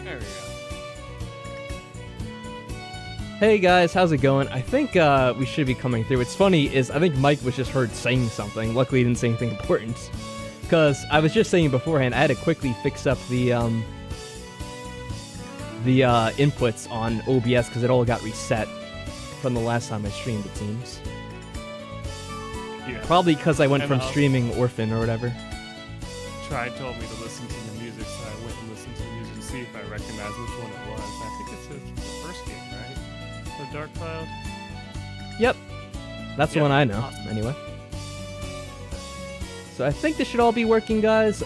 There we go. Hey guys, how's it going? I think we should be coming through. What's funny is I think Mike was just heard saying something. Luckily, he didn't say anything important. Because I was just saying beforehand, I had to quickly fix up the inputs on OBS because it all got reset from the last time I streamed, it seems. Yeah. Probably because I went from streaming Orphan or whatever. Tried told me to listen to the music, so I went and listened to the music to see if I recognized which one it was. I think it's the first game, right? The Dark Cloud? Yep. That's the one I know, awesome. anyway. So I think this should all be working, guys.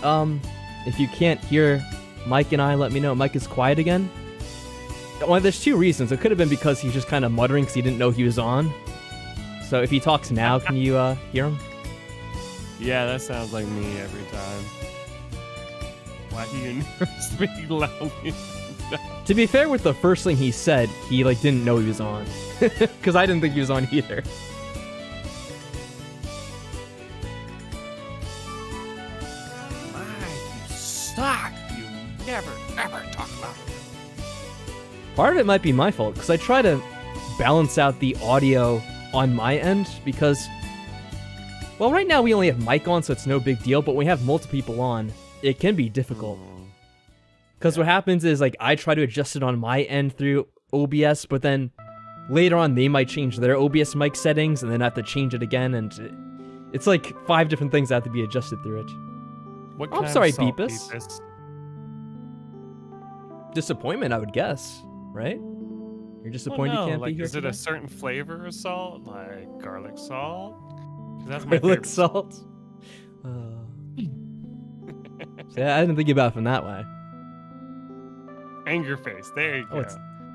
If you can't hear Mike and I, let me know. Mike is quiet again. Well, there's two reasons. It could have been because he's just kind of muttering because he didn't know he was on. So if he talks now, can you hear him? Yeah, that sounds like me every time. Why do you never speak loudly? To be fair, with the first thing he said, he didn't know he was on. Because I didn't think he was on either. You suck! You never, ever talk loud. Part of it might be my fault, because I try to balance out the audio on my end, because, well, right now we only have Mike on, so it's no big deal, but when we have multiple people on, it can be difficult. Because what happens is, I try to adjust it on my end through OBS, but then later on they might change their OBS mic settings, and then I have to change it again, and it's 5 different things that have to be adjusted through it. What I'm kind sorry, of salt, Beepus. Disappointment, I would guess, right? You're disappointed you can't be here Is it today? a certain flavor of salt, like garlic salt? 'Cause that's my Garlic favorite salt? Yeah, I didn't think about it from that way. Anger face. There you go. Oh,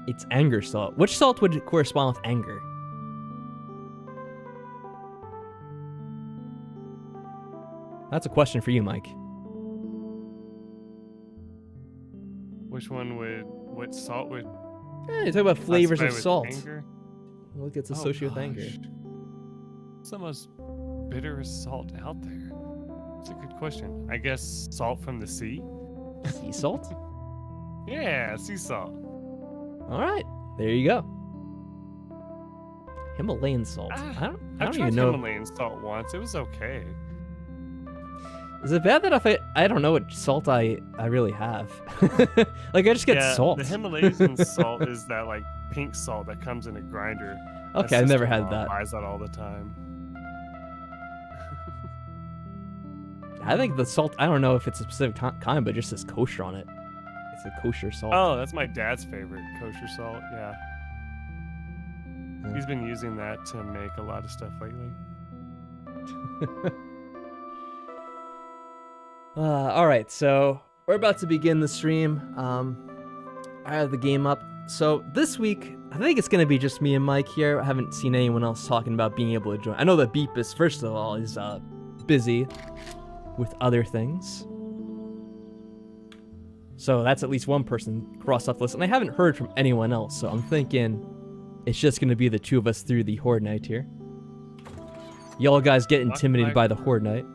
it's anger salt. Which salt would correspond with anger? That's a question for you, Mike. What salt would You talk about flavors of classify with salt. anger? What gets associated with anger? What's the most bitterest salt out there? That's a good question. I guess salt from the sea? Sea salt? Yeah, sea salt. All right, there you go. Himalayan salt. I don't I've tried even know. Himalayan salt once. It was okay. Is it bad that if I don't know what salt I really have? I just get salt. The Himalayan salt is that pink salt that comes in a grinder. Okay, I've never had that. Buys that all the time. I think the salt, I don't know if it's a specific kind, but it just says kosher on it. It's a kosher salt. Oh, that's my dad's favorite, kosher salt. Yeah. He's been using that to make a lot of stuff lately. All right, so we're about to begin the stream. I have the game up. So this week, I think it's going to be just me and Mike here. I haven't seen anyone else talking about being able to join. I know that Beepus, first of all, is busy with other things. So that's at least one person crossed off the list. And I haven't heard from anyone else, so I'm thinking it's just going to be the two of us through the Horde Night here. Y'all guys get intimidated by the Horde Night.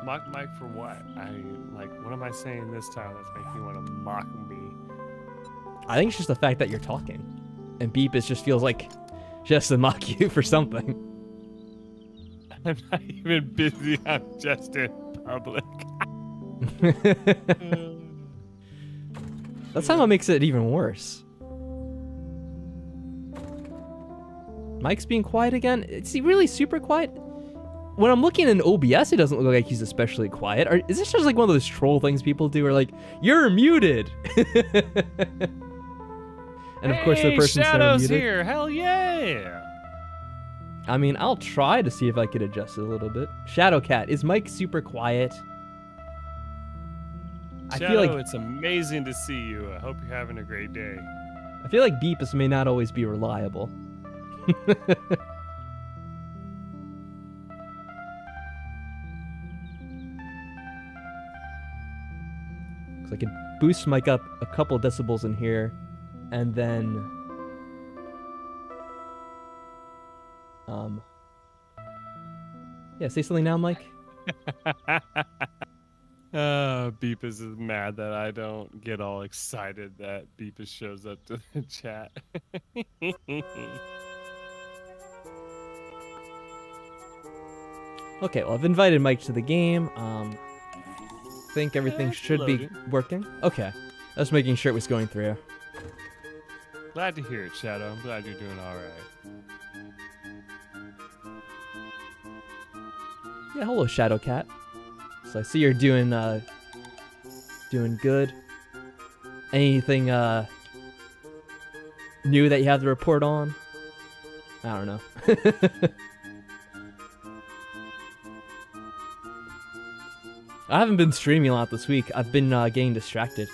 Mock Mike for what? What am I saying this time that's making you want to mock me? I think it's just the fact that you're talking. And Beepus just feels like just to mock you for something. I'm not even busy. I'm just in public. That's how it makes it even worse. Mike's being quiet again? Is he really super quiet? When I'm looking in OBS, it doesn't look like he's especially quiet. Or is this just one of those troll things people do? Or you're muted. And of course the person's Shadow's muted. here. Hell yeah. I mean, I'll try to see if I could adjust it a little bit. Shadowcat, is Mike super quiet? I feel like it's amazing to see you. I hope you're having a great day. I feel like Beepus may not always be reliable. Because I could boost Mike up a couple decibels in here, and then yeah, say something now, Mike. Beepus is mad that I don't get all excited that Beepus shows up to the chat. Okay, well, I've invited Mike to the game. Think everything should be loading. working. Okay, I was making sure it was going through. Glad to hear it, Shadow. I'm glad you're doing all right. Yeah, hello, Shadow Cat. So I see you're doing good. Anything new that you have to report on? I don't know. I haven't been streaming a lot this week. I've been getting distracted.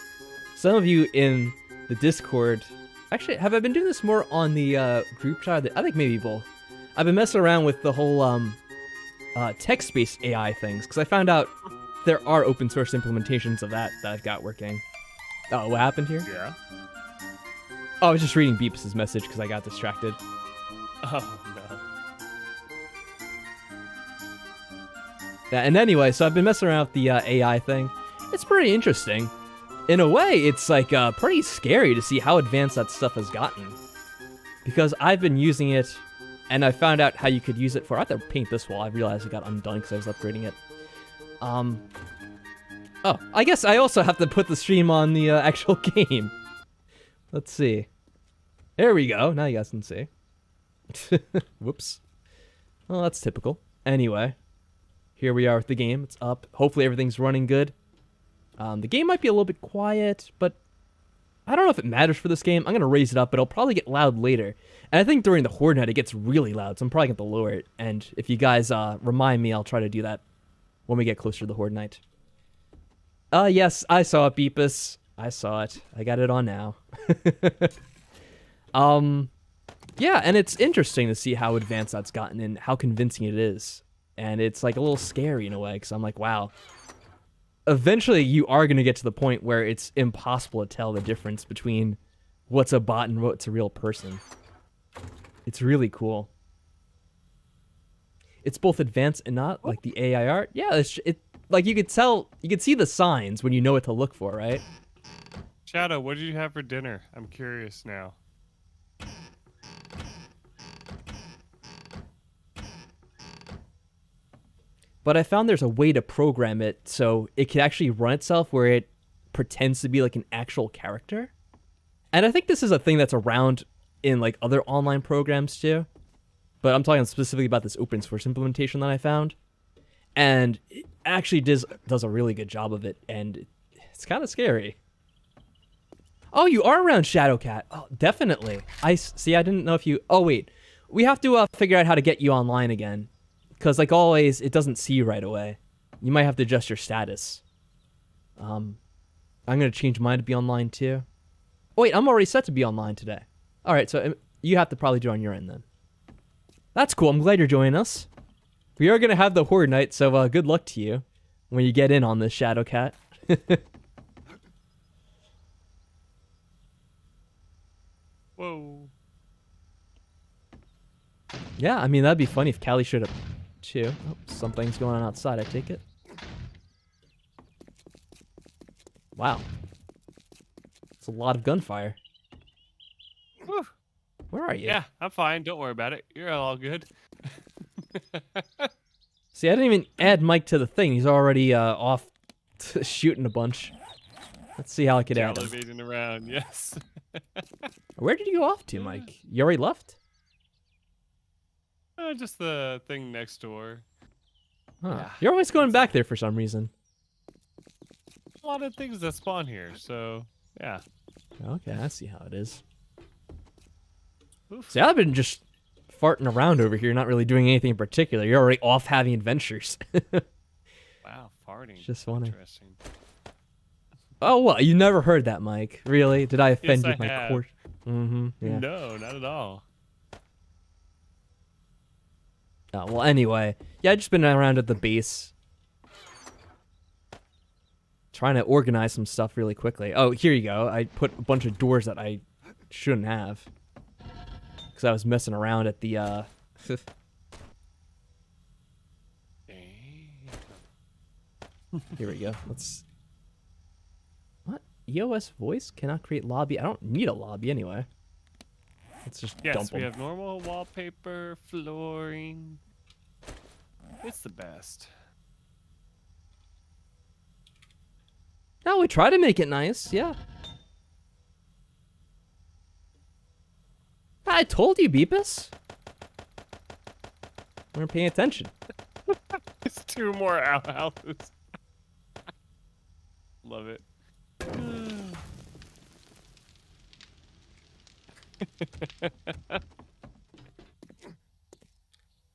Some of you in the Discord... Actually, have I been doing this more on the group chat? I think maybe both. I've been messing around with the whole text-based AI things, because I found out there are open source implementations of that I've got working. Oh, what happened here? Yeah. Oh, I was just reading Beepus' message because I got distracted. Oh, no. Yeah, and anyway, so I've been messing around with the AI thing. It's pretty interesting. In a way, it's like pretty scary to see how advanced that stuff has gotten. Because I've been using it, and I found out how you could use it for... I have to paint this wall. I realized it got undone because I was upgrading it. Oh, I guess I also have to put the stream on the actual game. Let's see. There we go. Now you guys can see. Whoops. Well, that's typical. Anyway, here we are with the game. It's up. Hopefully everything's running good. The game might be a little bit quiet, but I don't know if it matters for this game. I'm going to raise it up, but it'll probably get loud later. And I think during the Horde Night, it gets really loud, so I'm probably going to lower it. And if you guys remind me, I'll try to do that when we get closer to the Horde Night. Yes, I saw it, Beepus. I saw it. I got it on now. Yeah, and it's interesting to see how advanced that's gotten and how convincing it is. And it's like a little scary in a way, because I'm like, wow. Eventually, you are going to get to the point where it's impossible to tell the difference between what's a bot and what's a real person. It's really cool. It's both advanced and not, like the AI art. Yeah, like you could tell, you could see the signs when you know what to look for, right? Shadow, what did you have for dinner? I'm curious now. But I found there's a way to program it so it can actually run itself where it pretends to be like an actual character. And I think this is a thing that's around in like other online programs too. But I'm talking specifically about this open source implementation that I found. And it actually does a really good job of it. And it's kind of scary. Oh, you are around Shadowcat. Oh, definitely. I didn't know if you... Oh, wait. We have to figure out how to get you online again. Because, like always, it doesn't see you right away. You might have to adjust your status. I'm going to change mine to be online, too. Oh, wait, I'm already set to be online today. All right, so you have to probably do it on your end, then. That's cool. I'm glad you're joining us. We are going to have the Horde Night, so good luck to you when you get in on this, Shadowcat. Whoa. Yeah, I mean, that'd be funny if Callie showed up, too. Oh, something's going on outside, I take it. Wow. It's a lot of gunfire. Whew. Where are you? Yeah, I'm fine. Don't worry about it. You're all good. See, I didn't even add Mike to the thing. He's already off shooting a bunch. Let's see how I could add him. Gallivanting around, yes. Where did you go off to, Mike? You already left? Just the thing next door. Huh. Yeah. You're always going back there for some reason. A lot of things that spawn here, so yeah. Okay, I see how it is. Oof. See, I've been just farting around over here, not really doing anything in particular. You're already off having adventures. Wow, farting. Just funny. Interesting. Oh, what? You never heard that, Mike? Really? Did I offend Yes, you I with my have. course? Mm-hmm. Yeah. No, not at all. Oh, well, anyway. Yeah, I've just been around at the base. Trying to organize some stuff really quickly. Oh, here you go. I put a bunch of doors that I shouldn't have. Because I was messing around at the, Dang. Here we go. Let's EOS voice cannot create lobby. I don't need a lobby anyway. Let's just Yes, dump we them. have normal wallpaper, flooring. It's the best. No, we try to make it nice, yeah. I told you, Beepus. We weren't paying attention. It's 2 more outhouses. Love it.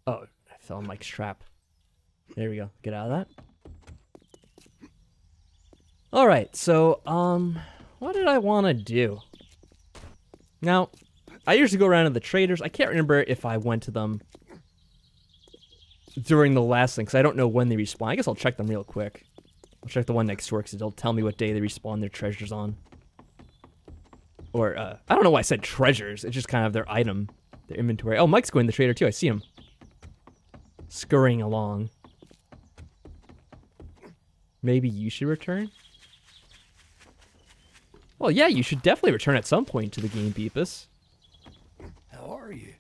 Oh, I fell in Mike's trap. There we go. Get out of that. All right, so what did I want to do? Now, I usually go around to the traders. I can't remember if I went to them during the last thing, because I don't know when they respawn. I guess I'll check them real quick. I'll check the one next door, because it'll tell me what day they respawn their treasures on. Or, I don't know why I said treasures. It's just kind of their item, their inventory. Oh, Mike's going to the trader, too. I see him scurrying along. Maybe you should return? Well, yeah, you should definitely return at some point to the game, Beepus. How are you?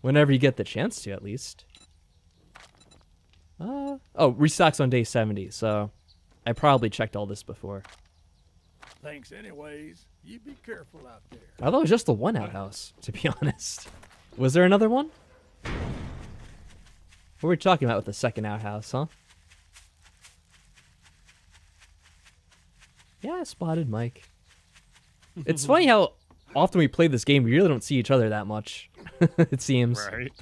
Whenever you get the chance to, at least. Oh, restocks on day 70, so I probably checked all this before. Thanks anyways. You be careful out there. I thought it was just the one outhouse, to be honest. Was there another one? What were we talking about with the second outhouse, huh? Yeah, I spotted Mike. It's funny how often we play this game, we really don't see each other that much, it seems. Right.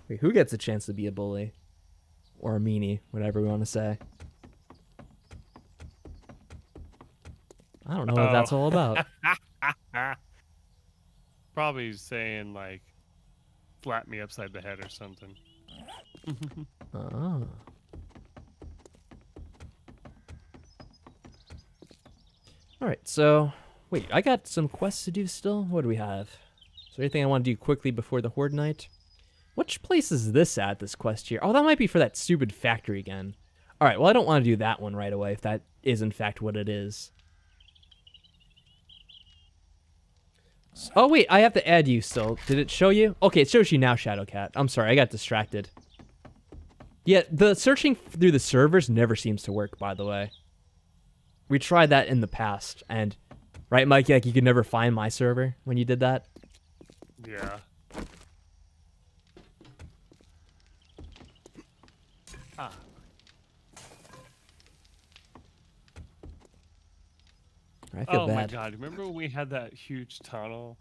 Wait, who gets a chance to be a bully? Or a meanie, whatever we want to say. I don't know what that's all about. Probably saying, like, slap me upside the head or something. Oh. Alright, so... Wait, I got some quests to do still? What do we have? Is there anything I want to do quickly before the Horde Night? Which place is this at, this quest here? Oh, that might be for that stupid factory again. Alright, well, I don't want to do that one right away, if that is in fact what it is. Oh, wait, I have to add you still. Did it show you? Okay, it shows you now, Shadowcat. I'm sorry, I got distracted. Yeah, the searching through the servers never seems to work, by the way. We tried that in the past, and... Right, Mike? Like, you could never find my server when you did that? Yeah. Ah. I feel Oh bad. my god, remember when we had that huge tunnel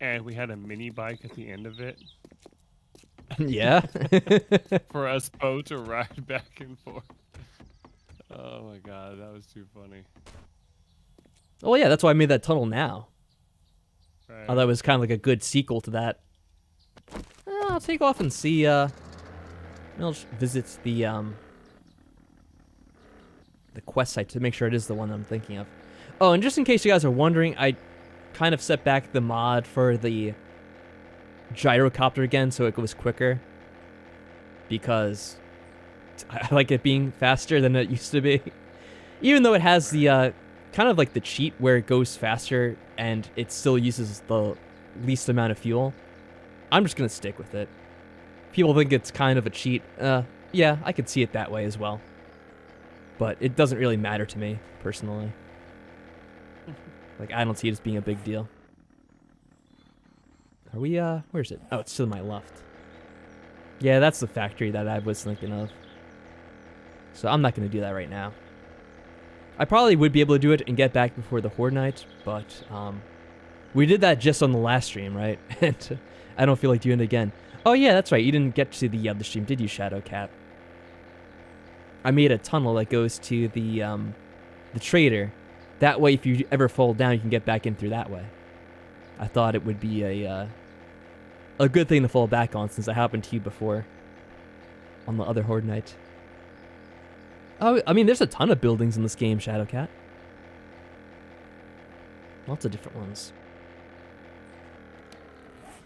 and we had a mini bike at the end of it Yeah? for us both to ride back and forth? Oh my god, that was too funny. Oh, yeah, that's why I made that tunnel now. Right. Oh, that was kind of like a good sequel to that. I'll take off and see, I'll just visit the quest site to make sure it is the one I'm thinking of. Oh, and just in case you guys are wondering, I kind of set back the mod for the gyrocopter again so it goes quicker. Because I like it being faster than it used to be. Even though it has the, kind of like the cheat where it goes faster and it still uses the least amount of fuel. I'm just going to stick with it. People think it's kind of a cheat. Yeah, I could see it that way as well. But it doesn't really matter to me, personally. Like, I don't see it as being a big deal. Are we, where is it? Oh, it's to my left. Yeah, that's the factory that I was thinking of. So I'm not going to do that right now. I probably would be able to do it and get back before the Horde Night, but, we did that just on the last stream, right? And I don't feel like doing it again. Oh, yeah, that's right. You didn't get to the other stream, did you, Shadowcat? I made a tunnel that goes to the trader. That way, if you ever fall down, you can get back in through that way. I thought it would be a good thing to fall back on, since it happened to you before. On the other Horde Night. Oh, I mean, there's a ton of buildings in this game, Shadowcat. Lots of different ones.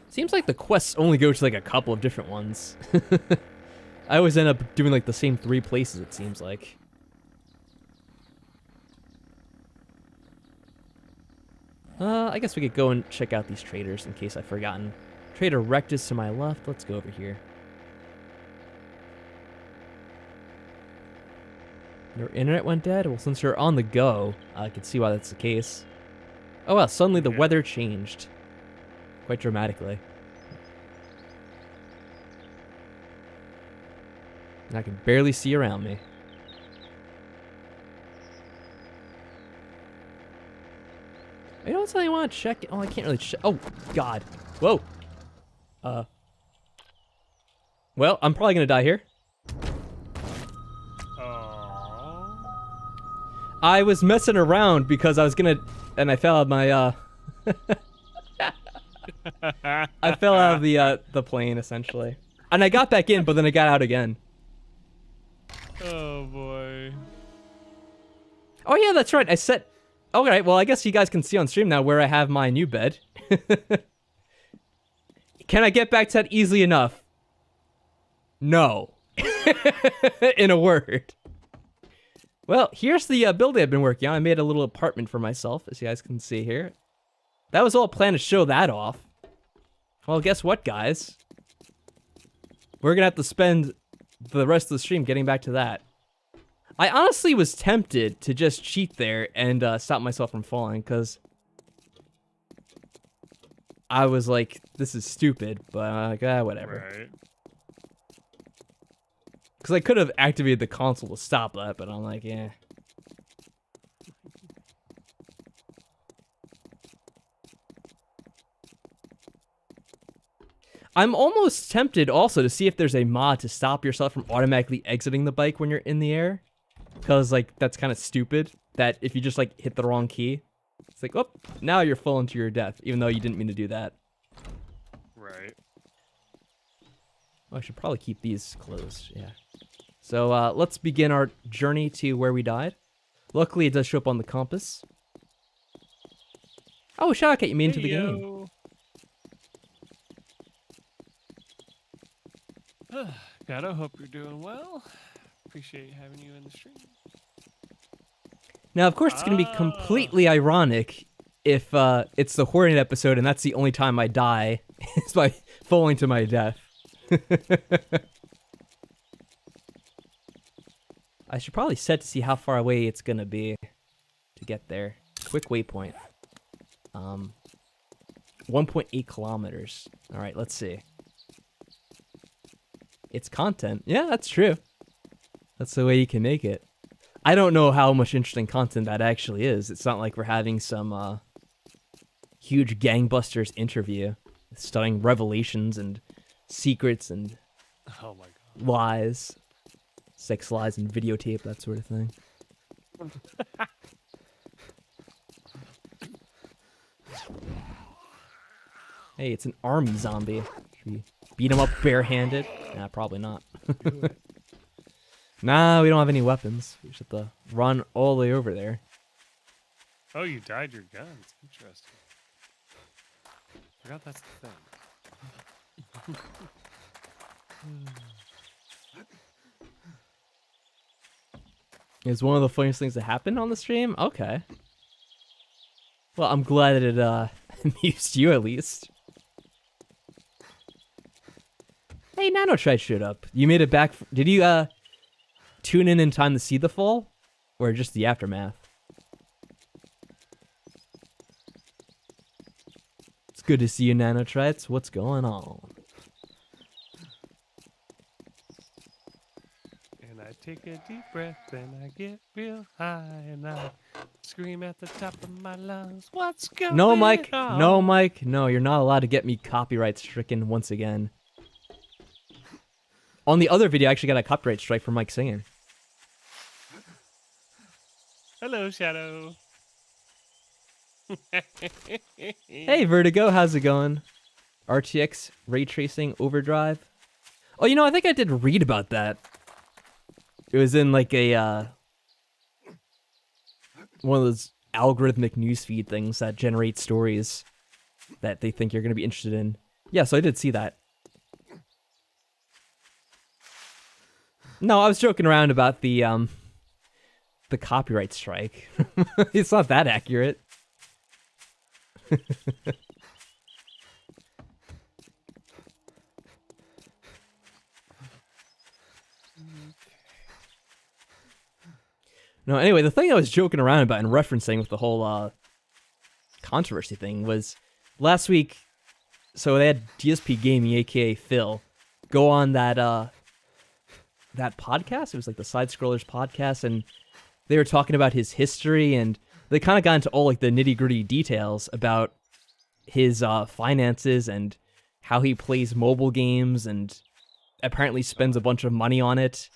Seems like the quests only go to like a couple of different ones. I always end up doing like the same 3 places, it seems like. I guess we could go and check out these traders in case I've forgotten. Trader Rectus to my left. Let's go over here. Your internet went dead? Well, since you're on the go, I can see why that's the case. Oh wow, suddenly the weather changed. Quite dramatically. And I can barely see around me. You know what's I want to check? Oh, I can't really check. Oh, God. Whoa. Well, I'm probably going to die here. I was messing around because I was going to... And I fell out of my, I fell out of the plane, essentially. And I got back in, but then I got out again. Oh, boy. Oh, yeah, that's right. I set... Alright, well, I guess you guys can see on stream now where I have my new bed. Can I get back to that easily enough? No. In a word. Well, here's the building I've been working on. I made a little apartment for myself, as you guys can see here. That was all planned to show that off. Well, guess what, guys? We're gonna have to spend the rest of the stream getting back to that. I honestly was tempted to just cheat there and stop myself from falling, because I was like, this is stupid, but I'm like, whatever. Right. Because I could have activated the console to stop that, but I'm like, yeah. I'm almost tempted also to see if there's a mod to stop yourself from automatically exiting the bike when you're in the air. Because, like, that's kind of stupid. That if you just, like, hit the wrong key, it's like, oh, now you're falling to your death, even though you didn't mean to do that. Right. Oh, I should probably keep these closed, yeah. So, let's begin our journey to where we died. Luckily, it does show up on the compass. Oh, shout out, you made into the game. Gato, hope you're doing well. Appreciate having you in the stream. Now, of course, it's going to be completely ironic if it's the Horde Night episode and that's the only time I die is by falling to my death. I should probably set to see how far away it's going to be to get there. Quick waypoint. 1.8 kilometers. All right, let's see. It's content. Yeah, that's true. That's the way you can make it. I don't know how much interesting content that actually is. It's not like we're having some huge gangbusters interview, studying revelations and secrets and oh my God. Lies, sex lies and videotape, that sort of thing. Hey, it's an army zombie. Should we beat him up barehanded? Nah, probably not. Nah, we don't have any weapons. We just have to run all the way over there. Oh, you dyed your guns. Interesting. Forgot that's the thing. It's one of the funniest things that happened on the stream? Okay. Well, I'm glad that it amused you at least. Hey, NanoTrite showed up. You made it back. Did you tune in time to see the fall? Or just the aftermath? It's good to see you, NanoTrites. What's going on? And I take a deep breath and I get real high and I scream at the top of my lungs. What's going on? No, Mike. No, Mike. No, you're not allowed to get me copyright stricken once again. On the other video, I actually got a copyright strike for Mike singing. Hello, Shadow. Hey, Vertigo, how's it going? RTX ray tracing overdrive. Oh, you know, I think I did read about that. It was in like a one of those algorithmic newsfeed things that generate stories that they think you're going to be interested in. Yeah, so I did see that. No, I was joking around about the copyright strike. It's not that accurate. No, anyway, the thing I was joking around about and referencing with the whole controversy thing was last week. So they had DSP Gaming, aka Phil, go on that podcast. It was like the Side Scrollers podcast, and they were talking about his history, and they kind of got into all like the nitty gritty details about his finances and how he plays mobile games, and apparently spends a bunch of money on it.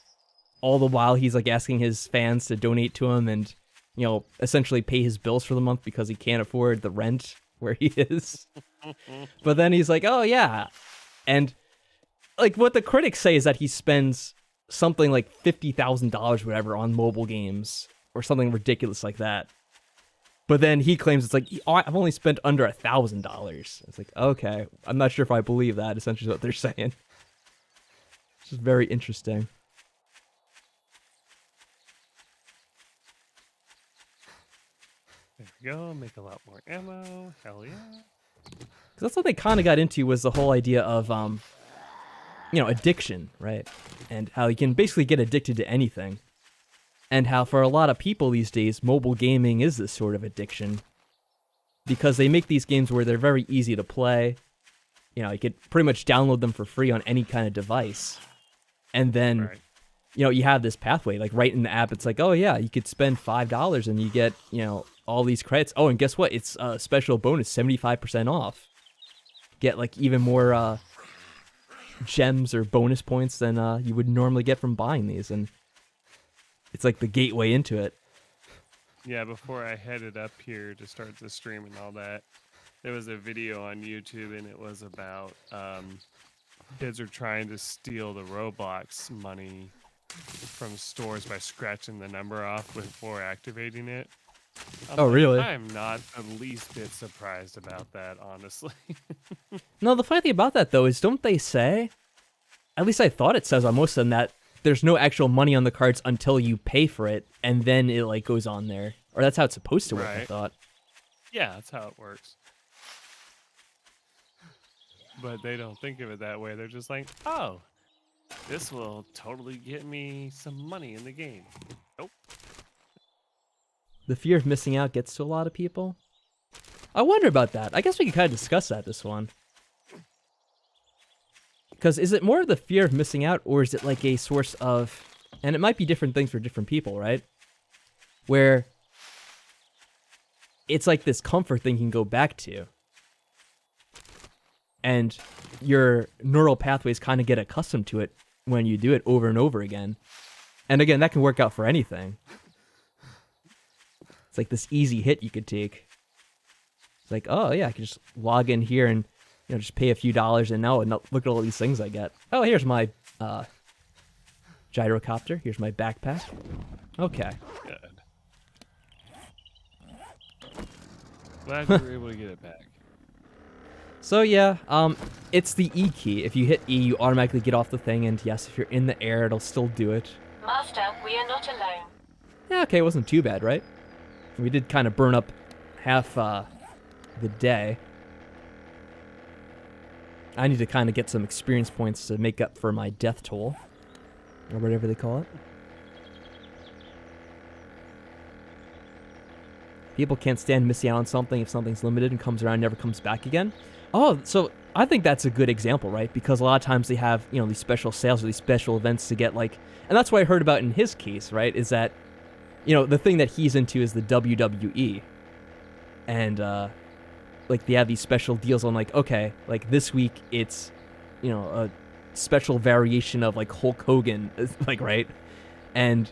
All the while he's like asking his fans to donate to him and, you know, essentially pay his bills for the month because he can't afford the rent where he is. But then he's like, oh yeah. And like what the critics say is that he spends something like $50,000 whatever on mobile games or something ridiculous like that. But then he claims it's like, oh, I've only spent under $1,000. It's like, okay, I'm not sure if I believe that, essentially what they're saying. It's just very interesting. There we go. Make a lot more ammo. Hell yeah. Because that's what they kind of got into was the whole idea of, you know, addiction, right? And how you can basically get addicted to anything. And how for a lot of people these days, mobile gaming is this sort of addiction. Because they make these games where they're very easy to play. You know, you could pretty much download them for free on any kind of device. And then, you know, you have this pathway, like right in the app, it's like, oh yeah, you could spend $5 and you get, you know, all these credits. Oh, and guess what? It's a special bonus, 75% off. Get like even more gems or bonus points than you would normally get from buying these, and it's like the gateway into it. Yeah, before I headed up here to start the stream and all that, there was a video on YouTube, and it was about kids are trying to steal the Roblox money from stores by scratching the number off before activating it. Really? I'm not the least bit surprised about that, honestly. No, the funny thing about that, though, is don't they say, at least I thought it says on most of them, that there's no actual money on the cards until you pay for it, and then it like goes on there. Or that's how it's supposed to work, I thought. Yeah, that's how it works. But they don't think of it that way. They're just like, oh, this will totally get me some money in the game. Nope. The fear of missing out gets to a lot of people. I wonder about that. I guess we can kind of discuss that this one. Because is it more of the fear of missing out, or is it like a source of... And it might be different things for different people, right? Where it's like this comfort thing you can go back to. And your neural pathways kind of get accustomed to it when you do it over and over again. And again, that can work out for anything. It's like this easy hit you could take. It's like, oh yeah, I can just log in here and, you know, just pay a few dollars and now look at all these things I get. Oh, here's my gyrocopter. Here's my backpack. Okay. Good. Glad you were able to get it back. So yeah, it's the E key. If you hit E, you automatically get off the thing, and yes, if you're in the air, it'll still do it. Master, we are not alone. Yeah, okay, it wasn't too bad, right? We did kind of burn up half the day. I need to kind of get some experience points to make up for my death toll, or whatever they call it. People can't stand missing out on something if something's limited and comes around and never comes back again. Oh, so I think that's a good example, right? Because a lot of times they have, you know, these special sales or these special events to get like, and that's what I heard about in his case, right? Is that, you know, the thing that he's into is the WWE. And, like, they have these special deals on, like, okay, like, this week it's, you know, a special variation of, like, Hulk Hogan, like, right? And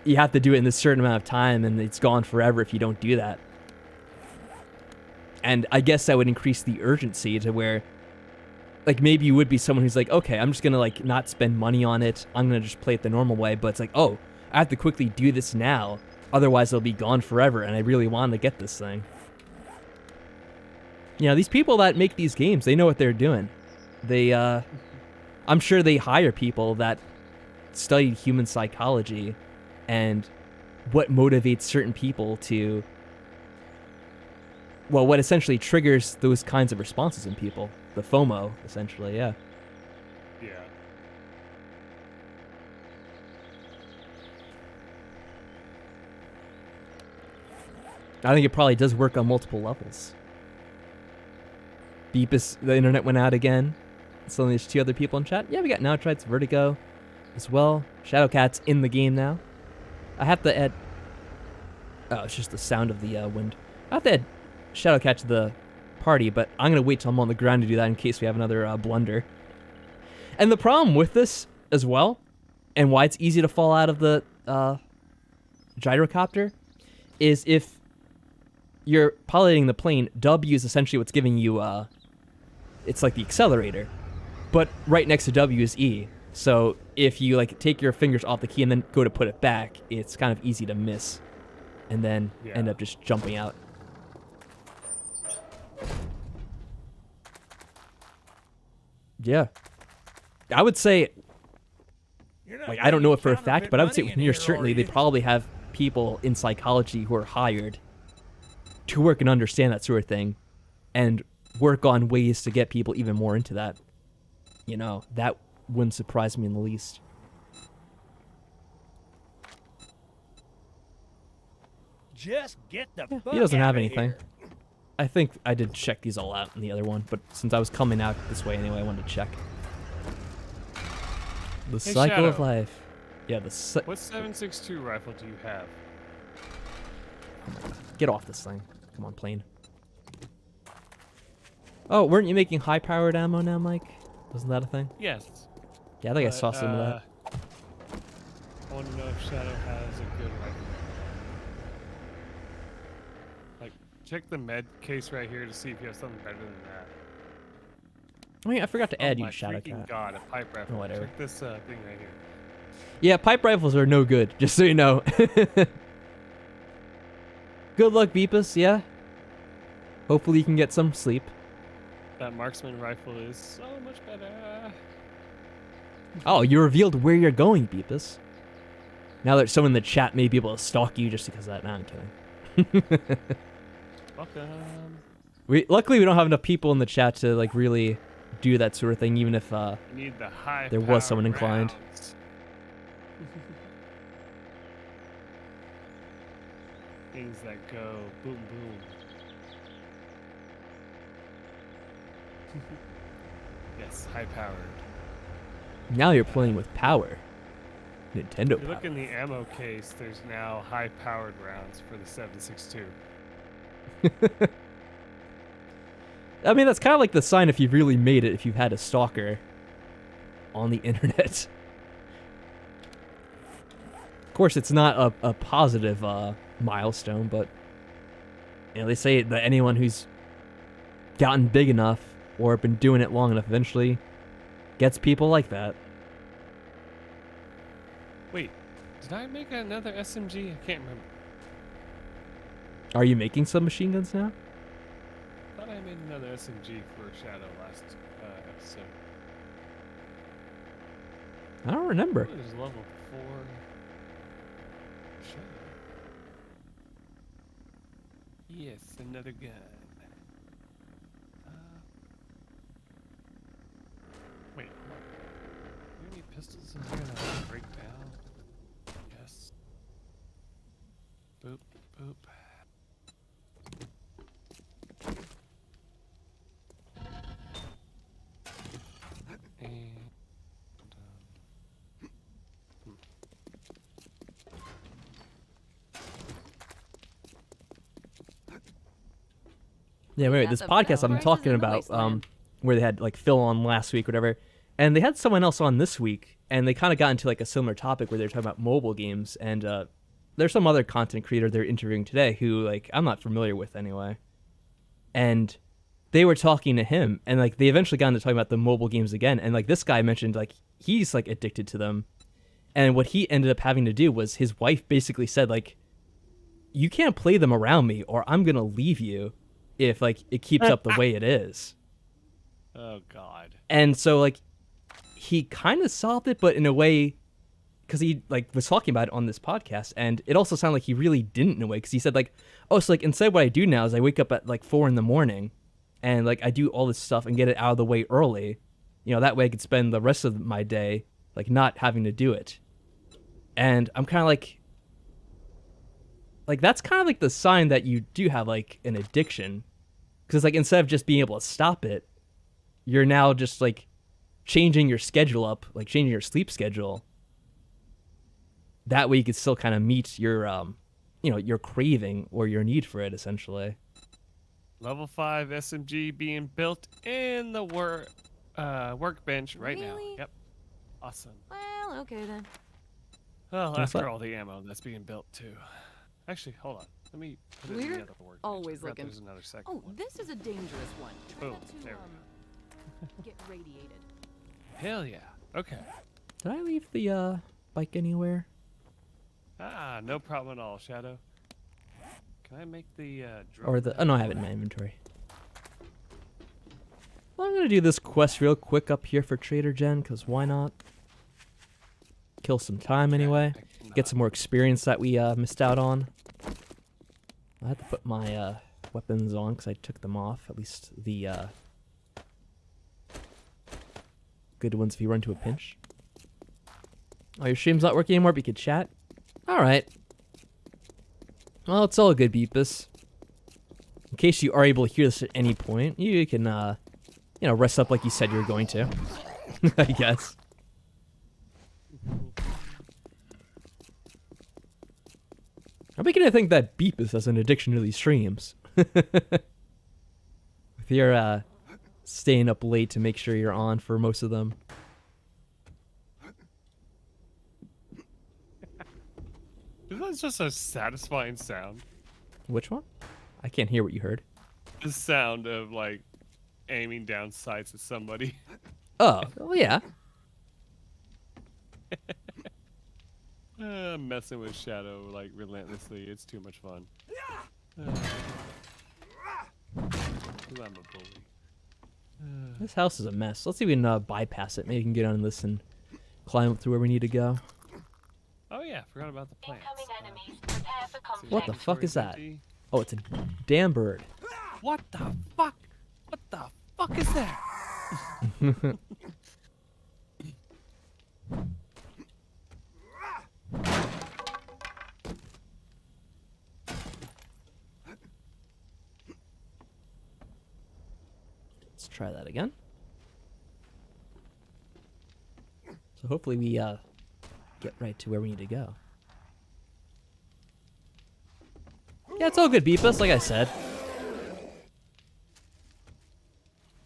you have to do it in this certain amount of time, and it's gone forever if you don't do that. And I guess that would increase the urgency to where, like, maybe you would be someone who's like, okay, I'm just gonna, like, not spend money on it. I'm gonna just play it the normal way. But it's like, oh, I have to quickly do this now. Otherwise, it'll be gone forever, and I really want to get this thing. You know, these people that make these games, they know what they're doing. They, I'm sure they hire people that studied human psychology and what motivates certain people to, well, what essentially triggers those kinds of responses in people. The FOMO, essentially, yeah. Yeah. I think it probably does work on multiple levels. Beepus, the internet went out again. So there's 2 other people in chat. Yeah, we got Nowtrites, Vertigo as well. Shadowcat's in the game now. I have to add... Oh, it's just the sound of the wind. I have to add Shadowcat to the party, but I'm going to wait till I'm on the ground to do that in case we have another blunder. And the problem with this as well, and why it's easy to fall out of the gyrocopter, is if you're piloting the plane, W is essentially what's giving you, it's like the accelerator. But right next to W is E. So if you like take your fingers off the key and then go to put it back, it's kind of easy to miss. And then end up just jumping out. Yeah. I would say, like, I don't know it for a fact, but I would say near certainly they probably have people in psychology who are hired to work and understand that sort of thing and work on ways to get people even more into that. You know, that wouldn't surprise me in the least. Just get the fuck He doesn't have outta anything. here. I think I did check these all out in the other one, but since I was coming out this way anyway, I wanted to check. The Hey, cycle of Shadow. life. Yeah, What 7.62 rifle do you have? Get off this thing. Come on, plane. Oh, weren't you making high-powered ammo now, Mike? Wasn't that a thing? Yes. Yeah, I think I but, saw some of that. I want to know if Shadow has a good rifle. Like, check the med case right here to see if you have something better than that. I mean, I forgot to add Oh you my to Shadowcat. freaking god, a pipe rifle. Oh, whatever. Check this thing right here. Yeah, pipe rifles are no good, just so you know. Good luck, Beepus, yeah? Hopefully you can get some sleep. That marksman rifle is so much better. Oh, you revealed where you're going, Beepus. Now that someone in the chat may be able to stalk you just because of that. Nah, I'm kidding. Welcome. Luckily, we don't have enough people in the chat to like really do that sort of thing, even if You need the high there was someone inclined. rounds. Things that go boom boom. Yes, high powered. Now you're playing with power. Nintendo If you look power. in the ammo case, there's now high powered rounds for the 7.62. I mean, that's kind of like the sign if you've really made it, if you've had a stalker on the internet. Of course, it's not a positive milestone, but you know, they say that anyone who's gotten big enough or been doing it long enough eventually gets people like that. Wait, did I make another SMG? I can't remember. Are you making some machine guns now? I thought I made another SMG for Shadow last episode. I don't remember. It was level 4. Shadow. Yes, another gun. Wait, hold on. Do you have any pistols in here that I can break down? Yes. Boop, boop. And, Yeah, wait, this podcast I'm talking about, where they had like Phil on last week, whatever, and they had someone else on this week, and they kind of got into like a similar topic where they were talking about mobile games, and there's some other content creator they're interviewing today who like I'm not familiar with anyway, and they were talking to him, and like they eventually got into talking about the mobile games again, and like this guy mentioned like he's like addicted to them, and what he ended up having to do was his wife basically said like, you can't play them around me or I'm gonna leave you if like it keeps up the way it is. oh god. And so like he kind of solved it, but in a way because he like was talking about it on this podcast, and it also sounded like he really didn't in a way, because he said like, oh, so like instead what I do now is I wake up at like 4 a.m. and like I do all this stuff and get it out of the way early, you know, that way I could spend the rest of my day like not having to do it. And I'm kind of like that's kind of like the sign that you do have like an addiction, because like instead of just being able to stop it, you're now just like changing your schedule up, like changing your sleep schedule. That way you could still kind of meet your, you know, your craving or your need for it, essentially. Level 5 SMG being built in the workbench right now. Really? Yep. Awesome. Well, okay then. Well, That's after what- all the ammo that's being built too. Actually, hold on. Let me put it in We're the other workbench. always I forgot looking. There's another second Oh, one. this is a dangerous one. Try Boom, not to, there get radiated. Hell yeah. Okay. Did I leave the bike anywhere? Ah, no problem at all, Shadow. Can I make the drone? Or the... Oh, no, I have it in my inventory. Well, I'm going to do this quest real quick up here for Trader Jen, because why not? Kill some time anyway. Get some more experience that we missed out on. I had to put my weapons on because I took them off. At least the good ones if you run into a pinch. Oh, your stream's not working anymore, but you could chat? Alright. Well, it's all good, Beepus. In case you are able to hear this at any point, you can, you know, rest up like you said you were going to. I guess. I'm beginning to think that Beepus has an addiction to these streams. If you're, staying up late to make sure you're on for most of them. That's just a satisfying sound. Which one? I can't hear what you heard. The sound of like aiming down sights at somebody. Oh, well, yeah. Messing with Shadow like relentlessly. It's too much fun. Ooh, I'm a bully. This house is a mess. Let's see if we can bypass it. Maybe we can get on this and climb up to where we need to go. Oh yeah, forgot about the plants. Incoming enemies. Prepare for conflict. What the fuck is that? Empty. Oh, it's a damn bird. What the fuck? What the fuck is that? Let's try that again. So hopefully we get right to where we need to go. Yeah, it's all good, Beepus, like I said.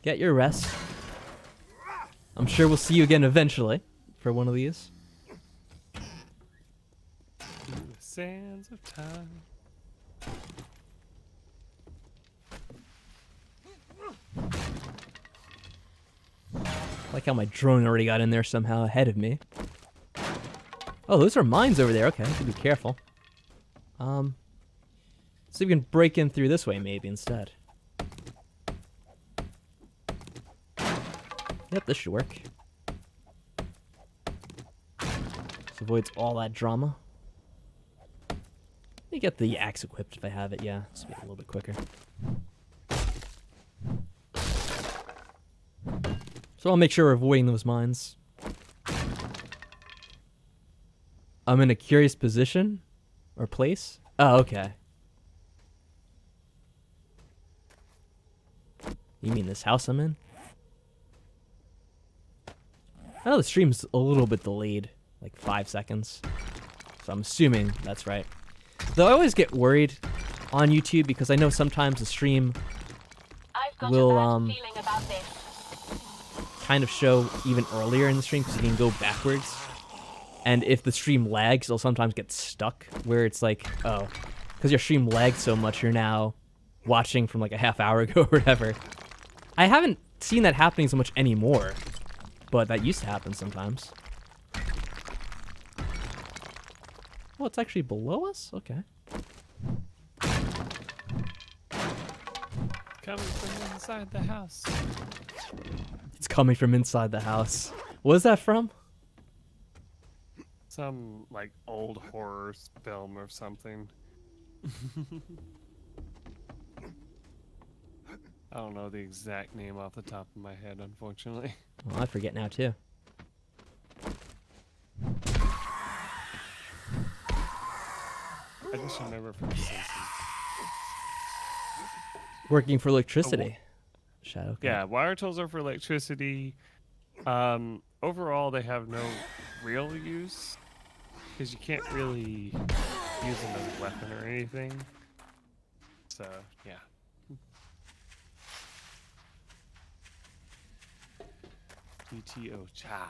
Get your rest. I'm sure we'll see you again eventually for one of these. Through the sands of time. Like how my drone already got in there somehow ahead of me. Oh, those are mines over there. Okay, I have to be careful. So we can break in through this way maybe instead. Yep, this should work. This avoids all that drama. Let me get the axe equipped if I have it, yeah. This will be a little bit quicker. So I'll make sure we're avoiding those mines. I'm in a curious position or place. Oh, okay. You mean this house I'm in? I know the stream's a little bit delayed, like 5 seconds. So I'm assuming that's right. Though I always get worried on YouTube because I know sometimes the stream I've got will, a bad feeling about this. kind of show even earlier in the stream because you can go backwards. And if the stream lags, it'll sometimes get stuck where it's like, oh, because your stream lagged so much, you're now watching from like a half hour ago or whatever. I haven't seen that happening so much anymore, but that used to happen sometimes. Oh, it's actually below us? Okay. Coming from inside the house. It's coming from inside the house. What is that from? Some like old horror film or something. I don't know the exact name off the top of my head, unfortunately. Well, I forget now too. I just remember from The Simpsons. Working for electricity. Shadow. Yeah, wire tools are for electricity. Overall, they have no real use because you can't really use them as a weapon or anything. So, yeah. GTO cha.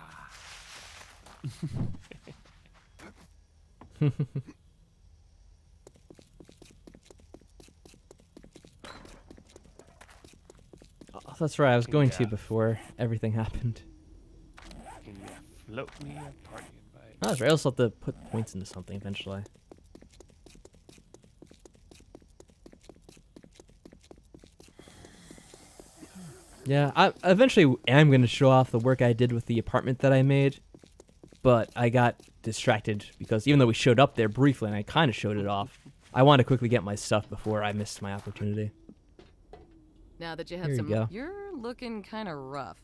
Oh, that's right. I was going to Yeah. before everything happened. Can you float me a party invite? Oh, that's right. I also have to put points into something eventually. Yeah, I eventually am going to show off the work I did with the apartment that I made, but I got distracted because even though we showed up there briefly and I kind of showed it off, I wanted to quickly get my stuff before I missed my opportunity. Now that you have Here you some, go. you're looking kind of rough.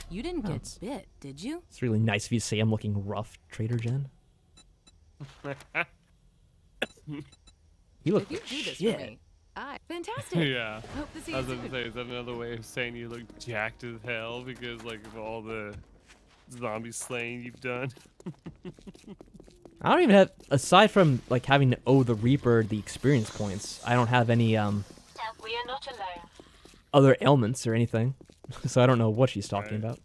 You didn't Oh, get it's- bit, did you? It's really nice of you to say I'm looking rough, Trader Jen. You look If you like do this shit. for me, fantastic. Yeah. Hope to see I you was going to soon. say, is that another way of saying you look jacked as hell because, like, of all the zombie slaying you've done? I don't even have, aside from like having to owe the Reaper the experience points, I don't have any We are not alone. other ailments or anything. So I don't know what she's talking Right. about.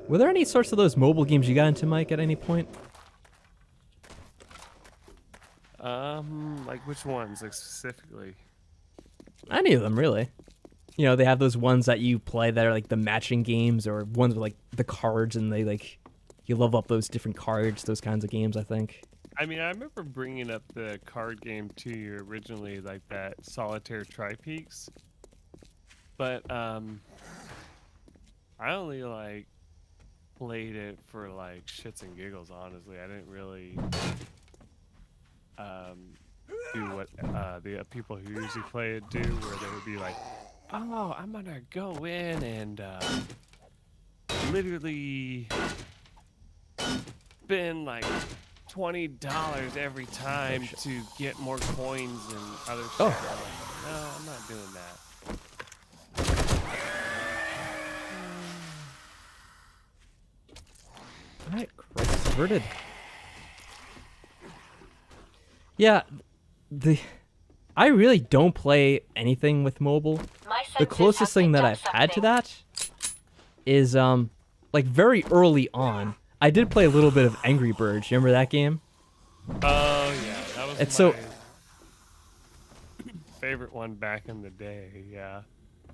Were there any sorts of those mobile games you got into, Mike, at any point? Like which ones, like specifically? Any of them, really. You know, they have those ones that you play that are like the matching games, or ones with like the cards, and they like you level up those different cards. Those kinds of games, I think. I mean, I remember bringing up the card game to you originally, like that Solitaire Tri-Peaks. But, I only, like, played it for, like, shits and giggles, honestly. I didn't really, do what, the people who usually play it do, where they would be like, oh, I'm gonna go in and, literally spend, like, $20 every time shit. to get more coins and other shit. Oh. I'm like, no, I'm not doing that. Alright, Christ averted. Yeah, I really don't play anything with mobile. My The senses closest have thing that picked I've up had to something. that is like very early on. I did play a little bit of Angry Birds. You remember that game? Oh yeah, that was It's my so- favorite one back in the day. Yeah.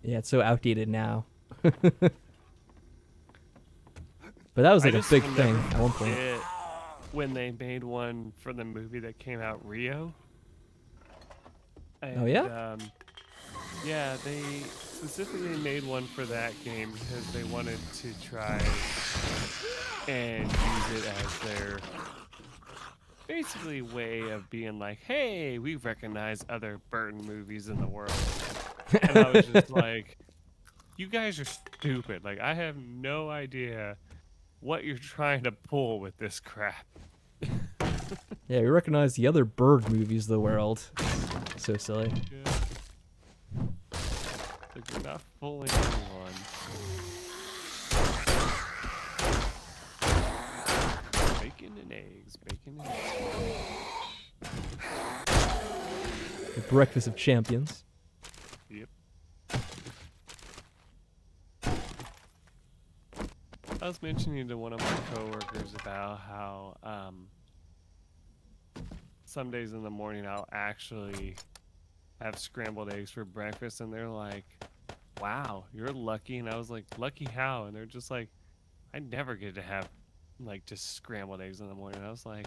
Yeah, it's so outdated now. But that was like I a just big will thing never at one point. forget when they made one for the movie that came out, Rio. Oh, yeah? Yeah, they specifically made one for that game because they wanted to try and use it as their basically way of being like, hey, we recognize other Burton movies in the world. And I was just like, you guys are stupid. Like, I have no idea what you're trying to pull with this crap. Yeah, we recognize the other bird movies of the world. So silly. Like, you're not fooling anyone. Bacon and eggs, bacon and eggs. The Breakfast of Champions. Yep. I was mentioning to one of my coworkers about how some days in the morning I'll actually have scrambled eggs for breakfast, and they're like, wow, you're lucky. And I was like, lucky how? And they're just like, I never get to have like just scrambled eggs in the morning. I was like,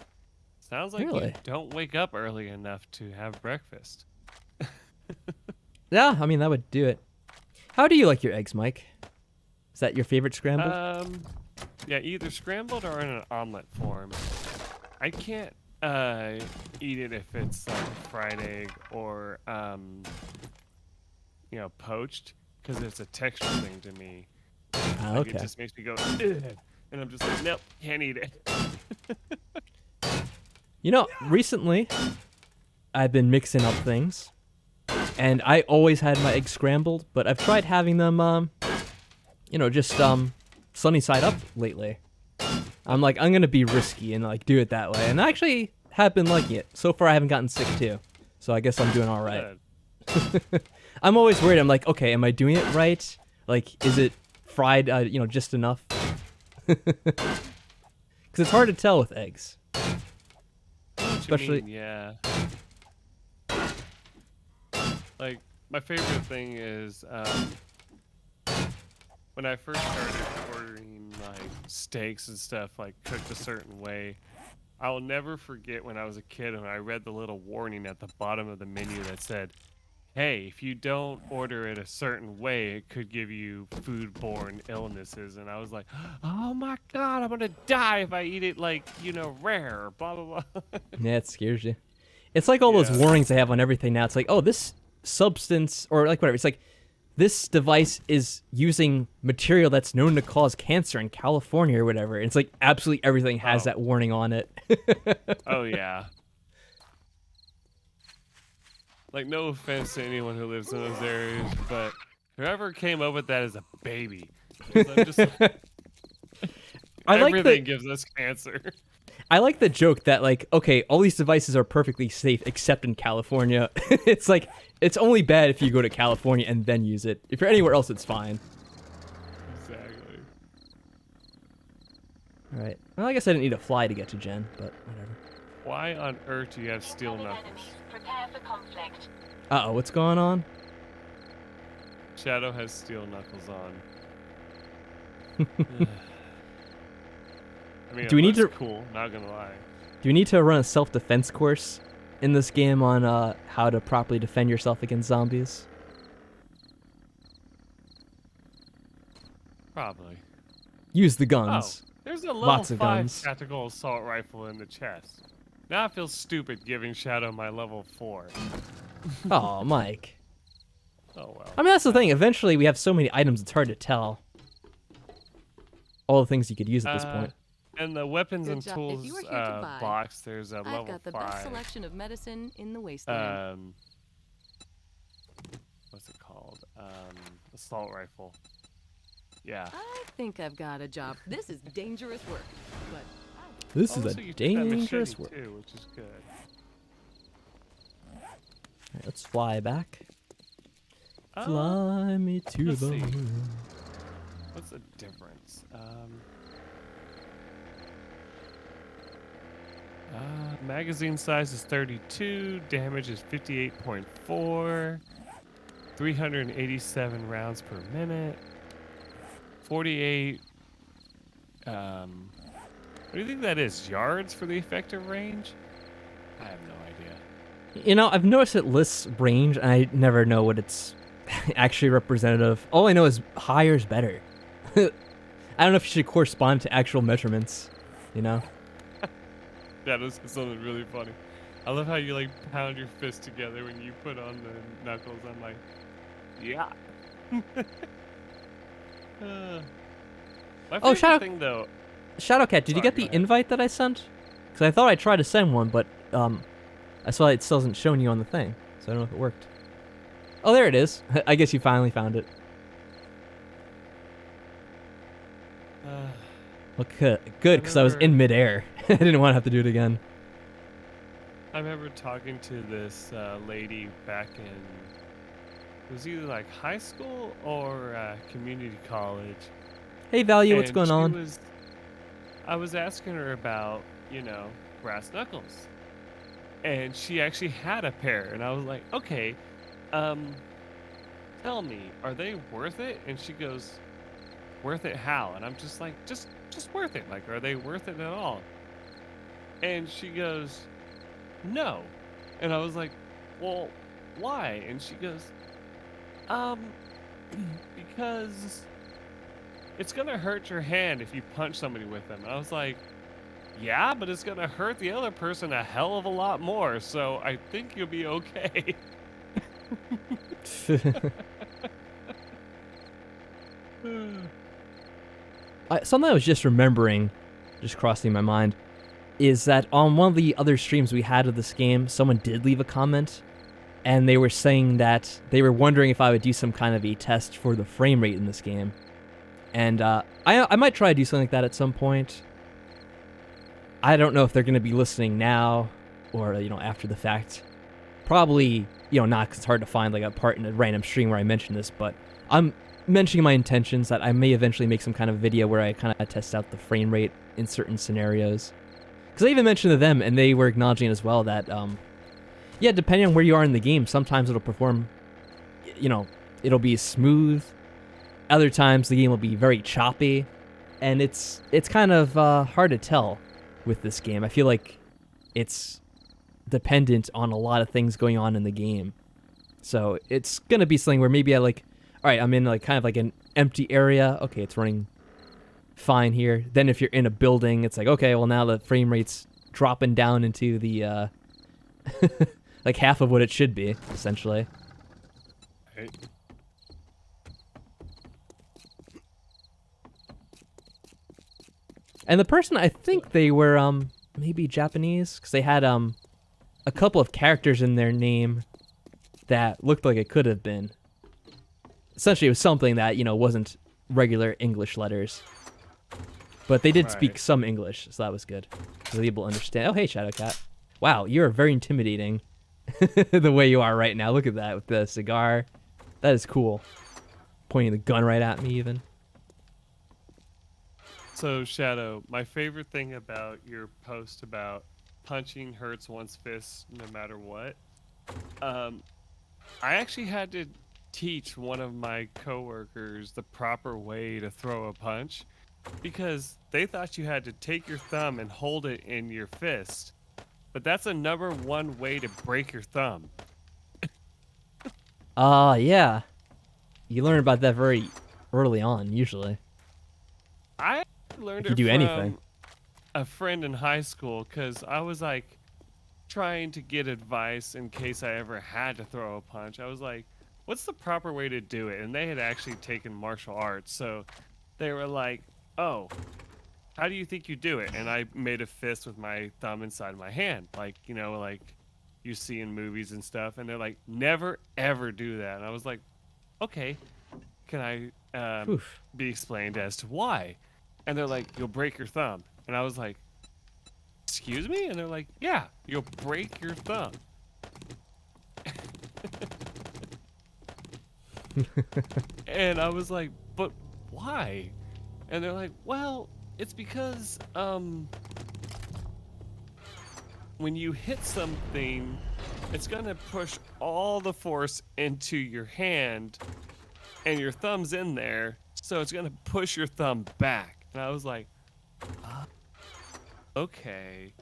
Sounds like Really? you don't wake up early enough to have breakfast. Yeah, I mean, that would do it. How do you like your eggs, Mike? Is that your favorite scrambled? Yeah, either scrambled or in an omelet form. I can't eat it if it's like a fried egg or poached, because it's a texture thing to me. Ah, Like, okay. it just makes me go, "Ugh," and I'm just like, nope, can't eat it. You know, recently, I've been mixing up things. And I always had my eggs scrambled, but I've tried having them, just sunny side up lately. I'm like, I'm gonna be risky and like do it that way, and I actually have been liking it. So far, I haven't gotten sick too, so I guess I'm doing all right. Good. I'm always worried. I'm like, okay, am I doing it right? Like, is it fried, just enough? Because it's hard to tell with eggs. Especially, yeah. Like, my favorite thing is when I first started ordering like steaks and stuff like cooked a certain way. I'll never forget when I was a kid and I read the little warning at the bottom of the menu that said, hey, if you don't order it a certain way, it could give you foodborne illnesses. And I was like, oh my God, I'm going to die if I eat it like, rare, or blah, blah, blah. yeah, it scares you. It's like all those Yeah. warnings they have on everything now. It's like, oh, this substance, or like whatever. It's like, this device is using material that's known to cause cancer in California or whatever. And it's like absolutely everything has that warning on it. Oh, yeah. Like, no offense to anyone who lives in those areas, but whoever came up with that is a baby. 'Cause I'm just like, I like everything gives us cancer. I like the joke that, like, okay, all these devices are perfectly safe except in California. It's like, it's only bad if you go to California and then use it. If you're anywhere else, it's fine. Exactly. All right. Well, I guess I didn't need a fly to get to Jen, but whatever. Why on earth do you have steel Incoming knuckles? enemy. Prepare for conflict. Uh-oh, what's going on? Shadow has steel knuckles on. I mean, Do we need looks to- cool, not gonna lie. Do you need to run a self-defense course in this game on how to properly defend yourself against zombies? Probably. Use the Oh, guns. there's a level Lots of 5 guns. tactical assault rifle in the chest. Now I feel stupid giving Shadow my level 4. Oh, Mike. Oh well. I mean, that's the thing. Eventually, we have so many items, it's hard to tell all the things you could use at this point. And the weapons Good and job. If tools you were here to buy, box, there's a I've level got the 5. best selection of medicine in the wasteland. What's it called? Assault rifle. Yeah. I think I've got a job. This is dangerous work, but This is Also, a you took that dangerous machete work. too, which is good. Alright, let's fly back. Oh, Fly me to let's the see. moon. What's the difference? Magazine size is 32, damage is 58.4, 387 rounds per minute, 48. What do you think that is? Yards for the effective range? I have no idea. You know, I've noticed it lists range, and I never know what it's actually representative. All I know is higher is better. I don't know if it should correspond to actual measurements, you know? That is something really funny. I love how you like pound your fist together when you put on the knuckles. I'm like, yeah. My favorite Shadow- thing though. Shadowcat, did you Sorry, get go the ahead. invite that I sent? Because I thought I tried to send one, but I saw it still hasn't shown you on the thing, so I don't know if it worked. Oh, there it is. I guess you finally found it. Well, good, because I was in midair. I didn't want to have to do it again. I remember talking to this lady back in, it was either like high school or community college. Hey, Value, what's and going she on? I was asking her about, brass knuckles. And she actually had a pair. And I was like, okay, tell me, are they worth it? And she goes, worth it how? And I'm just like, just worth it. Like, are they worth it at all? And she goes, no. And I was like, well, why? And she goes, because it's gonna hurt your hand if you punch somebody with them. And I was like, yeah, but it's gonna hurt the other person a hell of a lot more, so I think you'll be okay. Something I was just remembering, just crossing my mind, is that on one of the other streams we had of this game, someone did leave a comment, and they were saying that they were wondering if I would do some kind of a test for the frame rate in this game. And I might try to do something like that at some point. I don't know if they're going to be listening now or, after the fact. Probably, not, because it's hard to find like a part in a random stream where I mention this, but I'm mentioning my intentions that I may eventually make some kind of video where I kind of test out the frame rate in certain scenarios. Because I even mentioned to them, and they were acknowledging as well that, yeah, depending on where you are in the game, sometimes it'll perform, it'll be smooth. Other times the game will be very choppy, and it's kind of hard to tell with this game. I feel like it's dependent on a lot of things going on in the game. So it's going to be something where maybe all right, I'm in kind of an empty area. Okay, it's running fine here. Then if you're in a building, it's like, okay, well now the frame rate's dropping down into the half of what it should be, essentially. Right. And the person, I think they were maybe Japanese, because they had a couple of characters in their name that looked like it could have been. Essentially, it was something that, wasn't regular English letters. But they did speak some English, so that was good. So they were able to understand. Oh, hey, Shadowcat. Wow, you're very intimidating the way you are right now. Look at that with the cigar. That is cool. Pointing the gun right at me, even. So, Shadow, my favorite thing about your post about punching hurts one's fist no matter what, I actually had to teach one of my coworkers the proper way to throw a punch because they thought you had to take your thumb and hold it in your fist. But that's a number one way to break your thumb. Yeah. You learn about that very early on, usually. I learned If you it do from anything. a friend in high school because I was trying to get advice in case I ever had to throw a punch. I was like, what's the proper way to do it? And they had actually taken martial arts. So they were like, oh, how do you think you do it? And I made a fist with my thumb inside my hand, like you see in movies and stuff. And they're like, never, ever do that. And I was like, okay, can I be explained as to why? And they're like, you'll break your thumb. And I was like, excuse me? And they're like, yeah, you'll break your thumb. And I was like, but why? And they're like, well, it's because when you hit something, it's gonna push all the force into your hand and your thumb's in there, so it's gonna push your thumb back. And I was like, okay.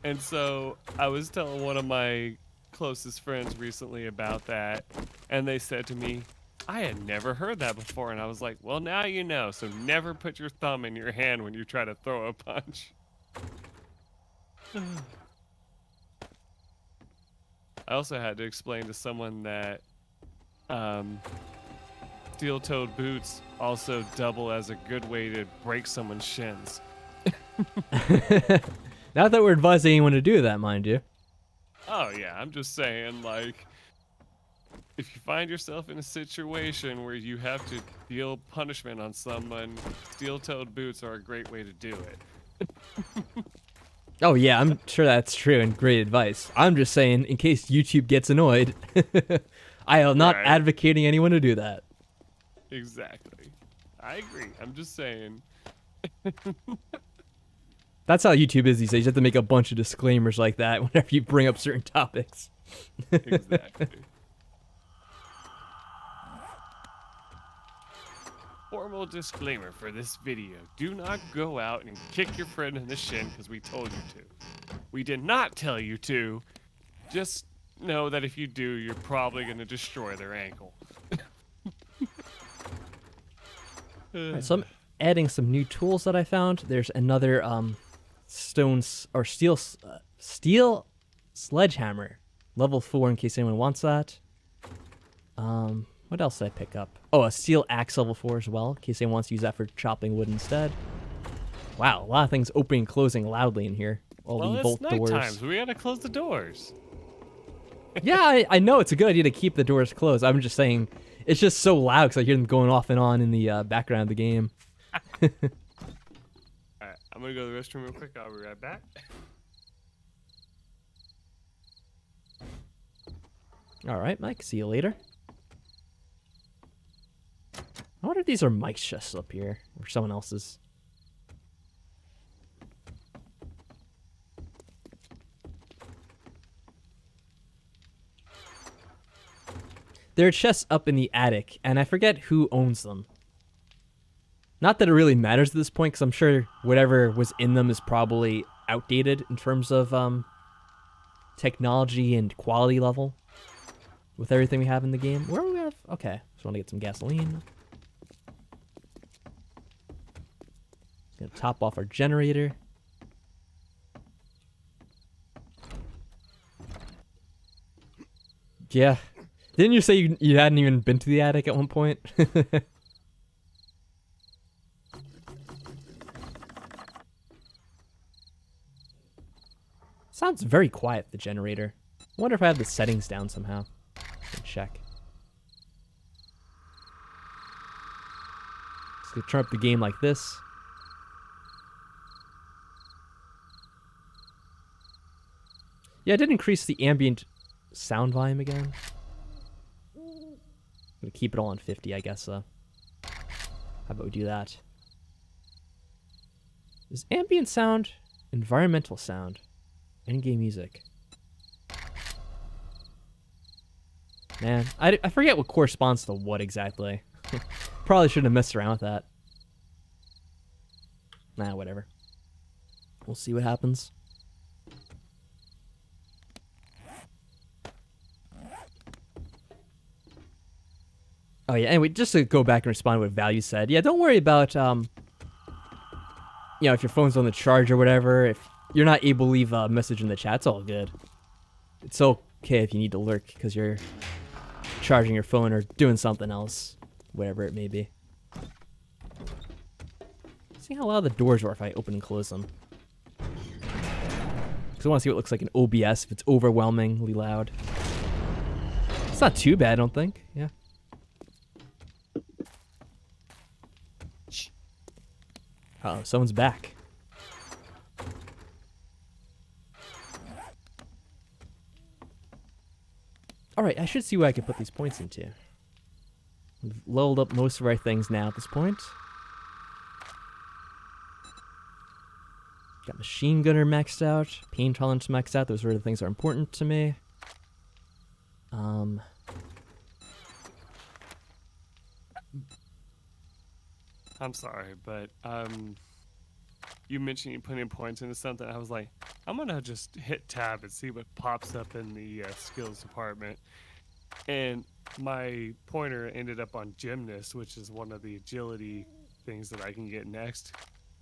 And so I was telling one of my closest friends recently about that, and they said to me, I had never heard that before. And I was like, well, now you know, so never put your thumb in your hand when you try to throw a punch. I also had to explain to someone that steel-toed boots also double as a good way to break someone's shins. Not that we're advising anyone to do that, mind you. Oh yeah, I'm just saying, if you find yourself in a situation where you have to deal punishment on someone, steel-toed boots are a great way to do it. Oh yeah, I'm sure that's true and great advice. I'm just saying, in case YouTube gets annoyed, I am not advocating anyone to do that. Exactly. I agree. I'm just saying. That's how YouTube is these days. You have to make a bunch of disclaimers like that whenever you bring up certain topics. Exactly. Formal disclaimer for this video. Do not go out and kick your friend in the shin because we told you to. We did not tell you to. Just know that if you do, you're probably going to destroy their ankle. Alright, so I'm adding some new tools that I found. There's another steel sledgehammer, level 4 in case anyone wants that. What else did I pick up? Oh, a steel axe level 4 as well, in case anyone wants to use that for chopping wood instead. Wow, a lot of things opening and closing loudly in here. All Well, the it's bolt doors. nighttime, so we gotta close the doors. Yeah, I know it's a good idea to keep the doors closed. I'm just saying, it's just so loud because I hear them going off and on in the background of the game. Alright, I'm gonna go to the restroom real quick. I'll be right back. All right, Mike, see you later. I wonder if these are Mike's chests up here or someone else's. There are chests up in the attic, and I forget who owns them. Not that it really matters at this point, because I'm sure whatever was in them is probably outdated in terms of technology and quality level with everything we have in the game. Where do we have? Okay, just want to get some gasoline. Gonna top off our generator. Yeah. Didn't you say you hadn't even been to the attic at one point? Sounds very quiet, the generator. I wonder if I have the settings down somehow. Let's check. Just gonna turn up the game like this. Yeah, I did increase the ambient sound volume again. I'm gonna keep it all on 50, I guess. How about we do that? Is ambient sound environmental sound? In-game music. Man, I forget what corresponds to what exactly. Probably shouldn't have messed around with that. Nah, whatever. We'll see what happens. Oh yeah, anyway, just to go back and respond to what Value said. Yeah, don't worry about, you know, if your phone's on the charge or whatever. If you're not able to leave a message in the chat, it's all good. It's okay if you need to lurk because you're charging your phone or doing something else, whatever it may be. See how loud the doors are if I open and close them. Because I want to see what it looks like in OBS if it's overwhelmingly loud. It's not too bad, I don't think. Yeah. Uh-oh, someone's back. Alright, I should see what I can put these points into. We've leveled up most of our things now at this point. Got Machine Gunner maxed out, Pain Tolerance maxed out, those are the things that are important to me. I'm sorry, but you mentioned you putting points into something. I was like, I'm gonna just hit tab and see what pops up in the skills department. And my pointer ended up on gymnast, which is one of the agility things that I can get next.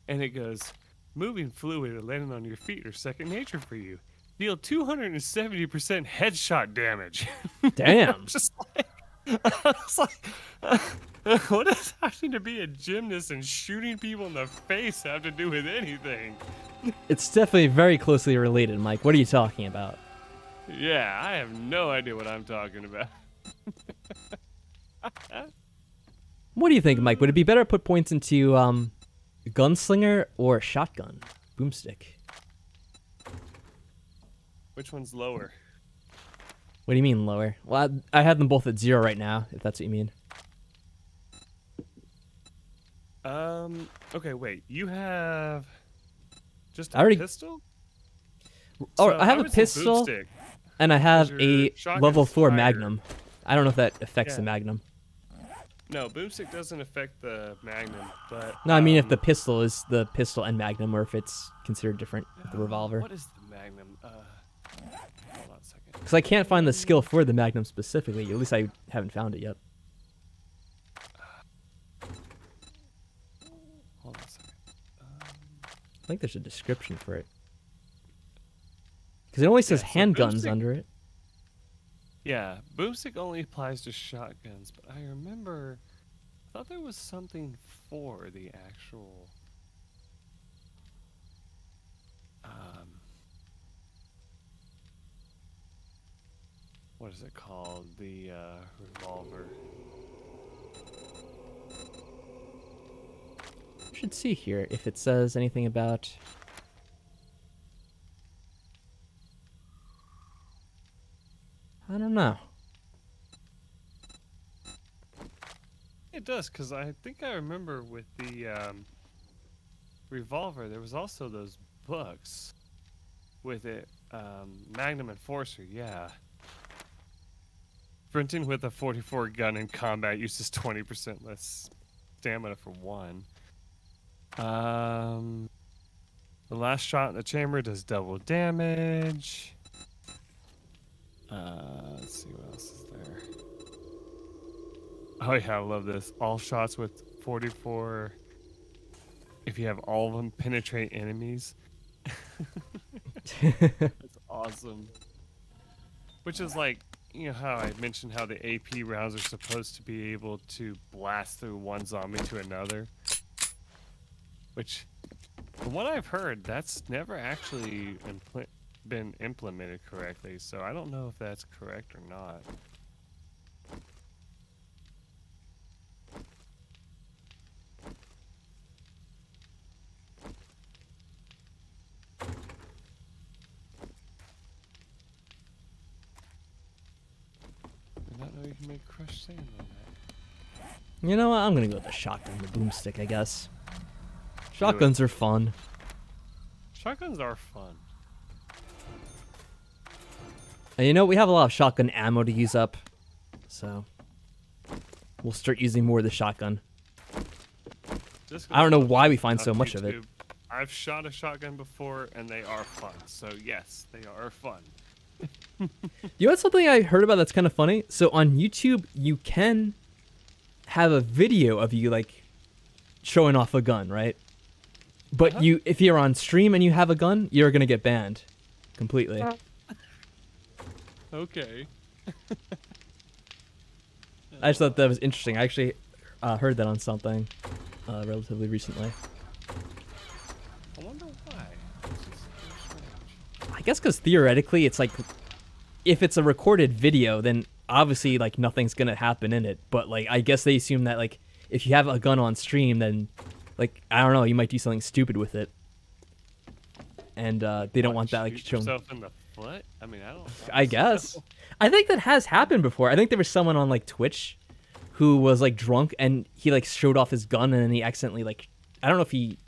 And it goes, moving fluid or landing on your feet are second nature for you. Deal 270% headshot damage. Damn. Just like, I was like, what does having to be a gymnast and shooting people in the face have to do with anything? It's definitely very closely related, Mike. What are you talking about? Yeah, I have no idea what I'm talking about. What do you think, Mike? Would it be better to put points into gunslinger or shotgun? Boomstick. Which one's lower? What do you mean lower? Well, I have them both at 0 right now, if that's what you mean. Okay, wait. You have just a I already- pistol? Oh, So I have a would say pistol, boomstick. and I have your a shotgun's level 4 higher. Magnum. I don't know if that affects the Yeah. Magnum. No, boomstick doesn't affect the Magnum, but No, I mean if the pistol is the pistol and Magnum, or if it's considered different with the revolver. What is the Magnum? Hold on a second. Because I can't find the skill for the Magnum specifically. At least I haven't found it yet. Hold on a second. I think there's a description for it. Because it only says so handguns boomstick- under it. Yeah, boomstick only applies to shotguns, but I remember, I thought there was something for the actual, what is it called? The revolver. I should see here if it says anything about. I don't know. It does, because I think I remember with the revolver, there was also those books with it. Magnum Enforcer, yeah. Sprinting with a 44 gun in combat uses 20% less stamina for one. The last shot in the chamber does double damage. Let's see what else is there. Oh yeah, I love this. All shots with 44. If you have all of them, penetrate enemies. That's awesome. Which is like, you know how I mentioned how the AP rounds are supposed to be able to blast through one zombie to another. Which, from what I've heard, that's never actually been implemented correctly. So I don't know if that's correct or not. I did not know you can make crushed sand on that. You know what? I'm gonna go with the shotgun, the boomstick, I guess. Shotguns are fun. Shotguns are fun. And you know, we have a lot of shotgun ammo to use up, so we'll start using more of the shotgun. I don't know why we find so much of it. I've shot a shotgun before, and they are fun. So yes, they are fun. You know what's something I heard about that's kind of funny? So on YouTube, you can have a video of you like showing off a gun, right? But if you're on stream and you have a gun, you're gonna get banned completely. Okay. I just thought that was interesting. I actually heard that on something relatively recently. I wonder why. This is so strange. I guess because theoretically, it's like if it's a recorded video, then obviously like nothing's gonna happen in it. But like I guess they assume that like if you have a gun on stream, then like I don't know, you might do something stupid with it, and they don't want that like Shoot shown. yourself in the foot? I mean, I guess. I think that has happened before. I think there was someone on like Twitch who was like drunk and he like showed off his gun and then he accidentally like I don't know if he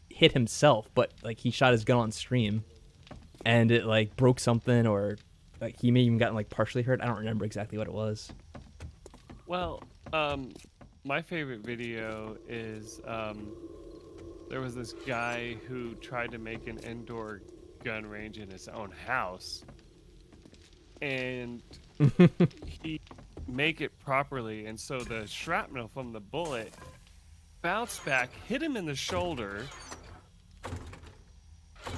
hit himself, but like he shot his gun on stream and it like broke something or like he may even gotten like partially hurt. I don't remember exactly what it was. Well, my favorite video is there was this guy who tried to make an indoor gun range in his own house, and he make it properly, and so the shrapnel from the bullet bounced back, hit him in the shoulder,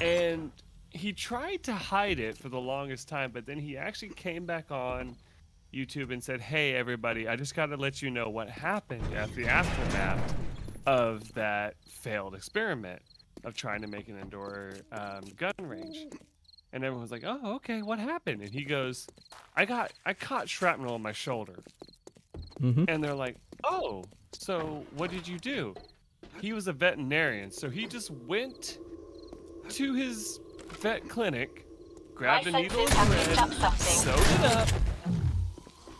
and he tried to hide it for the longest time, but then he actually came back on YouTube and said, "Hey everybody, I just got to let you know what happened at the aftermath of that failed experiment of trying to make an indoor gun range." And everyone was like, "Oh, okay, what happened?" And he goes, I caught shrapnel on my shoulder." And they're like, "Oh, so what did you do?" He was a veterinarian, so he just went to his vet clinic, grabbed a needle and thread, sewed it up,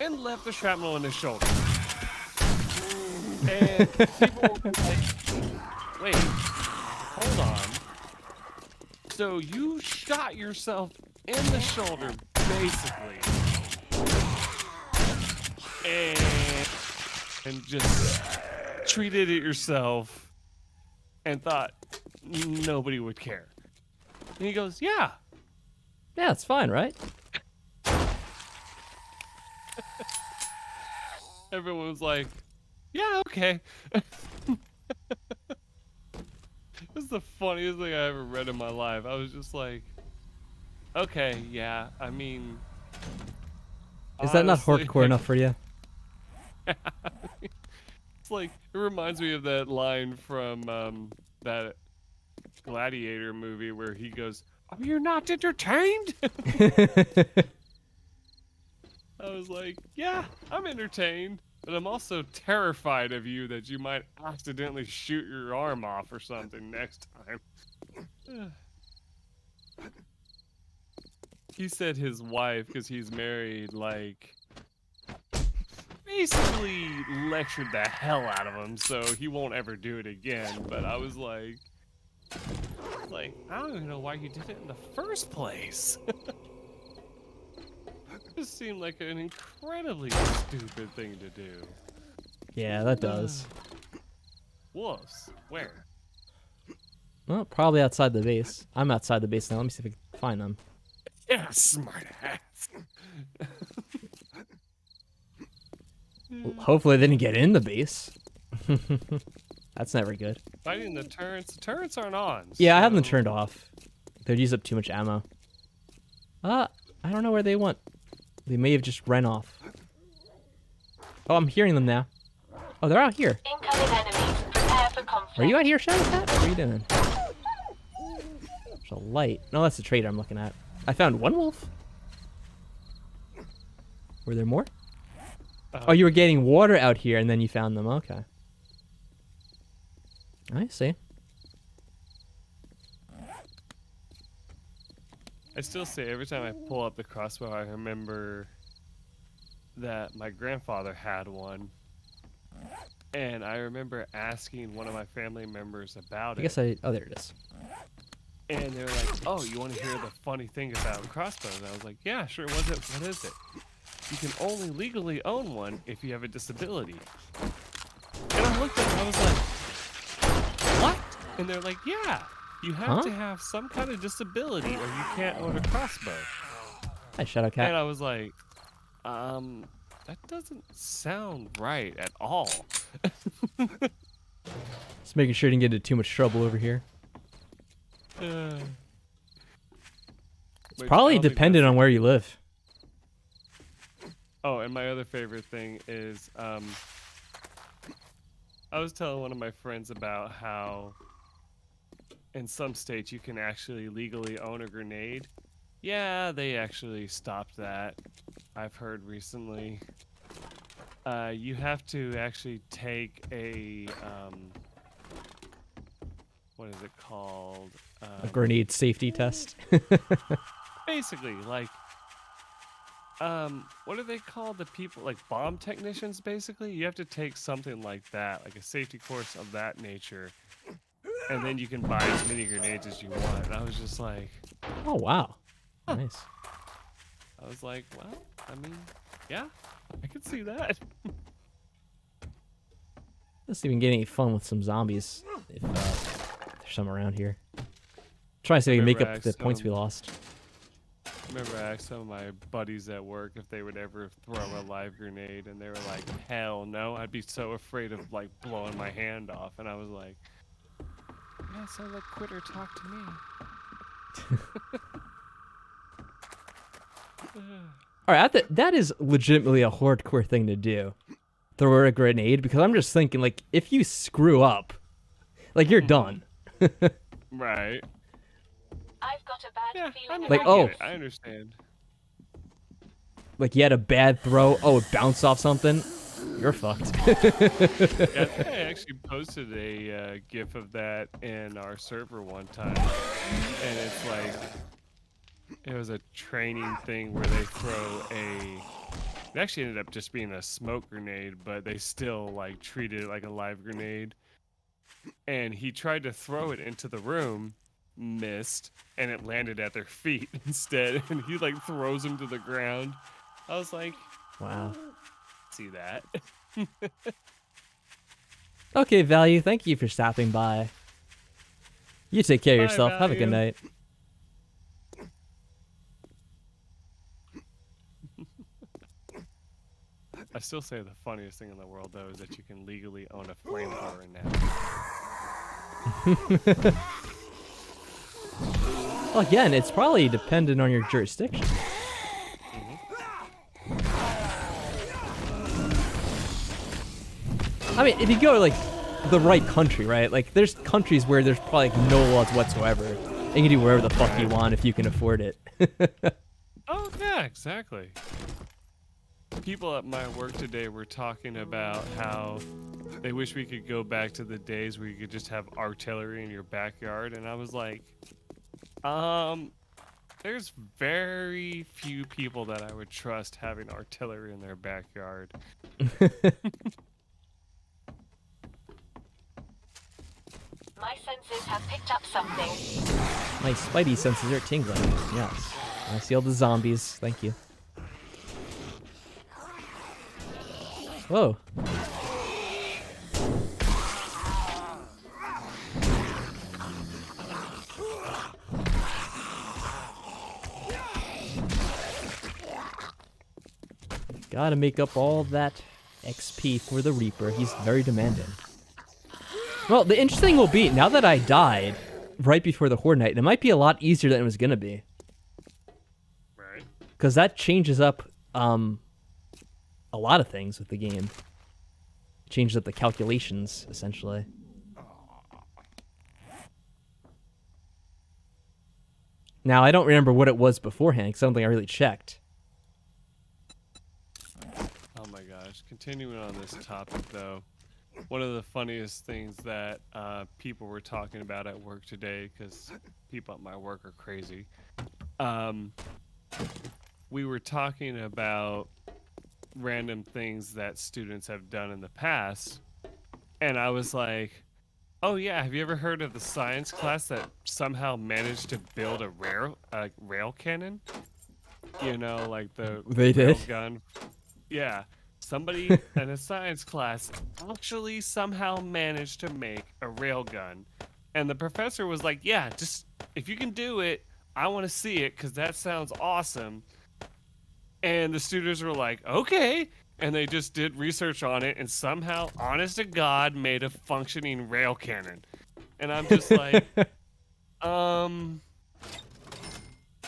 and left the shrapnel in his shoulder. And people were like, "Wait, hold on. So you shot yourself in the shoulder, basically." And and just treated it yourself and thought nobody would care? And he goes, yeah. Yeah, it's fine, right? Everyone was like, yeah, okay. It was the funniest thing I ever read in my life. I was just like, okay, yeah, I mean... Is that not honestly, hardcore enough for you? It's like, it reminds me of that line from that Gladiator movie where he goes, "Are you not entertained?" I was like, yeah, I'm entertained, but I'm also terrified of you that you might accidentally shoot your arm off or something next time. He said his wife, because he's married, like, basically lectured the hell out of him, so he won't ever do it again. But I was like, I don't even know why you did it in the first place. It just seemed like an incredibly stupid thing to do. Yeah, that does. Wolves, where? Well, probably outside the base. I'm outside the base now. Let me see if I can find them. Yeah, smart ass. Well, hopefully they didn't get in the base. That's never good. Fighting the turrets. The turrets aren't on. Yeah, I have them so- turned off. They'd use up too much ammo. I don't know where they went. They may have just ran off. Oh, I'm hearing them now. Oh, they're out here. Incoming enemies. Prepare for conflict. Are you out here, Shadowcat? What are you doing? There's a light. No, that's the trader I'm looking at. I found one wolf. Were there more? Oh, you were getting water out here and then you found them. Okay. I see. I still say every time I pull up the crossbow, I remember that my grandfather had one. And I remember asking one of my family members about I it. guess oh, there it is. And they were like, oh, you want to hear the funny thing about crossbows? And I was like, yeah, sure. What is it? You can only legally own one if you have a disability. And I looked at it and I was like, what? And they're like, yeah, you have to have some kind of disability or you can't own a crossbow. Hi, Shadowcat. And I was like, that doesn't sound right at all. Just making sure you didn't get into too much trouble over here. Which Probably I don't think dependent on where you live. Oh, and my other favorite thing is, I was telling one of my friends about how in some states you can actually legally own a grenade. Yeah, they actually stopped that. I've heard recently. You have to actually take a, what is it called? A grenade safety test. Basically, like, what are they called? The people, like bomb technicians, basically? You have to take something like that, like a safety course of that nature, and then you can buy as many grenades as you want. And I was just like, Oh, wow. Nice. I was like, well, I mean, yeah, I could see that. Let's see if we can get any fun with some zombies. If there's some around here. Try to see if we can make Remember up the I points we some- lost. Remember, I asked some of my buddies at work if they would ever throw a live grenade, and they were like, hell no, I'd be so afraid of, like, blowing my hand off. And I was like, yeah, so let quitter talk to me. All right, that is legitimately a hardcore thing to do. Throw a grenade, because I'm just thinking, like, if you screw up, like, you're done. Right. I've got a bad Yeah, feeling Like, I about oh. get it, I understand. Like, you had a bad throw. Oh, it bounced off something. You're fucked. Yeah, I think I actually posted a GIF of that in our server one time, and it's like it was a training thing where they throw a. It actually ended up just being a smoke grenade, but they still like treated it like a live grenade. And he tried to throw it into the room, missed, and it landed at their feet instead. And he like throws him to the ground. I was like, Wow. see that. Okay, Value, thank you for stopping by. You take care of Bye, yourself. Have a good Value. night. I still say the funniest thing in the world, though, is that you can legally own a flamethrower now. Well, again, it's probably dependent on your jurisdiction. I mean, if you go to, like, the right country, right? Like, there's countries where there's probably like, no laws whatsoever. And you can do whatever the fuck you want if you can afford it. Oh, yeah, exactly. People at my work today were talking about how they wish we could go back to the days where you could just have artillery in your backyard. And I was like, there's very few people that I would trust having artillery in their backyard. My senses have picked up something. My spidey senses are tingling. Yes. I see all the zombies. Thank you. Whoa. Gotta make up all that XP for the Reaper. He's very demanding. Well, the interesting will be, now that I died right before the Horde Night, it might be a lot easier than it was gonna be. Right. Because that changes up a lot of things with the game. It changes up the calculations, essentially. Now, I don't remember what it was beforehand, because I don't think I really checked. Oh my gosh. Continuing on this topic, though, one of the funniest things that people were talking about at work today, because people at my work are crazy, we were talking about random things that students have done in the past, and I was like, oh yeah, have you ever heard of the science class that somehow managed to build a rail cannon? You know, like the They rail did? gun. Yeah. Somebody in a science class actually somehow managed to make a railgun. And the professor was like, yeah, just if you can do it, I want to see it because that sounds awesome. And the students were like, okay. And they just did research on it and somehow, honest to God, made a functioning rail cannon. And I'm just like,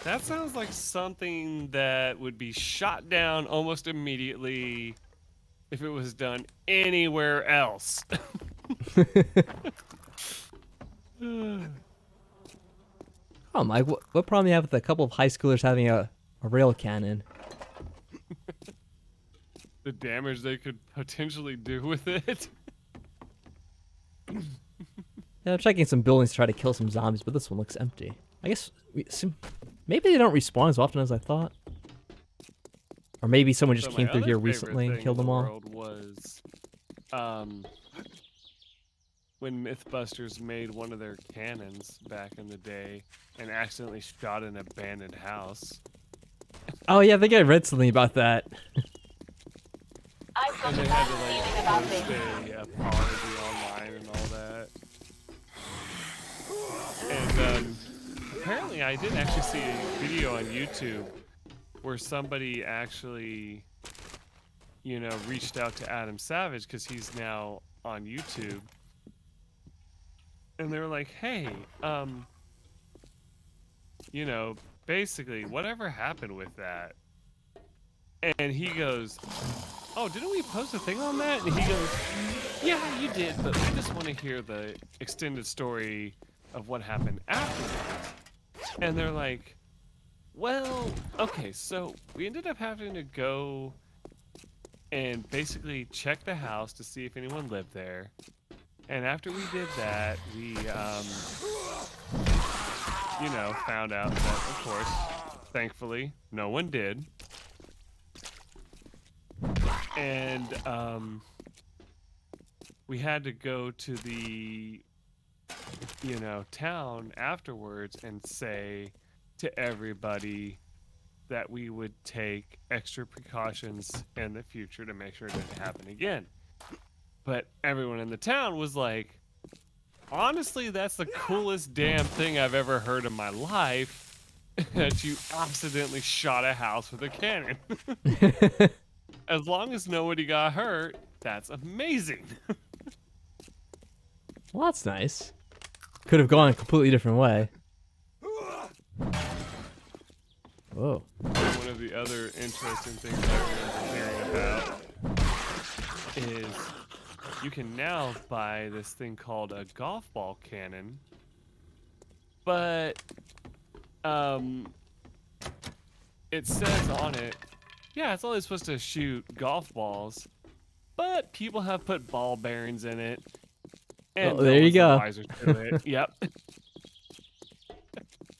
that sounds like something that would be shot down almost immediately if it was done anywhere else. Oh, Mike, what problem do you have with a couple of high schoolers having a rail cannon? The damage they could potentially do with it. Yeah, I'm checking some buildings to try to kill some zombies, but this one looks empty. I guess maybe they don't respawn as often as I thought. Or maybe someone just So came my through other here favorite recently and thing killed in them the all. world was when Mythbusters made one of their cannons back in the day and accidentally shot an abandoned house. Oh yeah, I think I read something about that. I've got And a they bad had to feeling about post this. a apology online and all that. And apparently I did actually see a video on YouTube where somebody actually, you know, reached out to Adam Savage because he's now on YouTube. And they were like, hey, you know, basically, whatever happened with that? And he goes, oh, didn't we post a thing on that? And he goes, yeah, you did, but we just want to hear the extended story of what happened afterwards. And they're like, well, okay, so we ended up having to go and basically check the house to see if anyone lived there. And after we did that, we, you know, found out that, of course, thankfully, no one did. And we had to go to the, you know, town afterwards and say to everybody that we would take extra precautions in the future to make sure it didn't happen again. But everyone in the town was like, honestly, that's the coolest damn thing I've ever heard in my life, that you accidentally shot a house with a cannon. As long as nobody got hurt, that's amazing. Well, that's nice. Could have gone a completely different way. Whoa. One of the other interesting things I remember hearing about is you can now buy this thing called a golf ball cannon, but it says on it, yeah, it's only supposed to shoot golf balls, but people have put ball bearings in it. And oh, there you go. Wiser to it. Yep.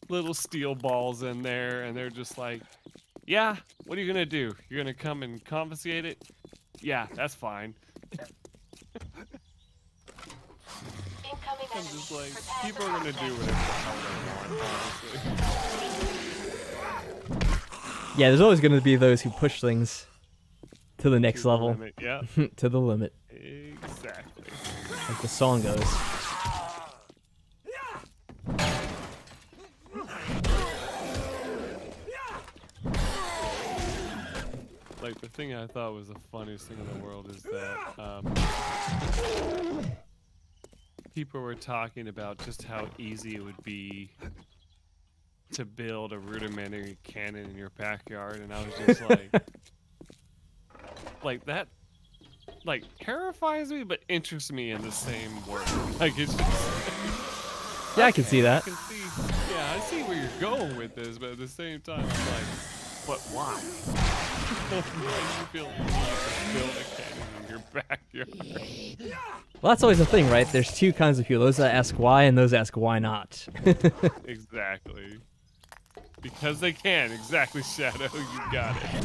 Little steel balls in there, and they're just like, yeah, what are you gonna do? You're gonna come and confiscate it? Yeah, that's fine. Incoming I'm enemy. just like, Prepare people for are gonna do whatever the hell they want, honestly. Yeah, there's always going to be those who push things to the next To the level. limit, yeah, To the limit, exactly. like the song goes. Like, the thing I thought was the funniest thing in the world is that people were talking about just how easy it would be to build a rudimentary cannon in your backyard, and I was just like that, like, terrifies me but interests me in the same way. Like, it's just Yeah, I can see that. I can see, yeah, I see where you're going with this, but at the same time, I'm like, but why? Why do you feel the need to build a cannon in your backyard? Well, that's always the thing, right? There's two kinds of people: those that ask why, and those that ask why not. Exactly. Because they can. Exactly, Shadow. You got it.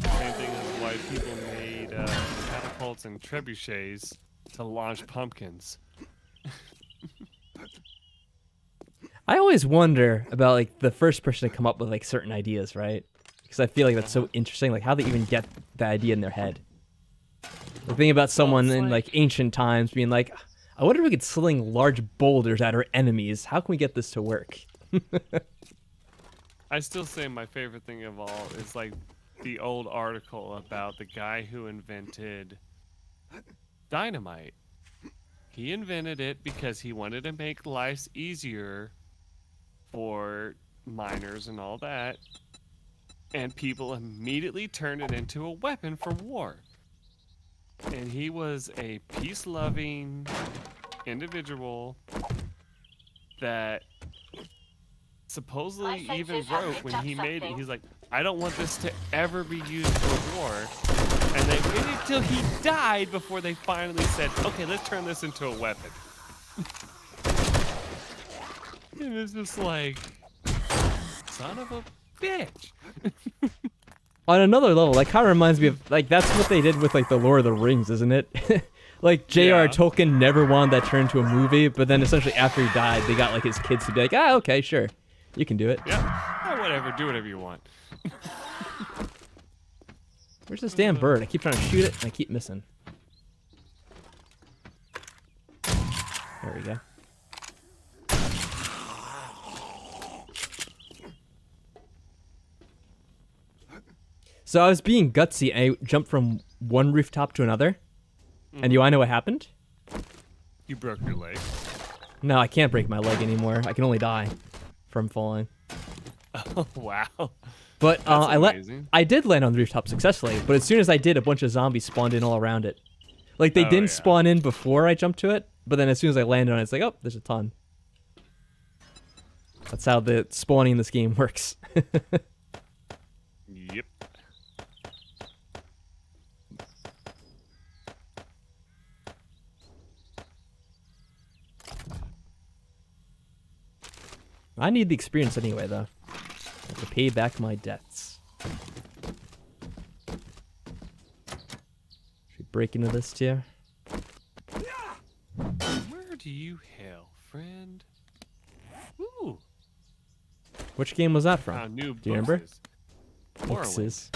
Same thing is why people made catapults and trebuchets to launch pumpkins. I always wonder about like the first person to come up with like certain ideas, right? Because I feel like that's so interesting, like how they even get the idea in their head. The thing about someone it's in like ancient times being like, I wonder if we could sling large boulders at our enemies. How can we get this to work? I still say my favorite thing of all is like the old article about the guy who invented dynamite. He invented it because he wanted to make life easier for miners and all that, and people immediately turned it into a weapon for war. And he was a peace-loving individual that supposedly My even senses have wrote picked when up he made it, something. he's like, I don't want this to ever be used for war. And they waited till he died before they finally said, okay, let's turn this into a weapon. And it's just like, son of a bitch. On another level, that kind of reminds me of like that's what they did with like the Lord of the Rings, isn't it? Like J.R. Yeah. Tolkien never wanted that turned into a movie, but then essentially after he died, they got like his kids to be like, ah, okay, sure, you can do it. Yeah, whatever, do whatever you want. Where's this damn bird? I keep trying to shoot it, and I keep missing. There we go. So I was being gutsy, and I jumped from one rooftop to another. And you wanna know what happened? You broke your leg. No, I can't break my leg anymore. I can only die from falling. Oh, wow. But amazing. I did land on the rooftop successfully, but as soon as I did, a bunch of zombies spawned in all around it. Like, they Oh, didn't yeah. spawn in before I jumped to it, but then as soon as I landed on it, it's like, oh, there's a ton. That's how the spawning in this game works. Yep. I need the experience anyway, though. I have to pay back my debts. Should we break into this tier? Where do you hail, friend? Ooh. Which game was that from? New Do you remember? bosses. Boxes.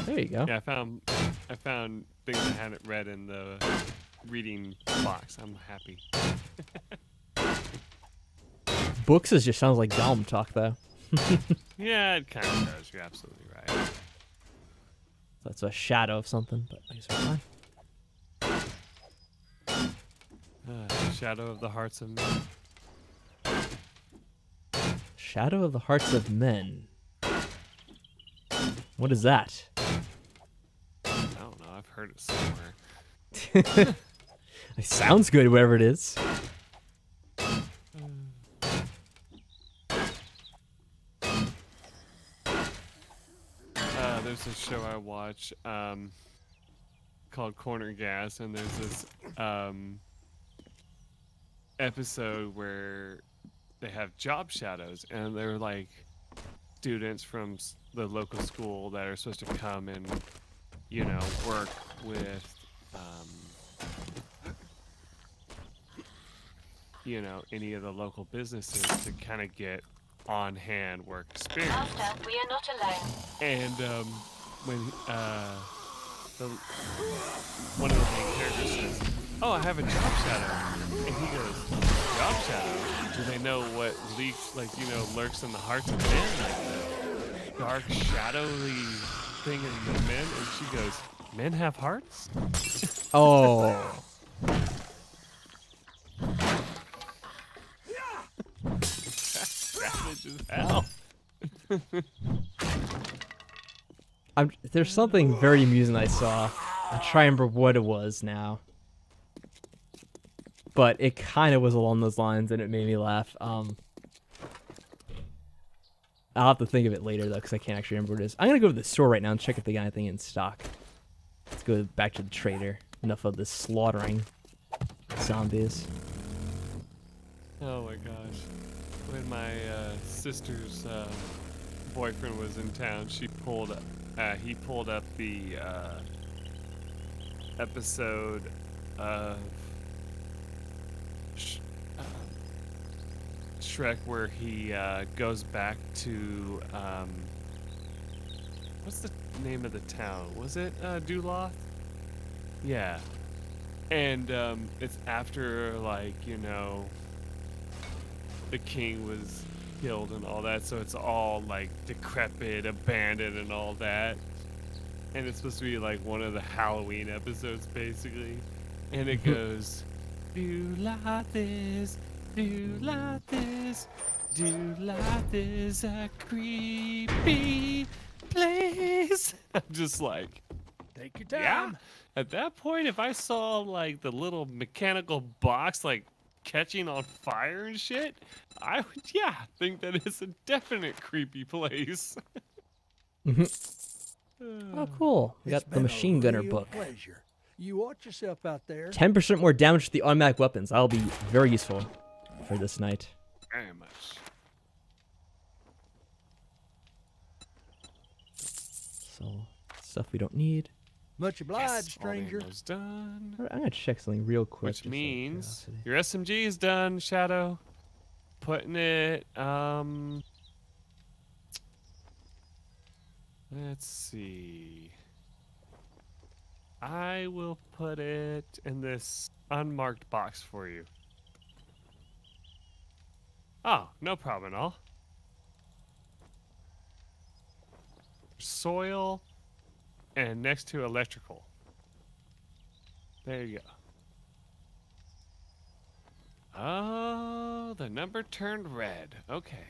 There you go. Yeah, I found things I hadn't read in the reading box. I'm happy. Boxes just sounds like Gollum talk, though. Yeah, it kind of does. You're absolutely right. That's a shadow of something, but I guess we're fine. Shadow of the Hearts of Men. Shadow of the Hearts of Men. What is that? I don't know. I've heard it somewhere. It sounds good, whatever it is. There's a show I watch called Corner Gas, and there's this episode where they have job shadows, and they're like students from the local school that are supposed to come and, you know, work with, you know, any of the local businesses to kind of get on-hand work experience. Master, we are not alone. And when one of the main characters says, "Oh, I have a job shadow," and he goes, "Job shadow? Do they know what leaks, like, you know, lurks in the hearts of men, like the dark, shadowy thing in the men?" And she goes, "Men have hearts?" Oh. Savage as hell. There's something very amusing I saw. I try to remember what it was now. But it kind of was along those lines, and it made me laugh. I'll have to think of it later, though, because I can't actually remember what it is. I'm going to go to the store right now and check if they got anything in stock. Let's go back to the trader. Enough of this slaughtering zombies. Oh my gosh. When my sister's boyfriend was in town, he pulled up the episode of Shrek where he goes back to what's the name of the town? Was it Duloth? Yeah. And it's after, like, you know, the king was killed and all that, so it's all like decrepit, abandoned, and all that. And it's supposed to be like one of the Halloween episodes, basically. And it goes, "Duloth is a creepy place." I'm just like, Take your time. yeah. At that point, if I saw like the little mechanical box like catching on fire and shit, I would, yeah, think that it's a definite creepy place. Oh, cool. We got the machine gunner book. Pleasure. You watch yourself out there. 10% more damage to the automatic weapons. That'll be very useful for this night. Very much. So, stuff we don't need. Much obliged, Yes, all the stranger. ammo's done. I'm going to check something real quick. Which just out of means curiosity. your SMG is done, Shadow. Putting it, let's see. I will put it in this unmarked box for you. Oh, no problem at all. Soil and next to electrical. There you go. Oh, the number turned red. Okay.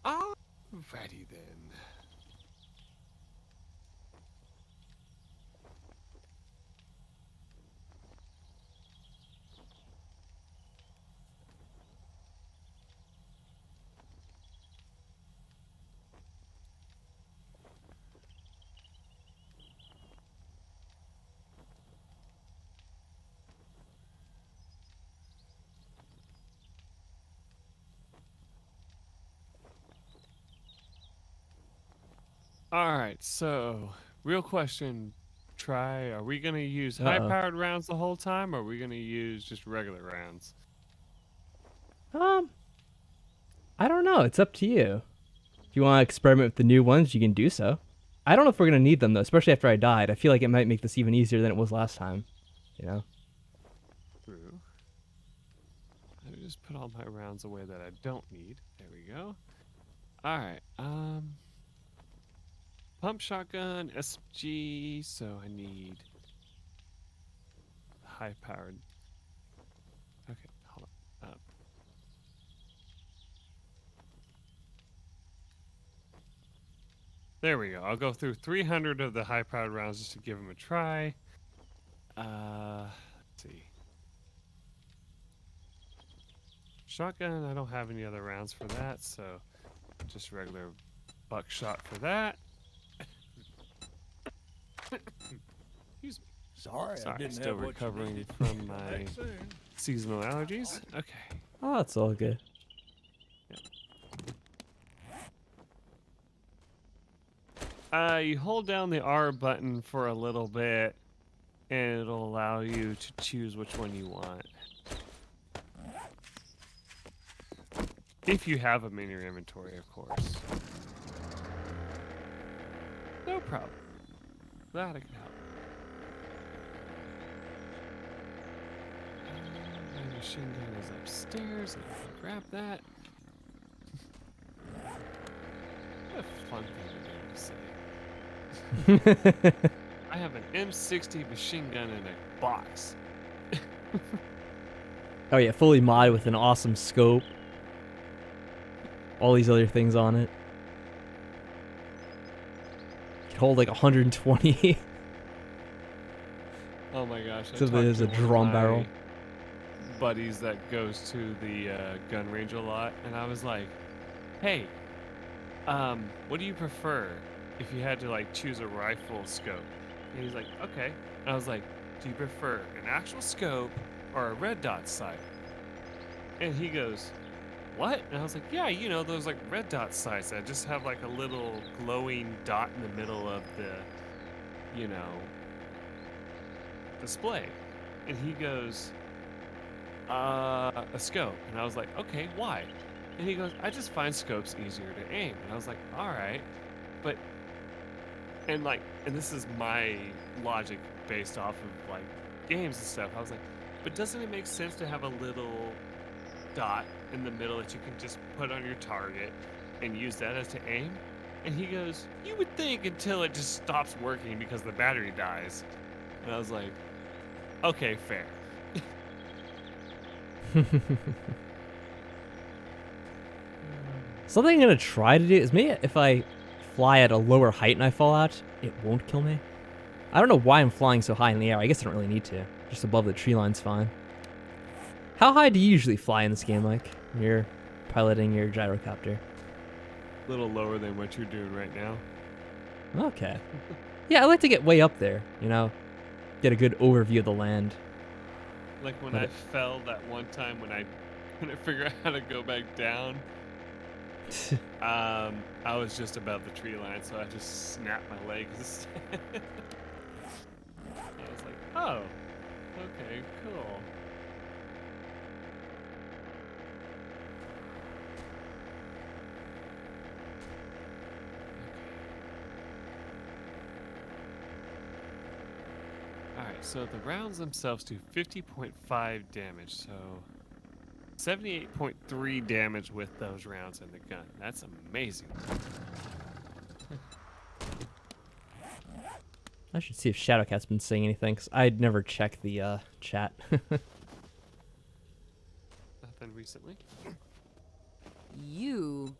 Alrighty then. Alright, so, real question, Try, are we going to use high-powered rounds the whole time, or are we going to use just regular rounds? I don't know. It's up to you. If you want to experiment with the new ones, you can do so. I don't know if we're gonna need them though, especially after I died. I feel like it might make this even easier than it was last time. You know. True. Let me just put all my rounds away that I don't need. There we go. All right. Pump shotgun, SMG. So I need high powered. Okay, hold on. There we go. I'll go through 300 of the high powered rounds just to give them a try. Let's see. Shotgun, I don't have any other rounds for that, so just regular buckshot for that. Excuse me. Sorry, I didn't still have what you recovering needed. from my Back soon. seasonal allergies. Okay. Oh, it's all good. You hold down the R button for a little bit, and it'll allow you to choose which one you want. If you have them in your inventory, of course. No problem. Glad I can help. My machine gun is upstairs, and I'll grab that. What a fun thing to say. I have an M60 machine gun in a box. Oh yeah, fully modded with an awesome scope. All these other things on it. Could hold like 120. Oh my gosh. So there's a drum barrel. Buddies that goes to the gun range a lot, and I was like, hey, what do you prefer if you had to like choose a rifle scope? And he's like, okay. And I was like, do you prefer an actual scope or a red dot sight? And he goes, what? And I was like, yeah, you know, those like red dot sights that just have like a little glowing dot in the middle of the, you know, display. And he goes, a scope. And I was like, okay, why? And he goes, I just find scopes easier to aim. And I was like, all right, but, and this is my logic based off of like games and stuff. I was like, but doesn't it make sense to have a little dot in the middle that you can just put on your target and use that as to aim? And he goes, you would think until it just stops working because the battery dies. And I was like, okay, fair. Something I'm gonna try to do is maybe if I fly at a lower height and I fall out, it won't kill me. I don't know why I'm flying so high in the air. I guess I don't really need to. Just above the tree line's fine. How high do you usually fly in this game, Mike? When you're piloting your gyrocopter? A little lower than what you're doing right now. Okay. Yeah, I like to get way up there, you know? Get a good overview of the land. Like when But I fell that one time when I couldn't figure out how to go back down. I was just above the tree line, so I just snapped my legs. I was like, oh, okay, cool. Alright, so the rounds themselves do 50.5 damage, so 78.3 damage with those rounds in the gun. That's amazing. I should see if Shadowcat's been saying anything, because I'd never check the chat. Nothing recently. You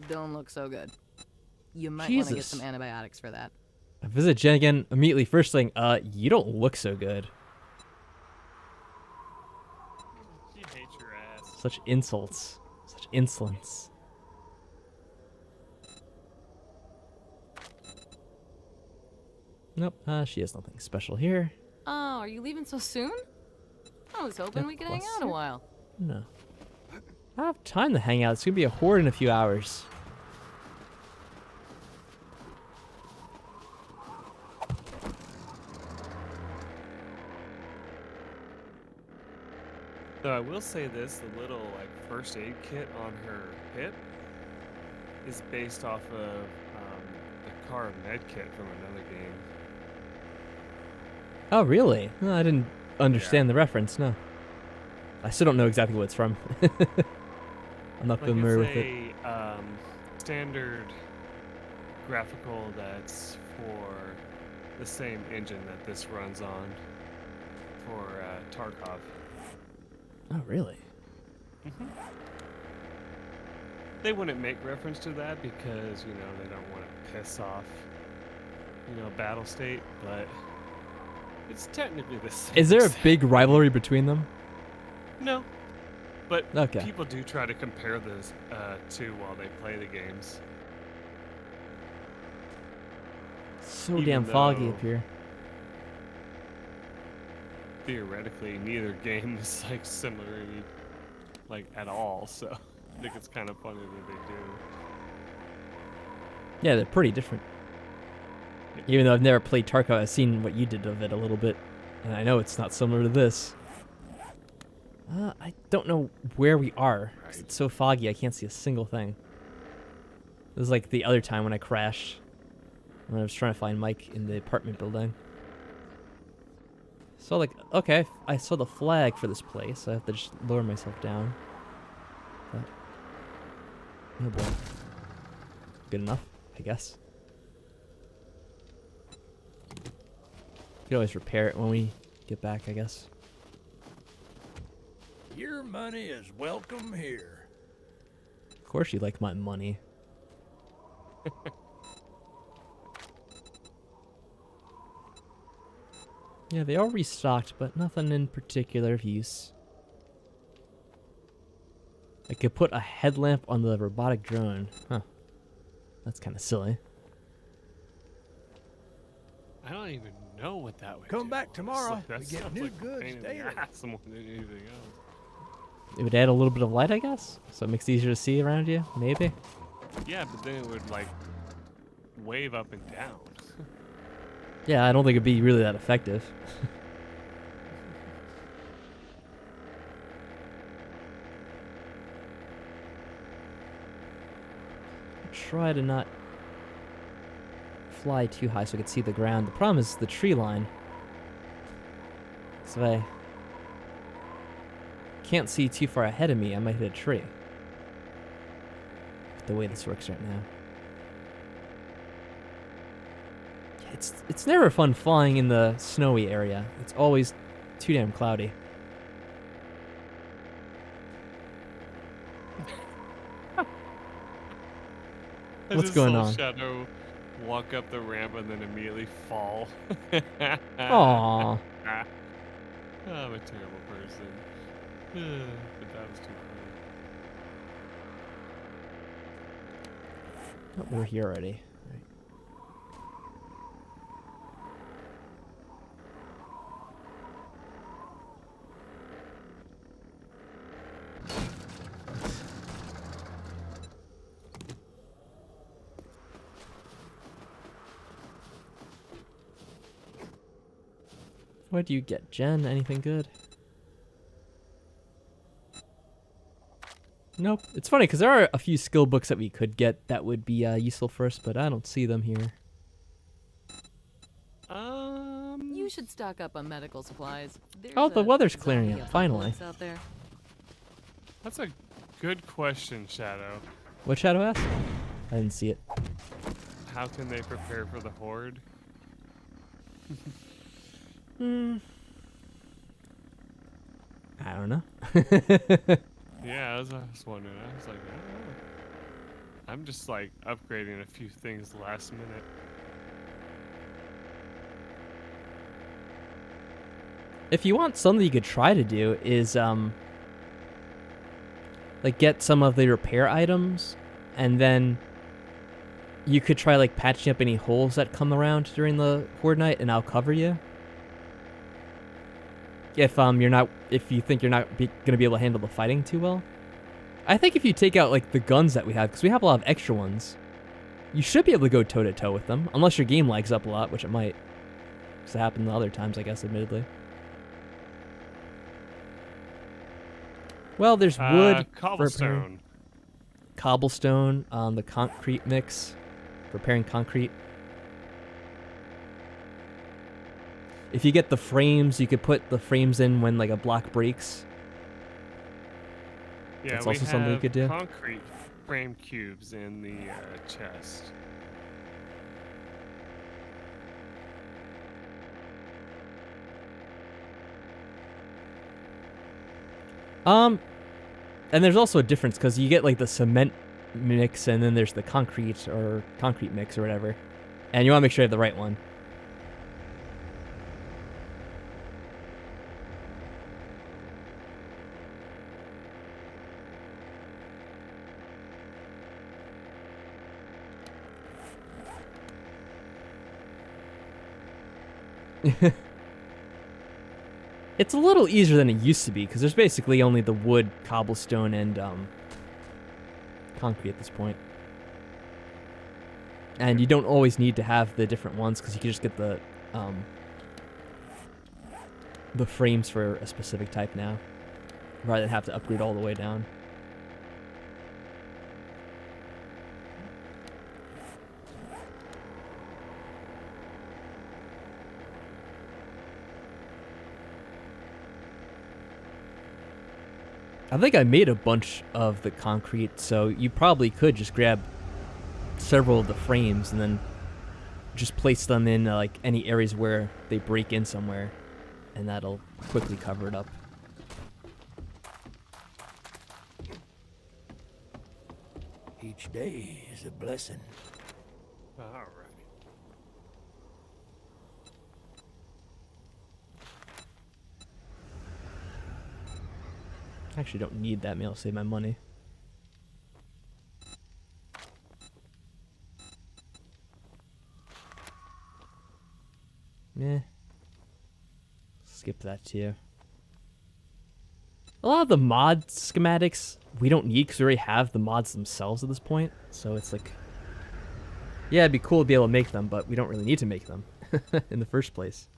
don't look so good. You might want to get Jesus. some antibiotics for that. I visit Jen again immediately. First thing, you don't look so good. She hates your ass. Such insults. Such insolence. Nope, she has nothing special here. Oh, are you leaving so soon? I was hoping Yeah, we could hang bless out a you. while. No. I have time to hang out. It's gonna be a horde in a few hours. Though I will say this, the little like first aid kit on her hip is based off of the car med kit from another game. Oh, really? No, I didn't understand the reference, no. I still don't know exactly what it's from. I'm not Like familiar it's with it. a standard graphical that's for the same engine that this runs on for Tarkov. Oh, really? They wouldn't make reference to that because, you know, they don't want to piss off, you know, Battle State, but it's technically the same. Is there a thing. big rivalry between them? No. But Okay. people do try to compare those two while they play the games. So Even damn foggy though- up here. Theoretically, neither game is like similar like at all, so I think it's kind of funny that they do. Yeah, they're pretty different. Even though I've never played Tarkov, I've seen what you did of it a little bit, and I know it's not similar to this. I don't know where we are, 'cause it's so foggy I can't see a single thing. This is like the other time when I crashed, when I was trying to find Mike in the apartment building. So like, okay, I saw the flag for this place, so I have to just lower myself down. But, oh boy. Good enough, I guess. You can always repair it when we get back, I guess. Your money is welcome here. Of course you like my money. Yeah, they are restocked, but nothing in particular of use. I could put a headlamp on the robotic drone. Huh. That's kind of silly. I don't even know what that would Come do, back tomorrow. honestly. That We get sounds new like a goods pain in the daily. ass more than anything else. It would add a little bit of light, I guess? So it makes it easier to see around you, maybe? Yeah, but then it would like wave up and down. Yeah, I don't think it'd be really that effective. Try to not fly too high so I could see the ground. The problem is the tree line. So if I can't see too far ahead of me, I might hit a tree. The way this works right now. It's never fun flying in the snowy area. It's always too damn cloudy. I What's just going saw on? Shadow walk up the ramp and then immediately fall. Aww. I'm a terrible person. But that was too funny. Oh, we're here already. Right. What do you get, Jen? Anything good? Nope. It's funny because there are a few skill books that we could get that would be useful for us, but I don't see them here. You should stock up on medical supplies. There's Oh, the a weather's clearing zombie up, finally. apocalypse out there. That's a good question, Shadow. What Shadow asked? I didn't see it. How can they prepare for the Horde? I don't know. Yeah, I was wondering. I was like, I don't know. I'm just like upgrading a few things last minute. If you want, something you could try to do is like get some of the repair items, and then you could try like patching up any holes that come around during the Horde Night, and I'll cover you. If you think you're not gonna be able to handle the fighting too well. I think if you take out like the guns that we have, because we have a lot of extra ones, you should be able to go toe to toe with them, unless your game lags up a lot, which it might. Because it happened the other times, I guess, admittedly. Well, there's wood for cobblestone. cobblestone, the concrete mix, preparing concrete. If you get the frames, you could put the frames in when like a block breaks. Yeah, That's we also something you have could do. concrete frame cubes in the chest. And there's also a difference because you get like the cement mix and then there's the concrete mix or whatever. And you want to make sure you have the right one. It's a little easier than it used to be because there's basically only the wood, cobblestone, and concrete at this point. And you don't always need to have the different ones because you can just get the frames for a specific type now, rather than have to upgrade all the way down. I think I made a bunch of the concrete, so you probably could just grab several of the frames and then just place them in like any areas where they break in somewhere, and that'll quickly cover it up. Each day is a blessing. All right. I actually don't need that meal to save my money. Meh. Skip that too. A lot of the mod schematics we don't need because we already have the mods themselves at this point. So it's like, yeah, it'd be cool to be able to make them, but we don't really need to make them in the first place.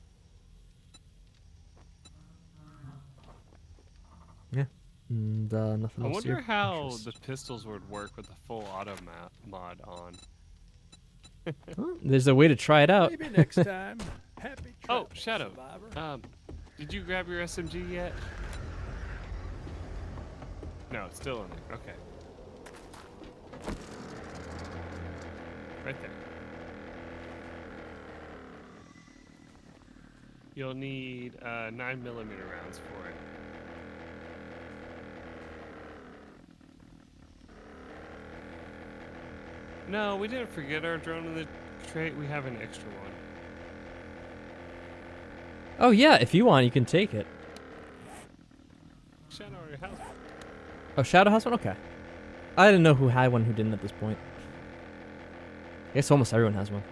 Yeah. And nothing I else wonder here. how Interest. the pistols would work with a full auto mod on. Well, there's a way to try it out. Maybe next time. Happy Oh, travel, Shadow. survivor. Did you grab your SMG yet? No, it's still in there. Okay. Right there. You'll need 9mm rounds for it. No, we didn't forget our drone in the trait. We have an extra one. Oh yeah, if you want, you can take it. Shadow already has one. Oh, Shadow has one? Okay. I didn't know who had one, who didn't at this point. I guess almost everyone has one.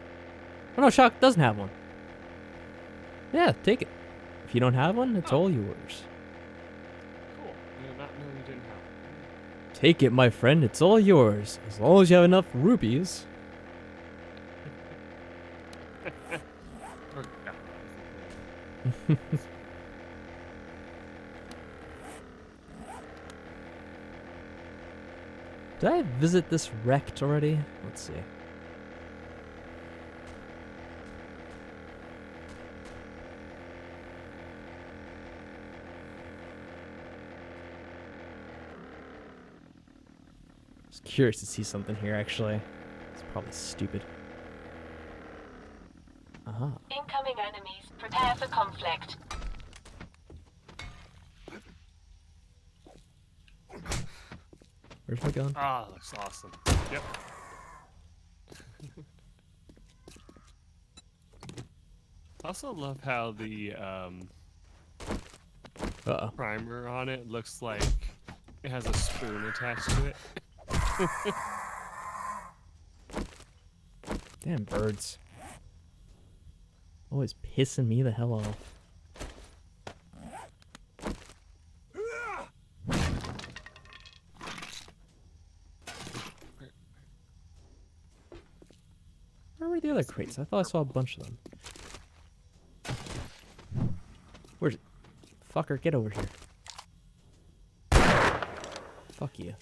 Oh no, Shock doesn't have one. Yeah, take it. If you don't have one, it's all yours. Cool. I did not know you didn't have one. Take it, my friend. It's all yours. As long as you have enough rupees. Or, Did I visit this wrecked already? Let's see. I was curious to see something here, actually. It's probably stupid. Uh-huh. Incoming enemies. Prepare for conflict. Where's my gun? Ah, looks awesome. Yep. I also love how the Uh-oh. primer on it looks like it has a spoon attached to it. Damn birds. Always pissing me the hell off. Where were the other crates? I thought I saw a bunch of them. Where's it? Fucker, get over here. Fuck you.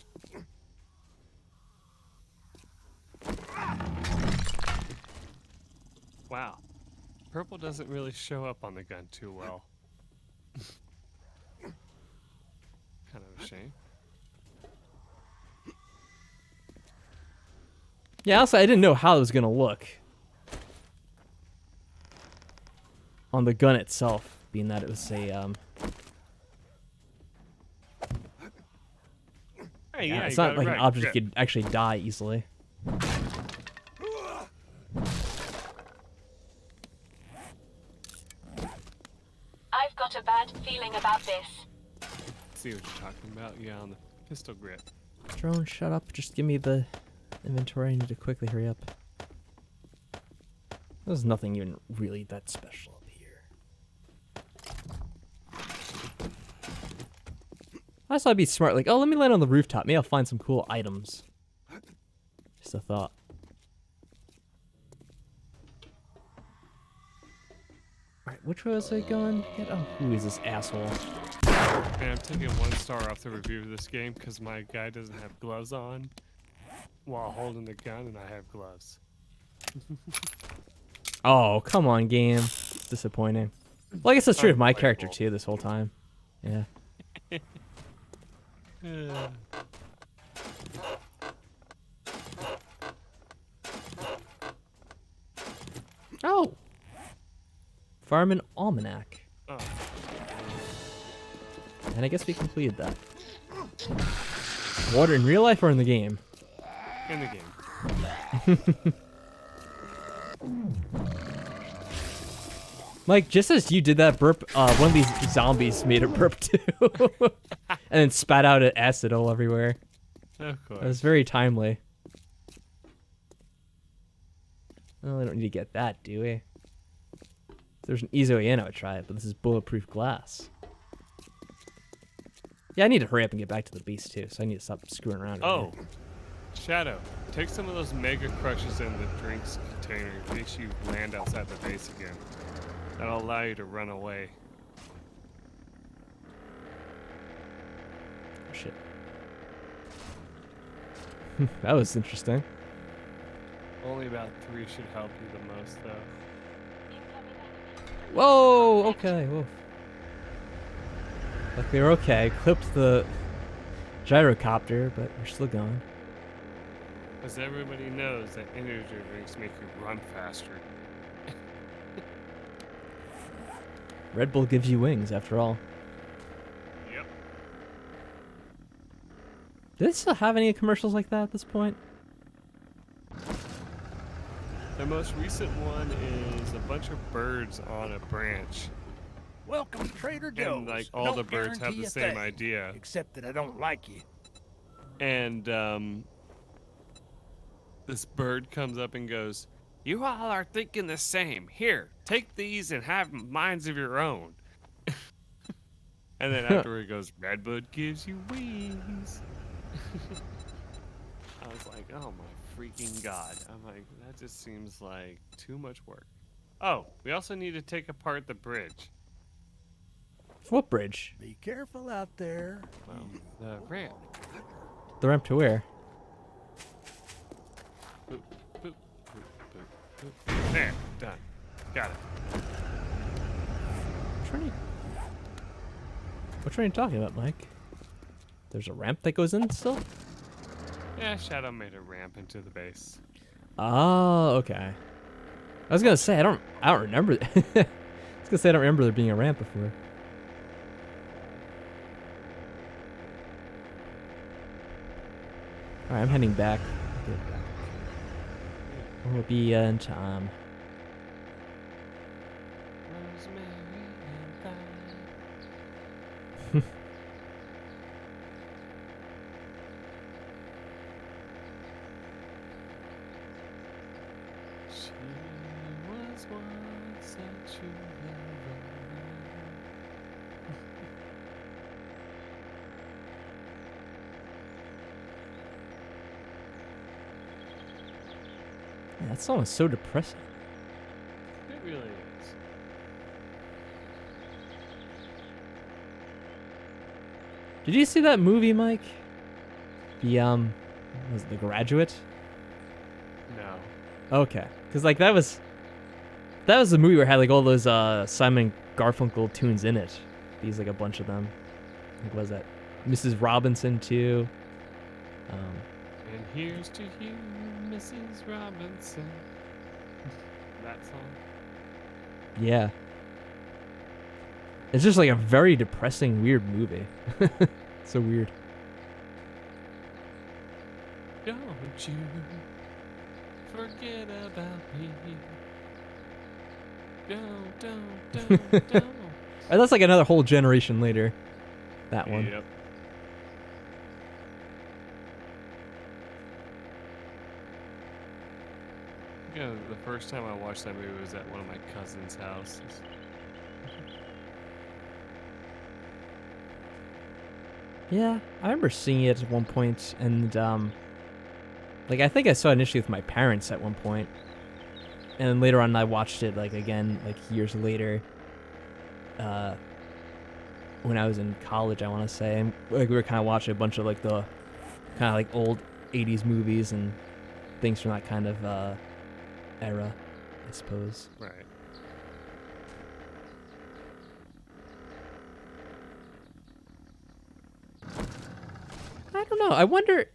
Wow. Purple doesn't really show up on the gun too well. Kind of a shame. Yeah, also, I didn't know how it was gonna look on the gun itself, being that it was a Hey, yeah, it's you not got it like right. an object Good. you could actually die easily. I've got a bad feeling about this. See what you're talking about? Yeah, on the pistol grip. Drone, shut up. Just give me the inventory. I need to quickly hurry up. There's nothing even really that special up here. I thought I'd be smart. Like, oh, let me land on the rooftop. Maybe I'll find some cool items. Just a thought. Alright, which way was I going? Oh, who is this asshole? And I'm taking 1 star off the review of this game because my guy doesn't have gloves on while holding the gun, and I have gloves. Oh, come on, game. Disappointing. Well, I guess that's true of my character, Unplayable. too, this whole time. Yeah. Oh! Fireman Almanac. Oh, And I guess we completed that. Water in real life or in the game? in the game. Mike, just as you did that burp, one of these zombies made a burp too. And then spat out acid all everywhere. Of That was course. very timely. Well, I don't need to get that, do we? If there's an easy way in, I would try it, but this is bulletproof glass. Yeah, I need to hurry up and get back to the base too, so I need to stop screwing around. Oh, Shadow, take some of those mega crushes in the drinks container in case you land outside the base again. That'll allow you to run away. Oh, shit. That was interesting. Only about 3 should help you the most, though. Whoa, okay, whoa. Luckily we're okay. Clipped the gyrocopter, but we're still going. Because everybody knows that energy drinks make you run faster. Red Bull gives you wings, after all. Yep. Do they still have any commercials like that at this point? The most recent one is a bunch of birds on a branch. Welcome to Trader Joe's. And like all Don't the birds have guarantee the a same thing, idea. Except that I don't like you. And this bird comes up and goes, "You all are thinking the same. Here, take these and have minds of your own." And then afterward it goes, "Redbud gives you wings." I was like, oh my freaking god. I'm like, that just seems like too much work. Oh, we also need to take apart the bridge. What bridge? Be careful out there. Well, the ramp. The ramp to where? Boop, boop, boop, boop, boop. There, done. Got it. Which one are you talking about, Mike? There's a ramp that goes in still? Yeah, Shadow made a ramp into the base. Oh, okay. I was gonna say I don't remember. I was gonna say I don't remember there being a ramp before. All right, I'm heading back. Get back. We'll be in time. She was once a true lover. Yeah, that song is so depressing. It really is. Did you see that movie, Mike? The was it The Graduate? No. Okay, because like that was the movie where it had like all those Simon Garfunkel tunes in it. These like a bunch of them. Like, what was that? Mrs. Robinson too. And here's to you, Mrs. Robinson. That song. Yeah. It's just like a very depressing, weird movie. So weird. Don't you forget about me. Don't. And that's like another whole generation later. That one. Yep. Yeah, the first time I watched that movie was at one of my cousin's houses. Yeah, I remember seeing it at one point, and like I think I saw it initially with my parents at one point, and then later on I watched it like again like years later. When I was in college, I want to say, and like we were kind of watching a bunch of like the kind of like old '80s movies and things from that kind of era, I suppose. Right. I don't know. I wonder.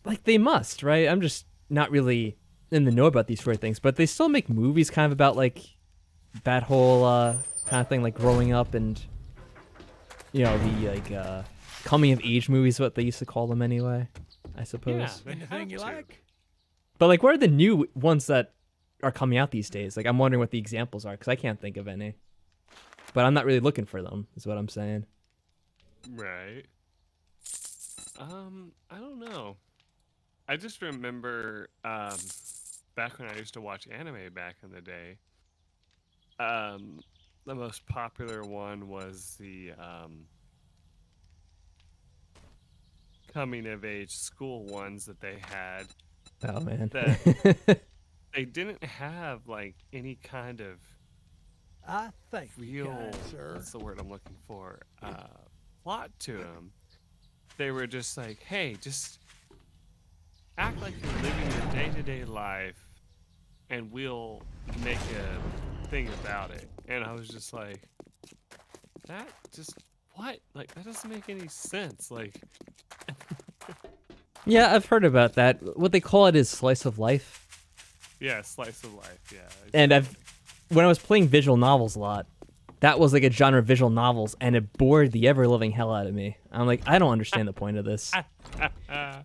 Like they must, right? I'm just not really in the know about these sort of things, but they still make movies kind of about like that whole kind of thing, like growing up and the like coming of age movies, what they used to call them anyway, I suppose. Yeah, they Anything have you to. like? But like, what are the new ones that are coming out these days? Like, I'm wondering what the examples are because I can't think of any. But I'm not really looking for them. Is what I'm saying. Right. I don't know. I just remember back when I used to watch anime back in the day. The most popular one was the coming of age school ones that they had. Oh man. That they didn't have like any kind of I think you real, can, sir. what's the word I'm looking for, plot to them. They were just like, hey, just act like you're living your day-to-day life and we'll make a thing about it. And I was just like, that just, what? Like, that doesn't make any sense. Like, Yeah, I've heard about that. What they call it is slice of life. yeah, slice of life, yeah. And when I was playing visual novels a lot, that was like a genre of visual novels, and it bored the ever-living hell out of me. I'm like, I don't understand the point of this.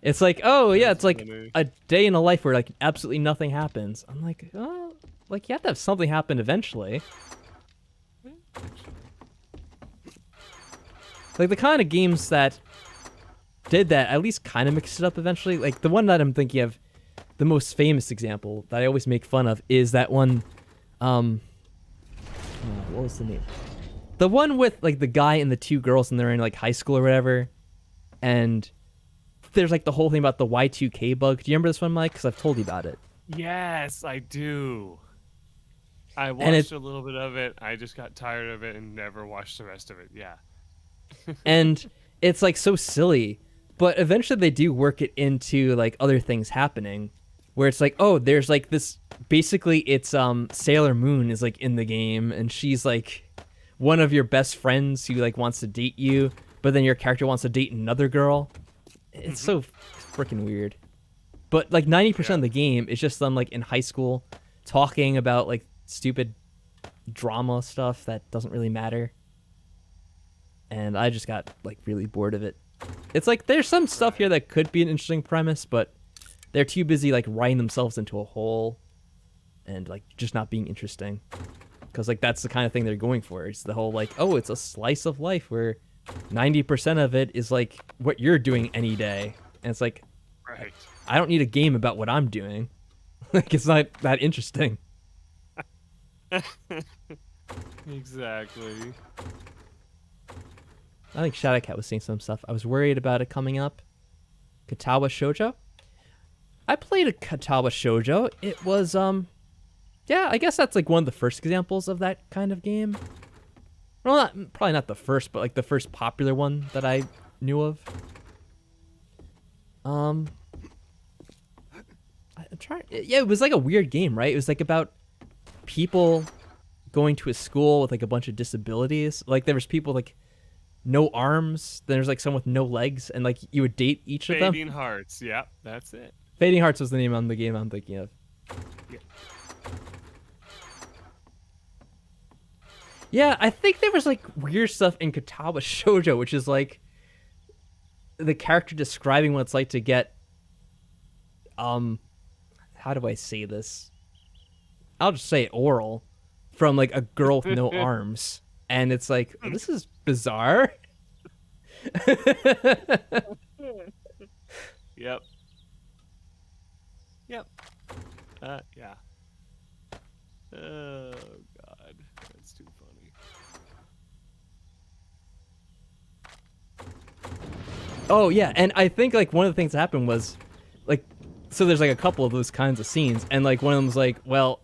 It's like, oh yeah, it's like funny. a day in a life where like absolutely nothing happens. I'm like, oh, like you have to have something happen eventually. Like the kind of games that did that at least kind of mixed it up eventually. Like the one that I'm thinking of, the most famous example that I always make fun of is that one. What was the name? The one with like the guy and the two girls, and they're in like high school or whatever, and there's like the whole thing about the Y2K bug. Do you remember this one, Mike? Because I've told you about it. Yes, I do. I watched a little bit of it. I just got tired of it and never watched the rest of it. Yeah. And it's like so silly, but eventually they do work it into like other things happening, where it's like, oh, there's like this. Basically, it's Sailor Moon is like in the game, and she's like one of your best friends who like wants to date you, but then your character wants to date another girl. It's so freaking weird. But like 90% of the game is just them like in high school talking about like stupid drama stuff that doesn't really matter. And I just got like really bored of it. It's like there's some stuff here that could be an interesting premise, but they're too busy like writing themselves into a hole and like just not being interesting. Because like that's the kind of thing they're going for. It's the whole like, oh, it's a slice of life where 90% of it is like what you're doing any day. And it's like, Right. I don't need a game about what I'm doing. Like it's not that interesting. Exactly. I think Shadowcat was saying some stuff. I was worried about it coming up. Katawa Shoujo? I played a Katawa Shoujo. It was, yeah, I guess that's like one of the first examples of that kind of game. Well, probably not the first, but like the first popular one that I knew of. I'm trying. Yeah, it was like a weird game, right? It was like about people going to a school with like a bunch of disabilities. Like there was people like no arms. Then there's like some with no legs, and like you would date each of them. Fading Hearts. Yep, that's it. Fading Hearts was the name on the game I'm thinking of. Yeah. Yeah, I think there was like weird stuff in Katawa Shoujo, which is like the character describing what it's like to get how do I say this? I'll just say it oral from like a girl with no arms. And it's like, oh, this is bizarre. Yep. Yep. Yeah. Oh God, that's too funny. Oh yeah, and I think like one of the things that happened was like, so there's like a couple of those kinds of scenes, and like one of them was like, well,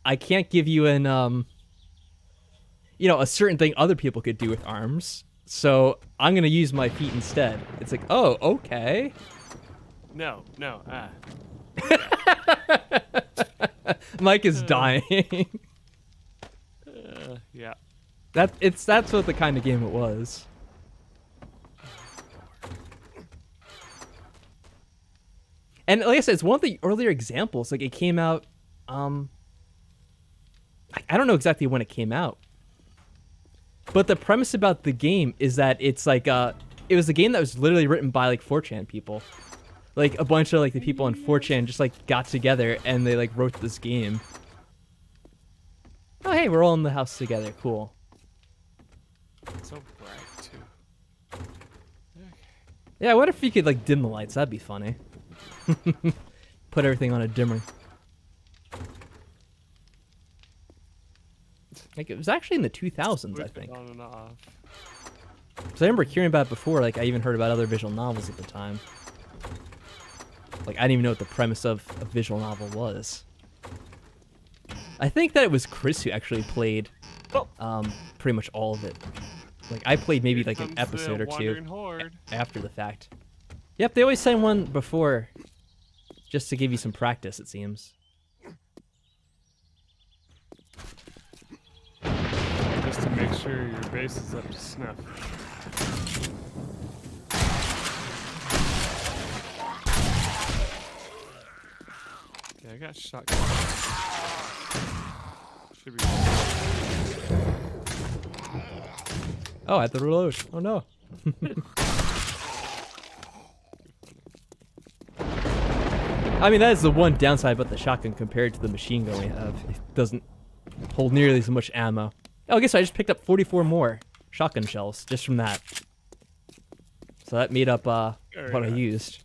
I can't give you an a certain thing other people could do with arms, so I'm gonna use my feet instead. It's like, oh, okay. No. Mike is dying. Yeah. That's what the kind of game it was. And like I said, it's one of the earlier examples. Like it came out, I don't know exactly when it came out, but the premise about the game is that it's like it was a game that was literally written by like 4chan people, like a bunch of like the people on 4chan just like got together and they like wrote this game. Oh hey, we're all in the house together. Cool. So bright too. Yeah, what if you could like dim the lights? That'd be funny. Put everything on a dimmer. Like it was actually in the 2000s, I think. On and off. So I remember hearing about it before. Like I even heard about other visual novels at the time. Like I didn't even know what the premise of a visual novel was. I think that it was Chris who actually played pretty much all of it. Like I played maybe like an episode or two after the fact. Yep, they always send one before, just to give you some practice, it seems. Just to make sure your base is up to snuff. Yeah, I got shotgun. Should be. Oh, I had to reload. Oh no. I mean, that is the one downside about the shotgun compared to the machine gun we have. It doesn't hold nearly as much ammo. Oh, I guess I just picked up 44 more shotgun shells just from that. So that made up what I used.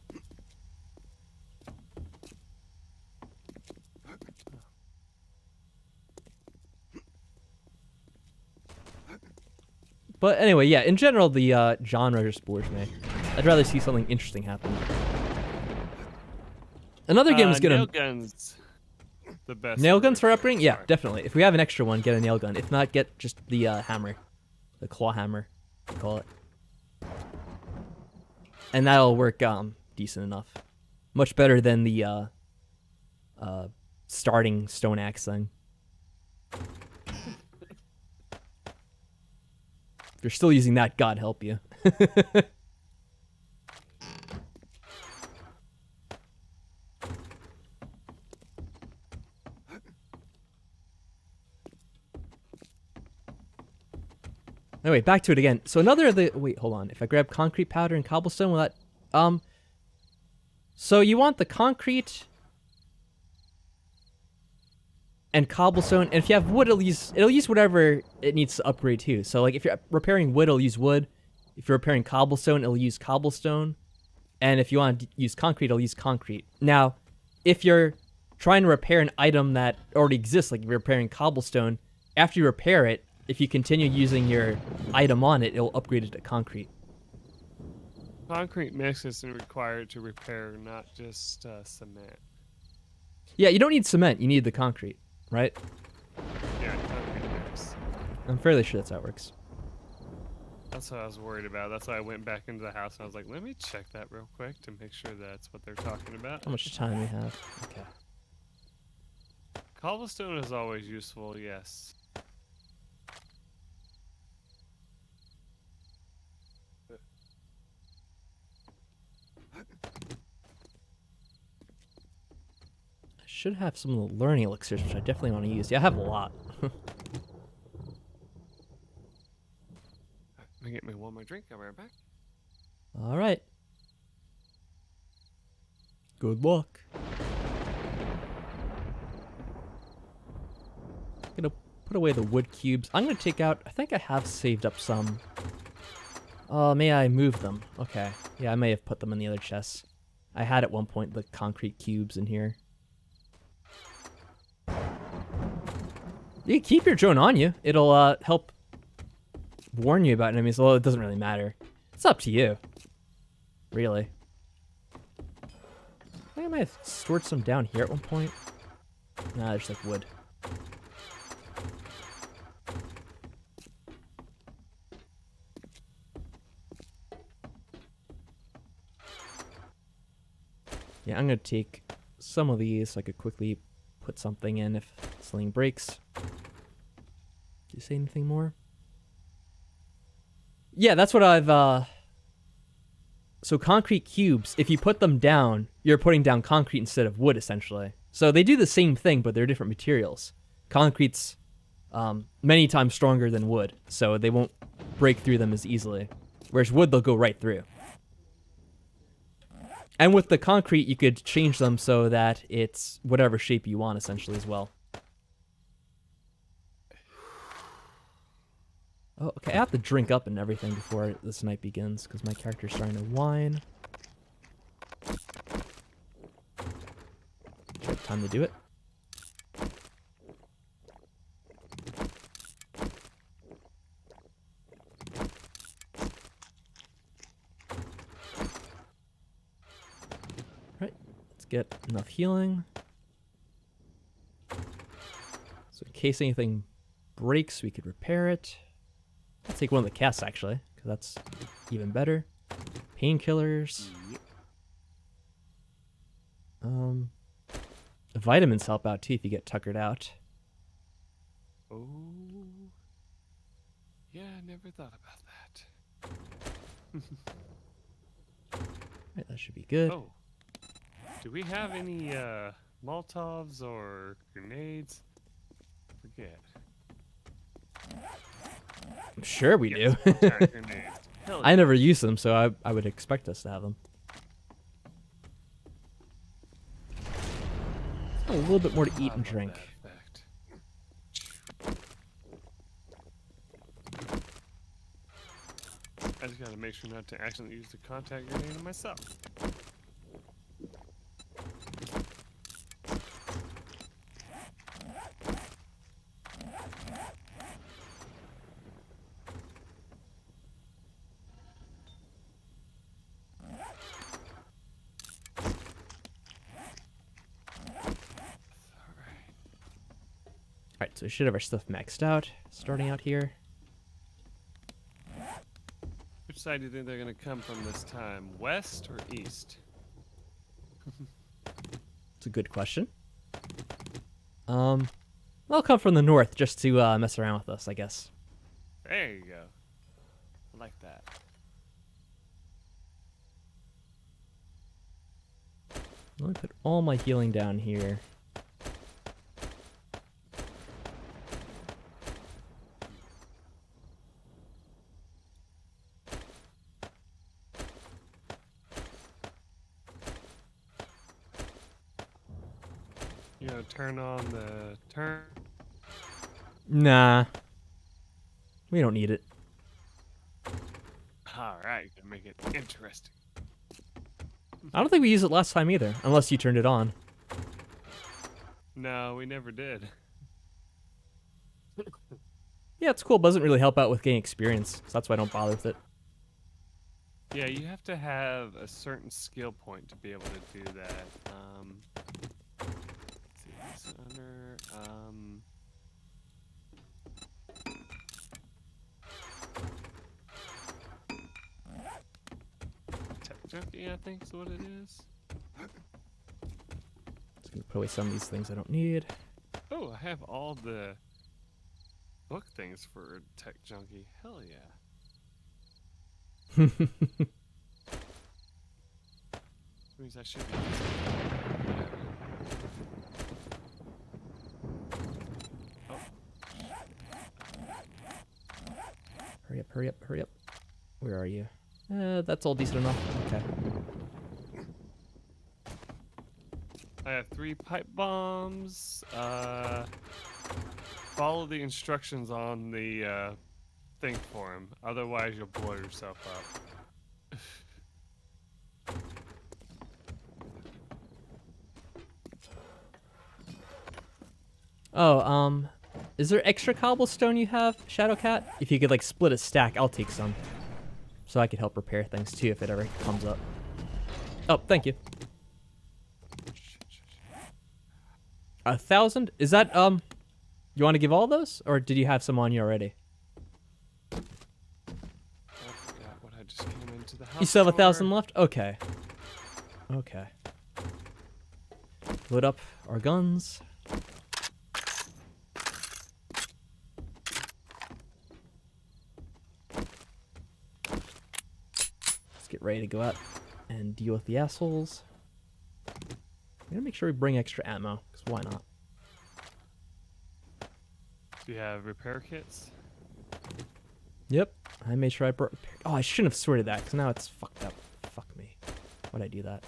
But anyway, yeah, in general, the genre just bores me. I'd rather see something interesting happen. Another game is gonna... Nail guns. The best. Nail guns for upgrading? Yeah, definitely. If we have an extra one, get a nail gun. If not, get just the hammer. The claw hammer, we call it. And that'll work decent enough. Much better than the starting stone axe thing. If you're still using that, God help you. Anyway, back to it again. So another of the... Wait, hold on. If I grab concrete powder and cobblestone, will that... So you want the concrete and cobblestone, and if you have wood, it'll use whatever it needs to upgrade to. So like if you're repairing wood, it'll use wood. If you're repairing cobblestone, it'll use cobblestone. And if you want to use concrete, it'll use concrete. Now, if you're trying to repair an item that already exists, like you're repairing cobblestone, after you repair it, if you continue using your item on it, it'll upgrade it to concrete. Concrete mix is required to repair, not just cement. Yeah, you don't need cement. You need the concrete, right? Yeah, concrete mix. I'm fairly sure that's how it works. That's what I was worried about. That's why I went back into the house and I was like, let me check that real quick to make sure that's what they're talking about. How much time we have? Okay. Cobblestone is always useful, yes. I should have some of the learning elixirs, which I definitely want to use. Yeah, I have a lot. Let me get me one more drink. I'll be right back. All right. Good luck. I'm gonna put away the wood cubes. I'm gonna take out. I think I have saved up some. Oh, may I move them? Okay. Yeah, I may have put them in the other chests. I had at one point the concrete cubes in here. You can keep your drone on you. It'll help warn you about enemies. Well, it doesn't really matter. It's up to you. Really. I think I might have stored some down here at one point. Nah, there's like wood. Yeah, I'm gonna take some of these so I could quickly put something in if something breaks. Did you say anything more? Yeah, that's what I've, So concrete cubes, if you put them down, you're putting down concrete instead of wood, essentially. So they do the same thing, but they're different materials. Concrete's many times stronger than wood, so they won't break through them as easily. Whereas wood, they'll go right through. And with the concrete, you could change them so that it's whatever shape you want, essentially, as well. Oh, okay, I have to drink up and everything before this night begins, because my character's starting to whine. Time to do it. Right, let's get enough healing. So in case anything breaks, we could repair it. I'll take one of the casts, actually, because that's even better. Painkillers. The vitamins help out, too, if you get tuckered out. Oh. Yeah, I never thought about that. Right, that should be good. Oh. Do we have any Molotovs or grenades? Forget. I'm sure we do. Grenades. Hell I never use them, so I would expect us to have them. A little bit more to eat and drink. I just gotta make sure not to accidentally use the contact grenade on myself. Alright, so we should have our stuff maxed out, starting out here. Which side do you think they're gonna come from this time? West or east? It's a good question. They'll come from the north just to mess around with us, I guess. There you go. I like that. Let me put all my healing down here. You know, turn on the turn. Nah. We don't need it. Alright, gonna make it interesting. I don't think we used it last time either, unless you turned it on. No, we never did. Yeah, it's cool, but doesn't really help out with getting experience, so that's why I don't bother with it. Yeah, you have to have a certain skill point to be able to do that. Let's see, this under, junkie, I think is what it is. Just gonna put away some of these things I don't need. Oh, I have all the book things for tech junkie. Hell yeah. Means I should be. Hurry up, hurry up, hurry up. Where are you? That's all decent enough. Okay. I have 3 pipe bombs. Follow the instructions on the thing for him. Otherwise, you'll blow yourself up. Oh, is there extra cobblestone you have, Shadowcat? If you could like split a stack, I'll take some. So I could help repair things too if it ever comes up. Oh, thank you. 1,000? Is that, you want to give all those? Or did you have some on you already? I forgot what I just came into the house. You still have 1,000 for. left? Okay. Okay. Load up our guns. Let's get ready to go out and deal with the assholes. I'm gonna make sure we bring extra ammo, because why not? Do you have repair kits? Yep. I made sure I brought... Oh, I shouldn't have sorted that, because now it's fucked up. Fuck me. Why'd I do that?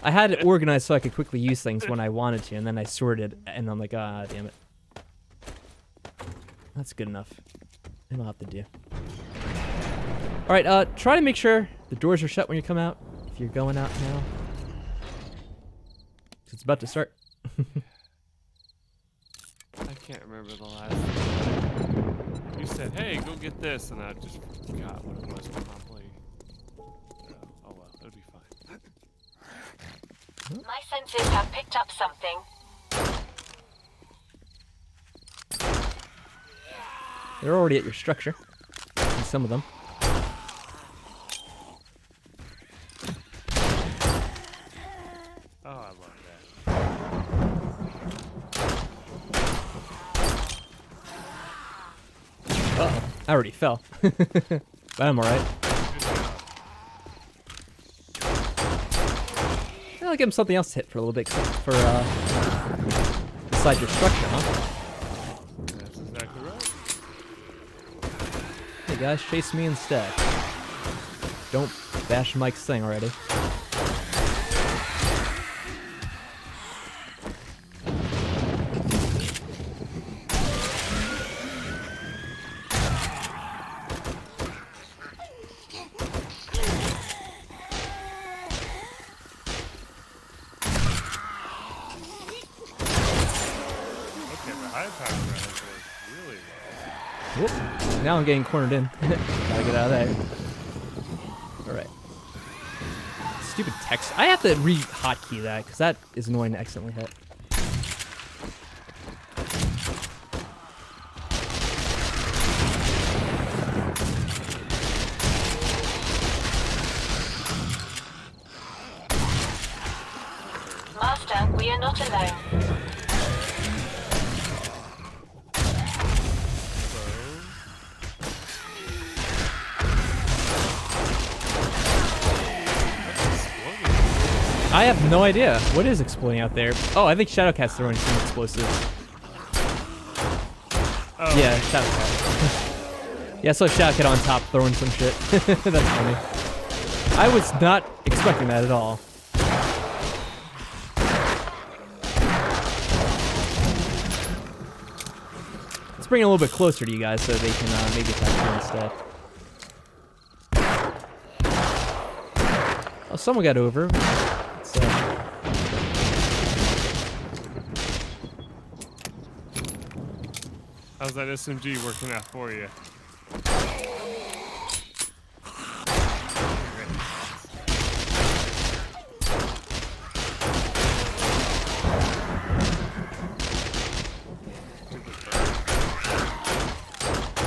I had it organized so I could quickly use things when I wanted to, and then I sorted, and I'm like, ah, damn it. That's good enough. It'll have to do. Alright, try to make sure the doors are shut when you come out, if you're going out now. It's about to start. I can't remember the last time. You said, hey, go get this, and I just forgot what it was promptly. Oh well, it'll be fine. My senses have picked up something. They're already at your structure. Some of them. Oh, I love that. Uh-oh. I already fell. But I'm alright. I'll give him something else to hit for a little bit, except for, beside your structure, huh? That's exactly right. Hey guys, chase me instead. Don't bash Mike's thing already. Okay, the high power rounds work really well. Whoop. Now I'm getting cornered in. Gotta get out of there. Alright. Stupid text. I have to re-hotkey that, because that is annoying to accidentally hit. Master, we are not alone. I have no idea. What is exploding out there? Oh, I think Shadowcat's throwing some explosives. Oh, Yeah, Shadowcat. Yeah, I saw Shadowcat on top throwing some shit. That's funny. I was not expecting that at all. Let's bring it a little bit closer to you guys so they can maybe attack you instead. Oh, someone got over. Let's, how's that SMG working out for you?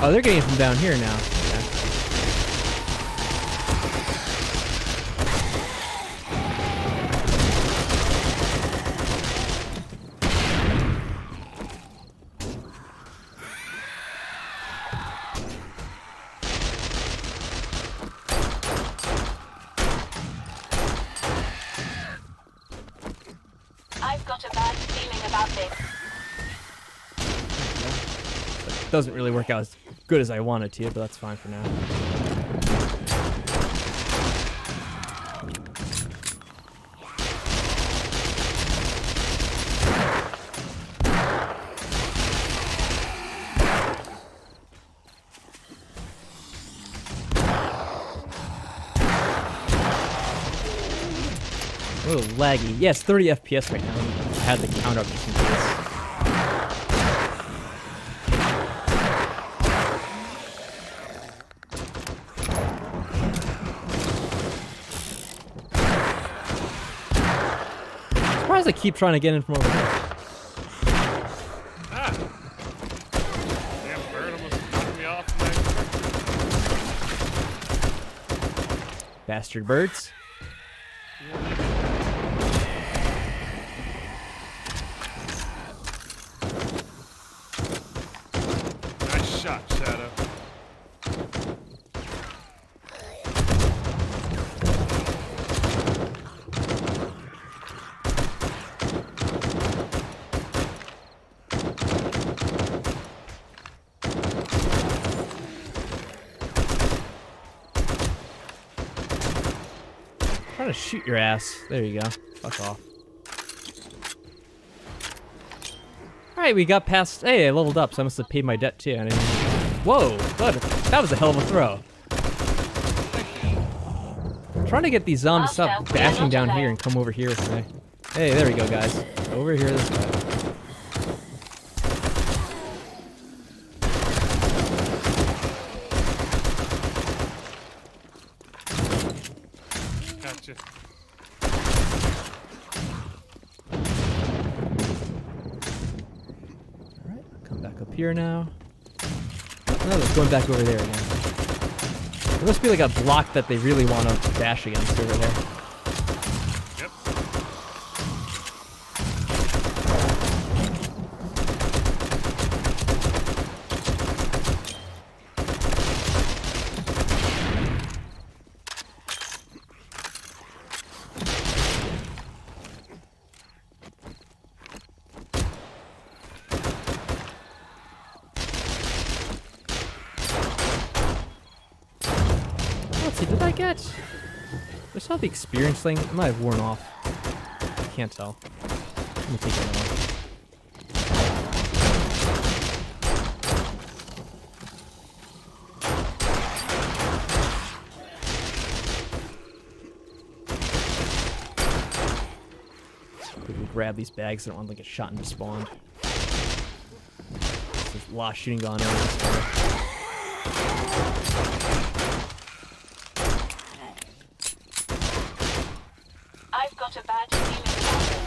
Oh, they're getting it from down here now. I've got a bad feeling about this. It doesn't really work out as good as I wanted to, but that's fine for now. A little laggy. Yeah, it's 30 FPS right now. I had the count up just in case. I'm surprised I keep trying to get in from over here. Ah! Damn bird almost knocked me off, man. Bastard birds. Nice shot, Shadow. Trying to shoot your ass. There you go. Fuck off. Alright, we got past. Hey, I leveled up, so I must have paid my debt too. I didn't... Whoa, good. That was a hell of a throw. I'm trying to get these zombies to stop bashing down here and come over here with me. Hey, there we go, guys. Over here this way. Gotcha. Alright, come back up here now. No, it's going back over there again. There must be like a block that they really want to bash against over there. Yep. Let's see, did I get... I saw the experience thing. It might have worn off. I can't tell. Let me take that one. Quickly grab these bags. I don't want to get shot and despawned. There's a lot of shooting going on over this way. I've got a bad feeling about this.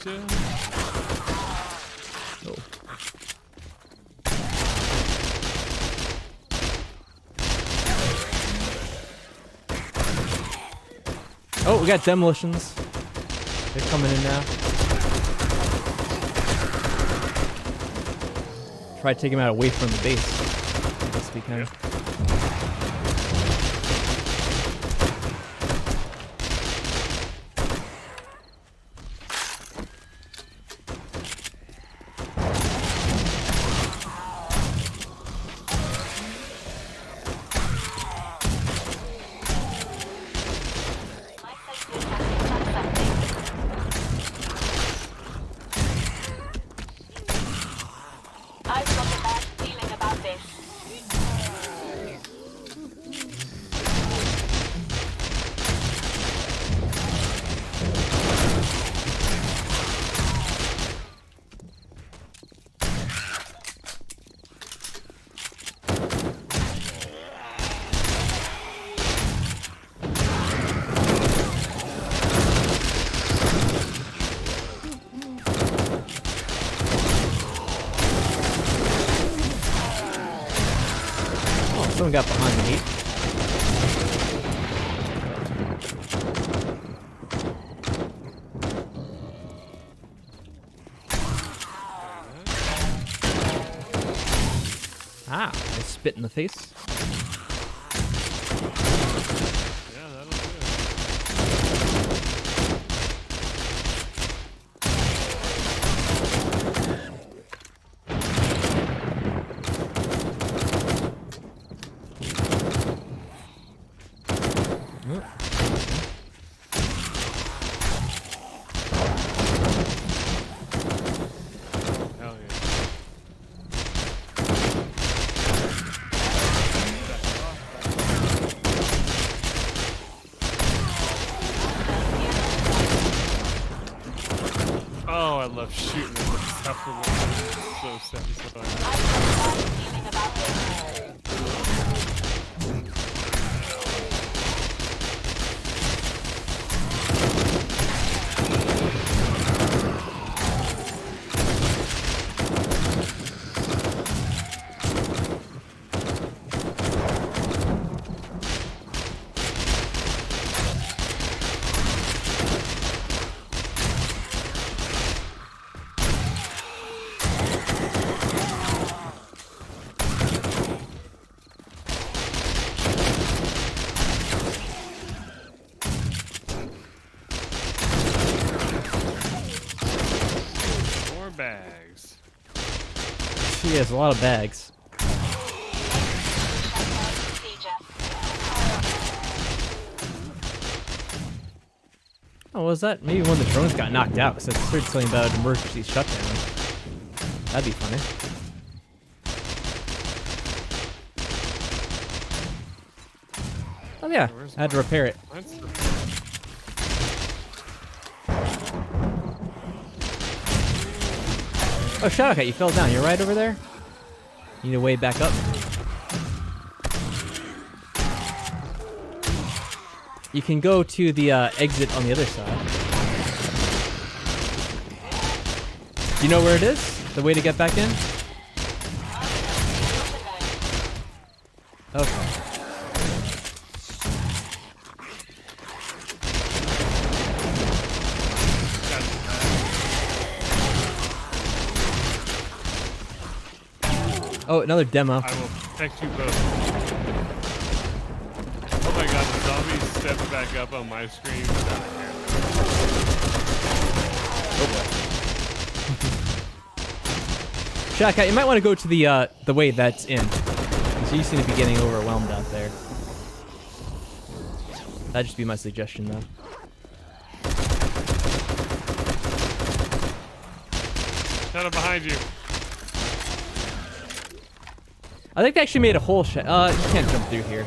Oh. Oh, we got demolitions. They're coming in now. Try to take him out away from the base. I guess we can. My senses have picked up something. I've got a bad feeling about this. someone got behind me. Ah, I spit in the face. Yeah, that'll do it. Hell yeah. Oh, I love shooting at the stuff from it. So satisfying. Feeling about this. More bags. She has a lot of bags. Procedure. Oh, what was that? Maybe one of the drones got knocked out because I heard something about an emergency shutdown. That'd be funny. Oh yeah, I had to repair it. That's the Oh, Shadowcat, you fell down. You're right over there? You need to way back up. You can go to the exit on the other side. Do you know where it is? The way to get back in? Okay. Oh, another demo. I will protect you both. Oh my god, the zombie stepped back up on my screen without a camera. Shadowcat, you might want to go to the way that's in. So you seem to be getting overwhelmed out there. That'd just be my suggestion, though. Shadow behind you. I think they actually made a whole you can't jump through here.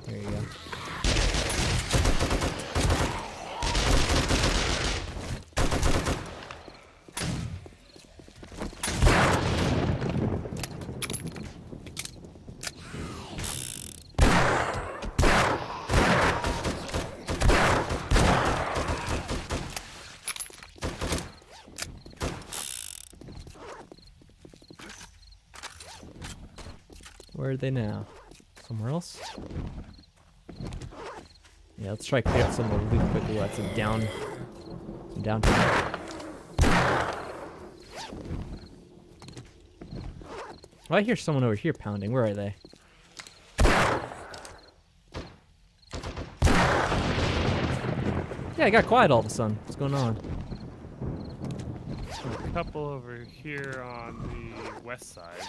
There you go. Where are they now? Somewhere else? Yeah, let's try to clear out some of the loot quickly. That's some downtown. Oh, I hear someone over here pounding. Where are they? Yeah, I got quiet all of a sudden. What's going on? A couple over here on the west side.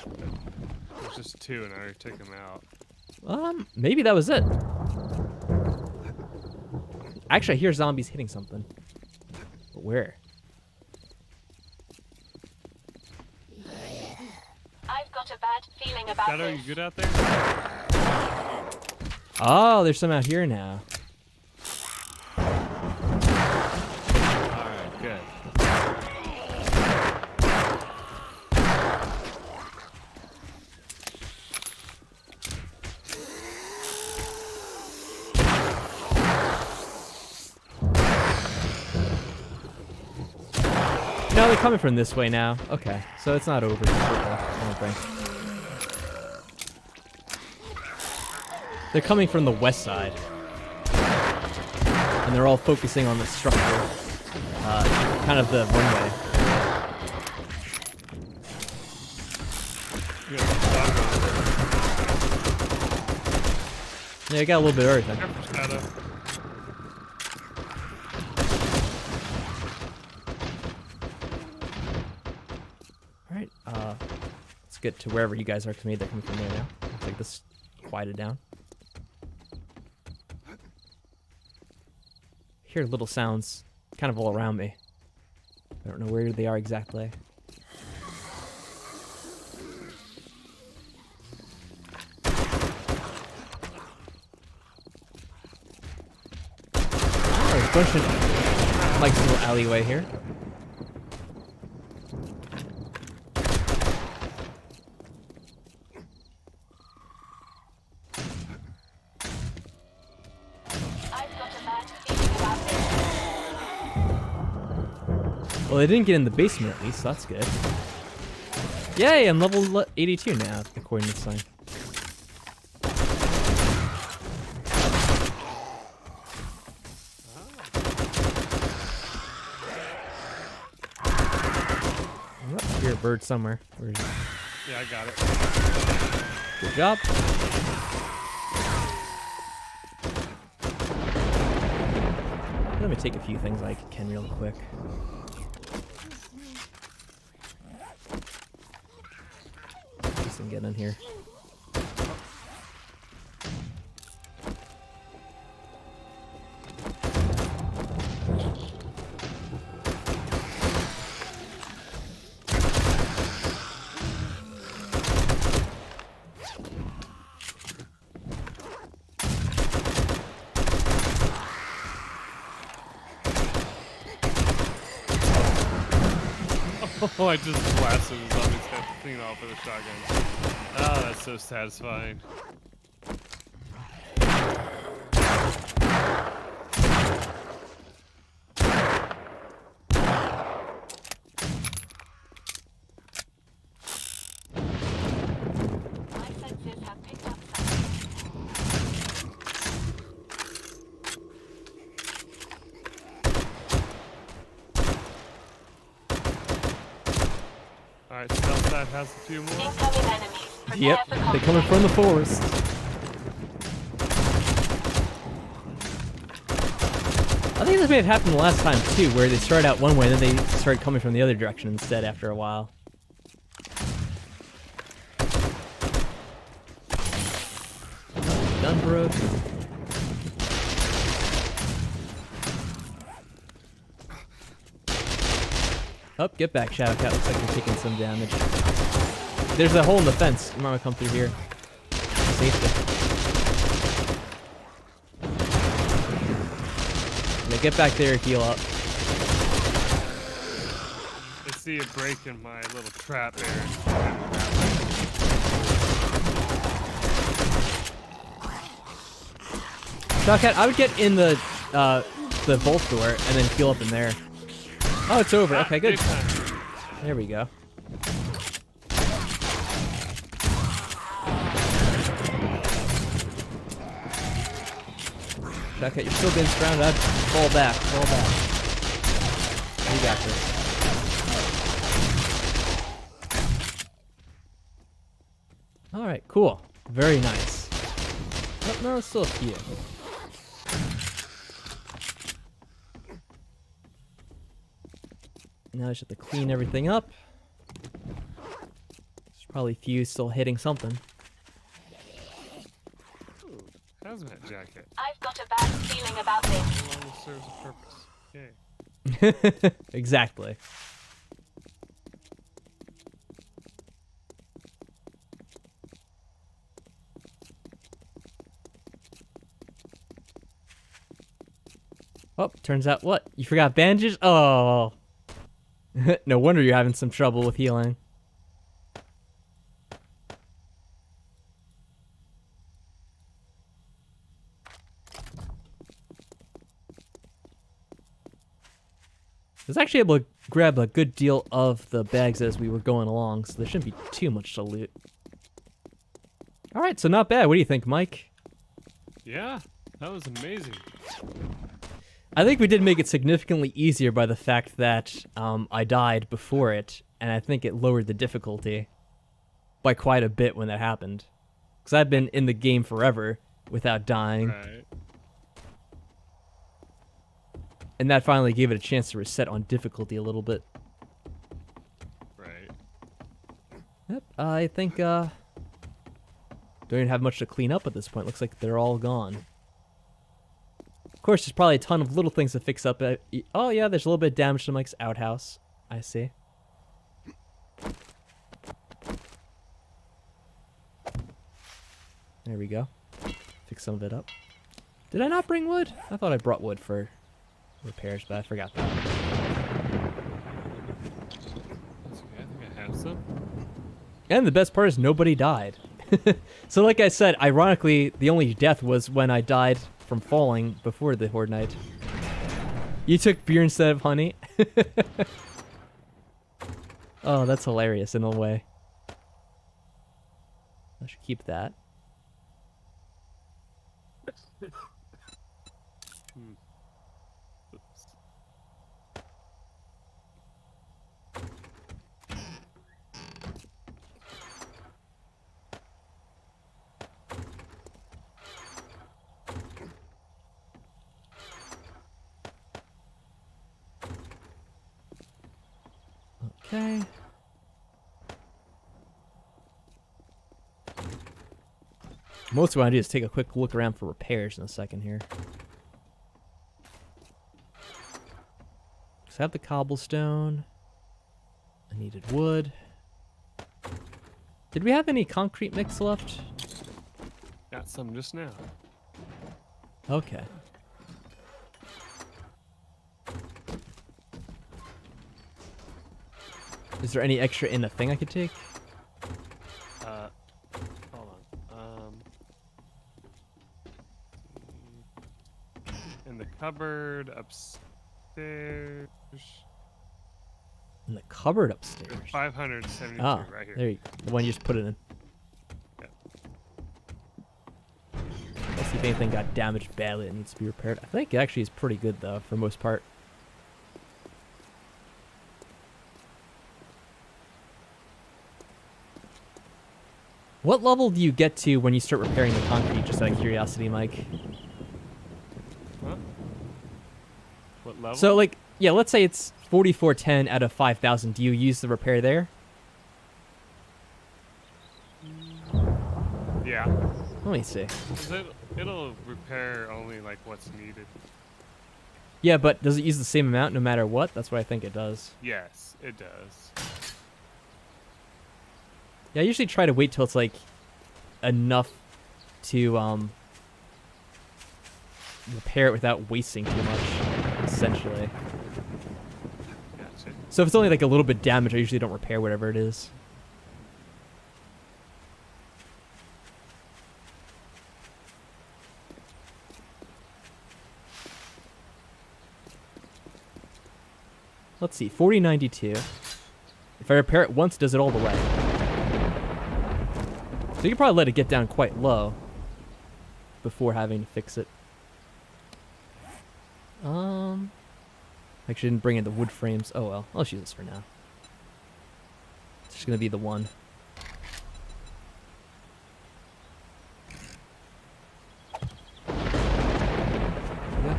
There's just two, and I already took them out. Maybe that was it. Actually, I hear zombies hitting something. But where? I've got a bad feeling about Shadow, this. you good out there? Oh, there's some out here now. Alright, good. No, they're coming from this way now. Okay, so it's not over. I don't think. They're coming from the west side. And they're all focusing on the structure. Kind of the runway. Yeah, I got a little bit of everything. Alright, let's get to wherever you guys are, because maybe they're coming from there now. Looks like this quieted down. I hear little sounds kind of all around me. I don't know where they are exactly. Oh, there's a bunch of Mike's little alleyway here. Well, they didn't get in the basement at least, so that's good. Yay, I'm level 82 now, according to this thing. Oh, I hear a bird somewhere. Where is it? Yeah, I got it. Good job. Let me take a few things I can real quick. Just get in here. Oh, I just blasted the zombie's head clean off with a shotgun. Oh, that's so satisfying. My senses have picked up something. Alright, stealth that has a few more. Incoming enemies. Prepare Yep, for they're coming from the forest. I think this may have happened the last time too, where they started out one way and then they started coming from the other direction instead after a while. Done, bro. Oh, get back, Shadowcat. Looks like you're taking some damage. There's a hole in the fence. You might want to come through here. Safety. Yeah, get back there, heal up. I see a break in my little trap there. Shadowcat, I would get in the vault door and then heal up in there. Oh, it's over. Okay, good. There we go. Okay, you're still being surrounded. I'd fall back. Fall back. You got this. Alright, cool. Very nice. Oh, no, it's still a few. Now I just have to clean everything up. There's probably a few still hitting something. Hazmat jacket. I've got a bad feeling about this. No longer serves a purpose. Yay. Exactly. Oh, turns out what? You forgot bandages? Oh. No wonder you're having some trouble with healing. I was actually able to grab a good deal of the bags as we were going along, so there shouldn't be too much to loot. Alright, so not bad. What do you think, Mike? Yeah, that was amazing. I think we did make it significantly easier by the fact that I died before it, and I think it lowered the difficulty by quite a bit when that happened. Because I've been in the game forever without dying, Right. and that finally gave it a chance to reset on difficulty a little bit. Right. Yep, I think, don't even have much to clean up at this point. Looks like they're all gone. Of course, there's probably a ton of little things to fix up. Oh, yeah, there's a little bit of damage to Mike's outhouse. I see. There we go. Fix some of it up. Did I not bring wood? I thought I brought wood for repairs, but I forgot that. That's okay. I think I have some. And the best part is nobody died. So like I said, ironically, the only death was when I died from falling before the Horde Night. You took beer instead of honey? Oh, that's hilarious in a way. I should keep that. Oops. Okay. Most of what I do is take a quick look around for repairs in a second here. So I have the cobblestone. I needed wood. Did we have any concrete mix left? Got some just now. Okay. Is there any extra in the thing I could take? Hold on. In the cupboard upstairs. In the cupboard upstairs. 572 Ah, right here. there you go. The one you just put it in. Yep. Let's see if anything got damaged badly that needs to be repaired. I think it actually is pretty good though, for most part. What level do you get to when you start repairing the concrete, just out of curiosity, Mike? Huh? What level? So, like, yeah, let's say it's 4410 out of 5,000. Do you use the repair there? Yeah. Let me see. 'Cause it'll repair only like what's needed. Yeah, but does it use the same amount no matter what? That's what I think it does. Yes, it does. Yeah, I usually try to wait till it's, like, enough to, repair it without wasting too much, essentially. Gotcha. So if it's only, like, a little bit damaged, I usually don't repair whatever it is. Let's see, 4092. If I repair it once, does it all the way? So you can probably let it get down quite low before having to fix it. Actually didn't bring in the wood frames. Oh well, I'll just use this for now. It's just gonna be the one. Yeah.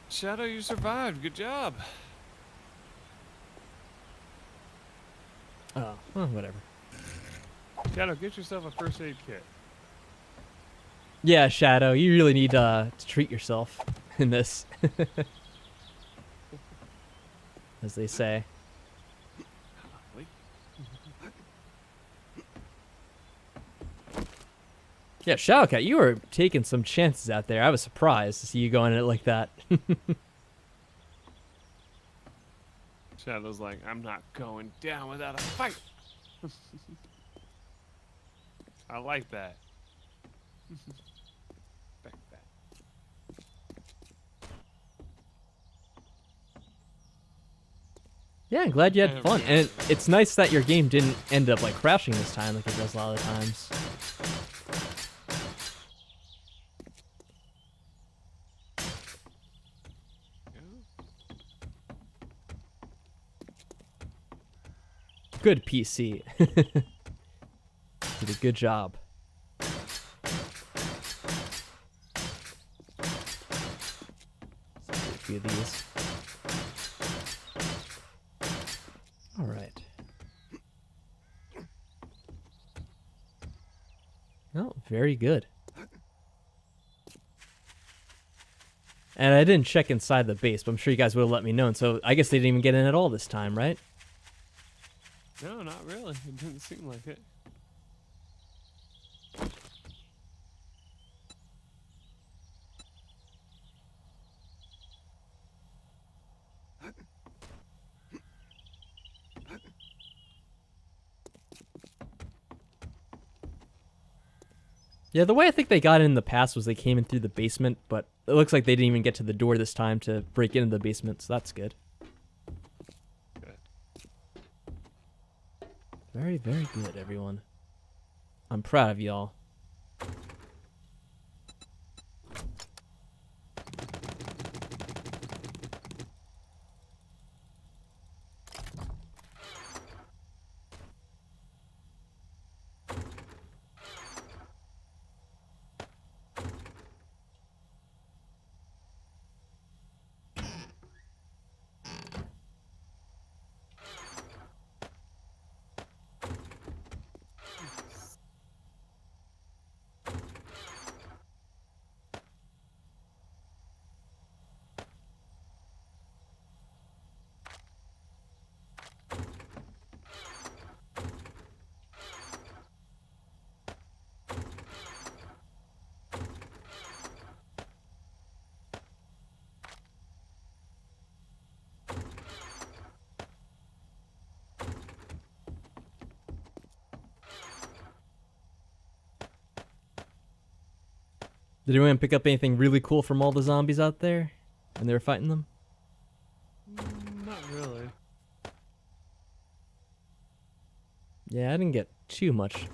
Shadow, you survived. Good job. Oh, well, whatever. Shadow, get yourself a first aid kit. Yeah, Shadow, you really need to treat yourself in this. As they say. Wait. Yeah, Shadowcat, you were taking some chances out there. I was surprised to see you going at it like that. Shadow's like, I'm not going down without a fight. I like that. Back that. Yeah, I'm glad you had Yeah, fun. man. And it's nice that your game didn't end up like crashing this time like it does a lot of the times. Good PC. Did a good job. Let's do a few of these. All right. Oh, very good. And I didn't check inside the base, but I'm sure you guys would have let me know. And so I guess they didn't even get in at all this time, right? No, not really. It didn't seem like it. Yeah, the way I think they got in the past was they came in through the basement, but it looks like they didn't even get to the door this time to break into the basement, so that's good. Good. Very, very good, everyone. I'm proud of y'all. Did anyone pick up anything really cool from all the zombies out there when they were fighting them? Not really. Yeah, I didn't get too much.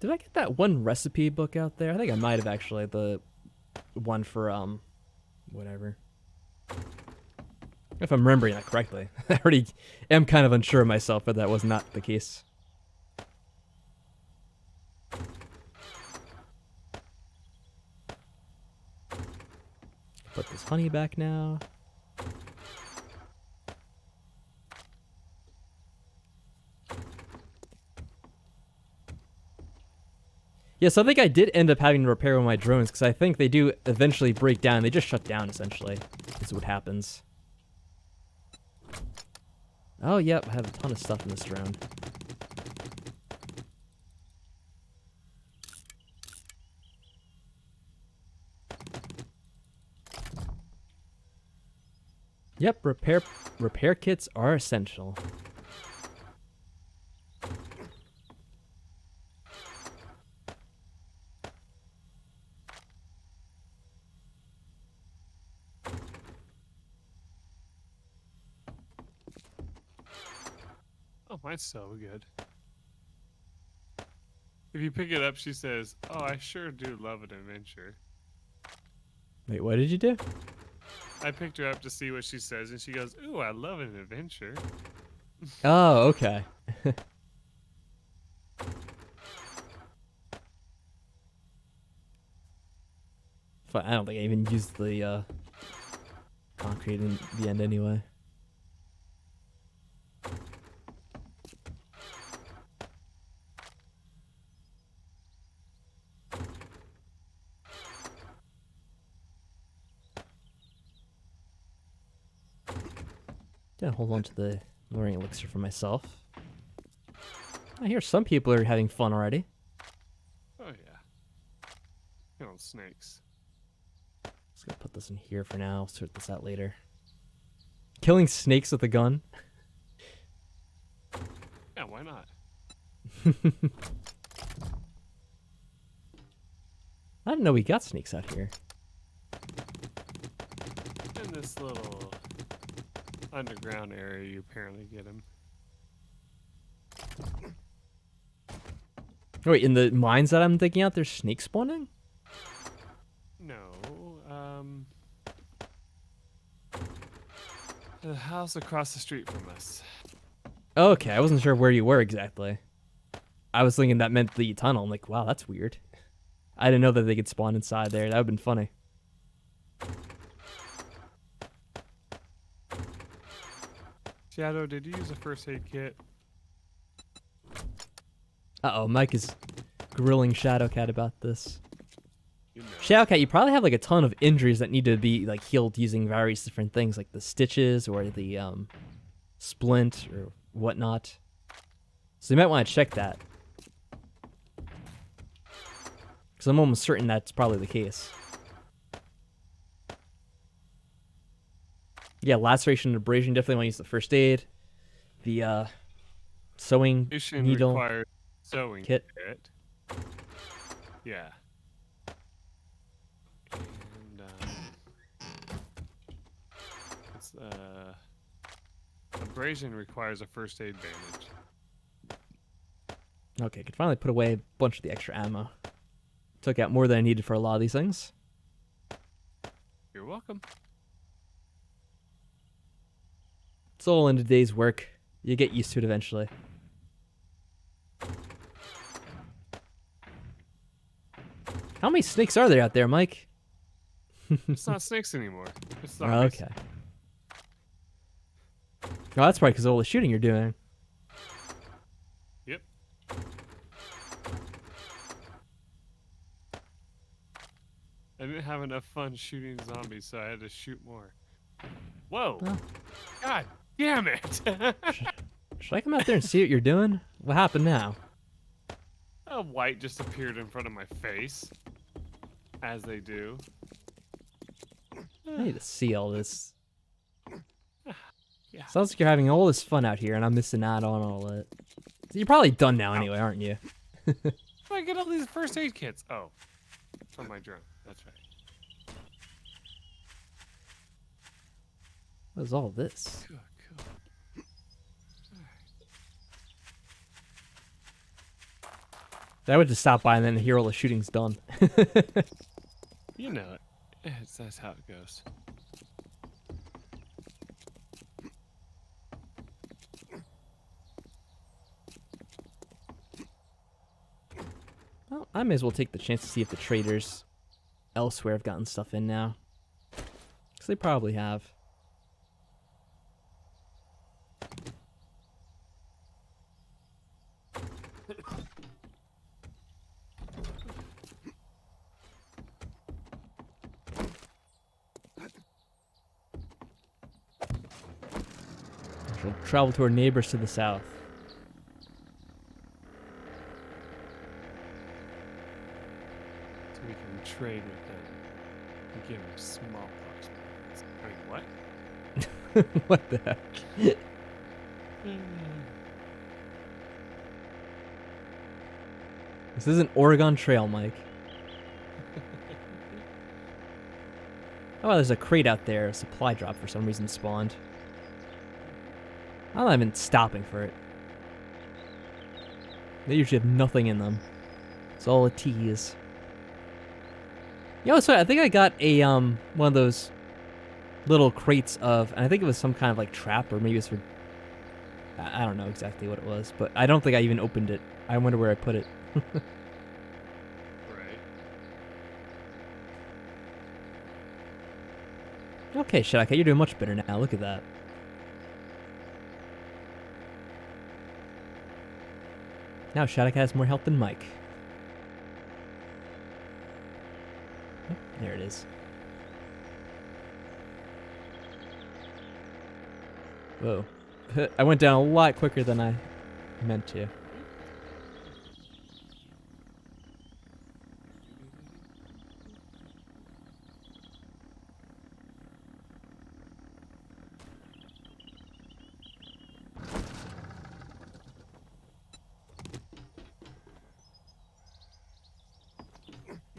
Did I get that one recipe book out there? I think I might have actually, the one for, whatever. If I'm remembering that correctly. I already am kind of unsure of myself, but that was not the case. Put this honey back now. Yes, I think I did end up having to repair one of my drones because I think they do eventually break down. They just shut down, essentially. This is what happens. Oh, yep, I have a ton of stuff in this drone. Yep, repair kits are essential. Oh, mine's so good. If you pick it up, she says, "Oh, I sure do love an adventure." Wait, what did you do? I picked her up to see what she says, and she goes, "Ooh, I love an adventure." Oh, okay. But I don't think I even used the concrete in the end anyway. Gonna hold on to the luring elixir for myself. I hear some people are having fun already. Killing snakes. Just gonna put this in here for now. Sort this out later. Killing snakes with a gun. Yeah, why not? I didn't know we got snakes out here. In this little underground area, you apparently get them. Oh, wait, in the mines that I'm digging out, there's snakes spawning? No, the house across the street from us. Oh, okay, I wasn't sure where you were exactly. I was thinking that meant the tunnel. I'm like, wow, that's weird. I didn't know that they could spawn inside there. That would have been funny. Shadow, did you use a first aid kit? Uh-oh, Mike is grilling Shadowcat about this. You know. Shadowcat, you probably have like a ton of injuries that need to be like healed using various different things, like the stitches or the splint or whatnot. So you might want to check that. Because I'm almost certain that's probably the case. Yeah, laceration and abrasion, definitely want to use the first aid. The sewing Mission needle requires sewing kit. Yeah. And it's, abrasion requires a first aid bandage. Okay, could finally put away a bunch of the extra ammo. Took out more than I needed for a lot of these things. You're welcome. It's all in a day's work. You get used to it eventually. How many snakes are there out there, Mike? It's not snakes anymore. It's Oh, zombies. okay. Oh, that's probably because of all the shooting you're doing. Yep. I didn't have enough fun shooting zombies, so I had to shoot more. Whoa! Oh. God damn it! Should I come out there and see what you're doing? What happened now? A white just appeared in front of my face. As they do. I need to see all this. Yeah. Sounds like you're having all this fun out here, and I'm missing out on all it. You're probably done now anyway, aren't you? How do I get all these first aid kits? Oh. From my drone. That's right. What is all this? Cool, cool. I would just stop by and then hear all the shooting's done. You know it. That's how it goes. Well, I may as well take the chance to see if the traders elsewhere have gotten stuff in now. Because they probably have. We'll travel to our neighbors to the south. So we can trade with them and give them smallpox. I mean, what? What the heck? This isn't Oregon Trail, Mike. Oh, there's a crate out there. A supply drop for some reason spawned. I'm not even stopping for it. They usually have nothing in them. It's all a tease. Yo, so I think I got a one of those little crates of, and I think it was some kind of like trap, or maybe it's for, I don't know exactly what it was, but I don't think I even opened it. I wonder where I put it. Right. Okay, Shadowcat, you're doing much better now. Look at that. Now Shadowcat has more health than Mike. Oh, there it is. Whoa. I went down a lot quicker than I meant to.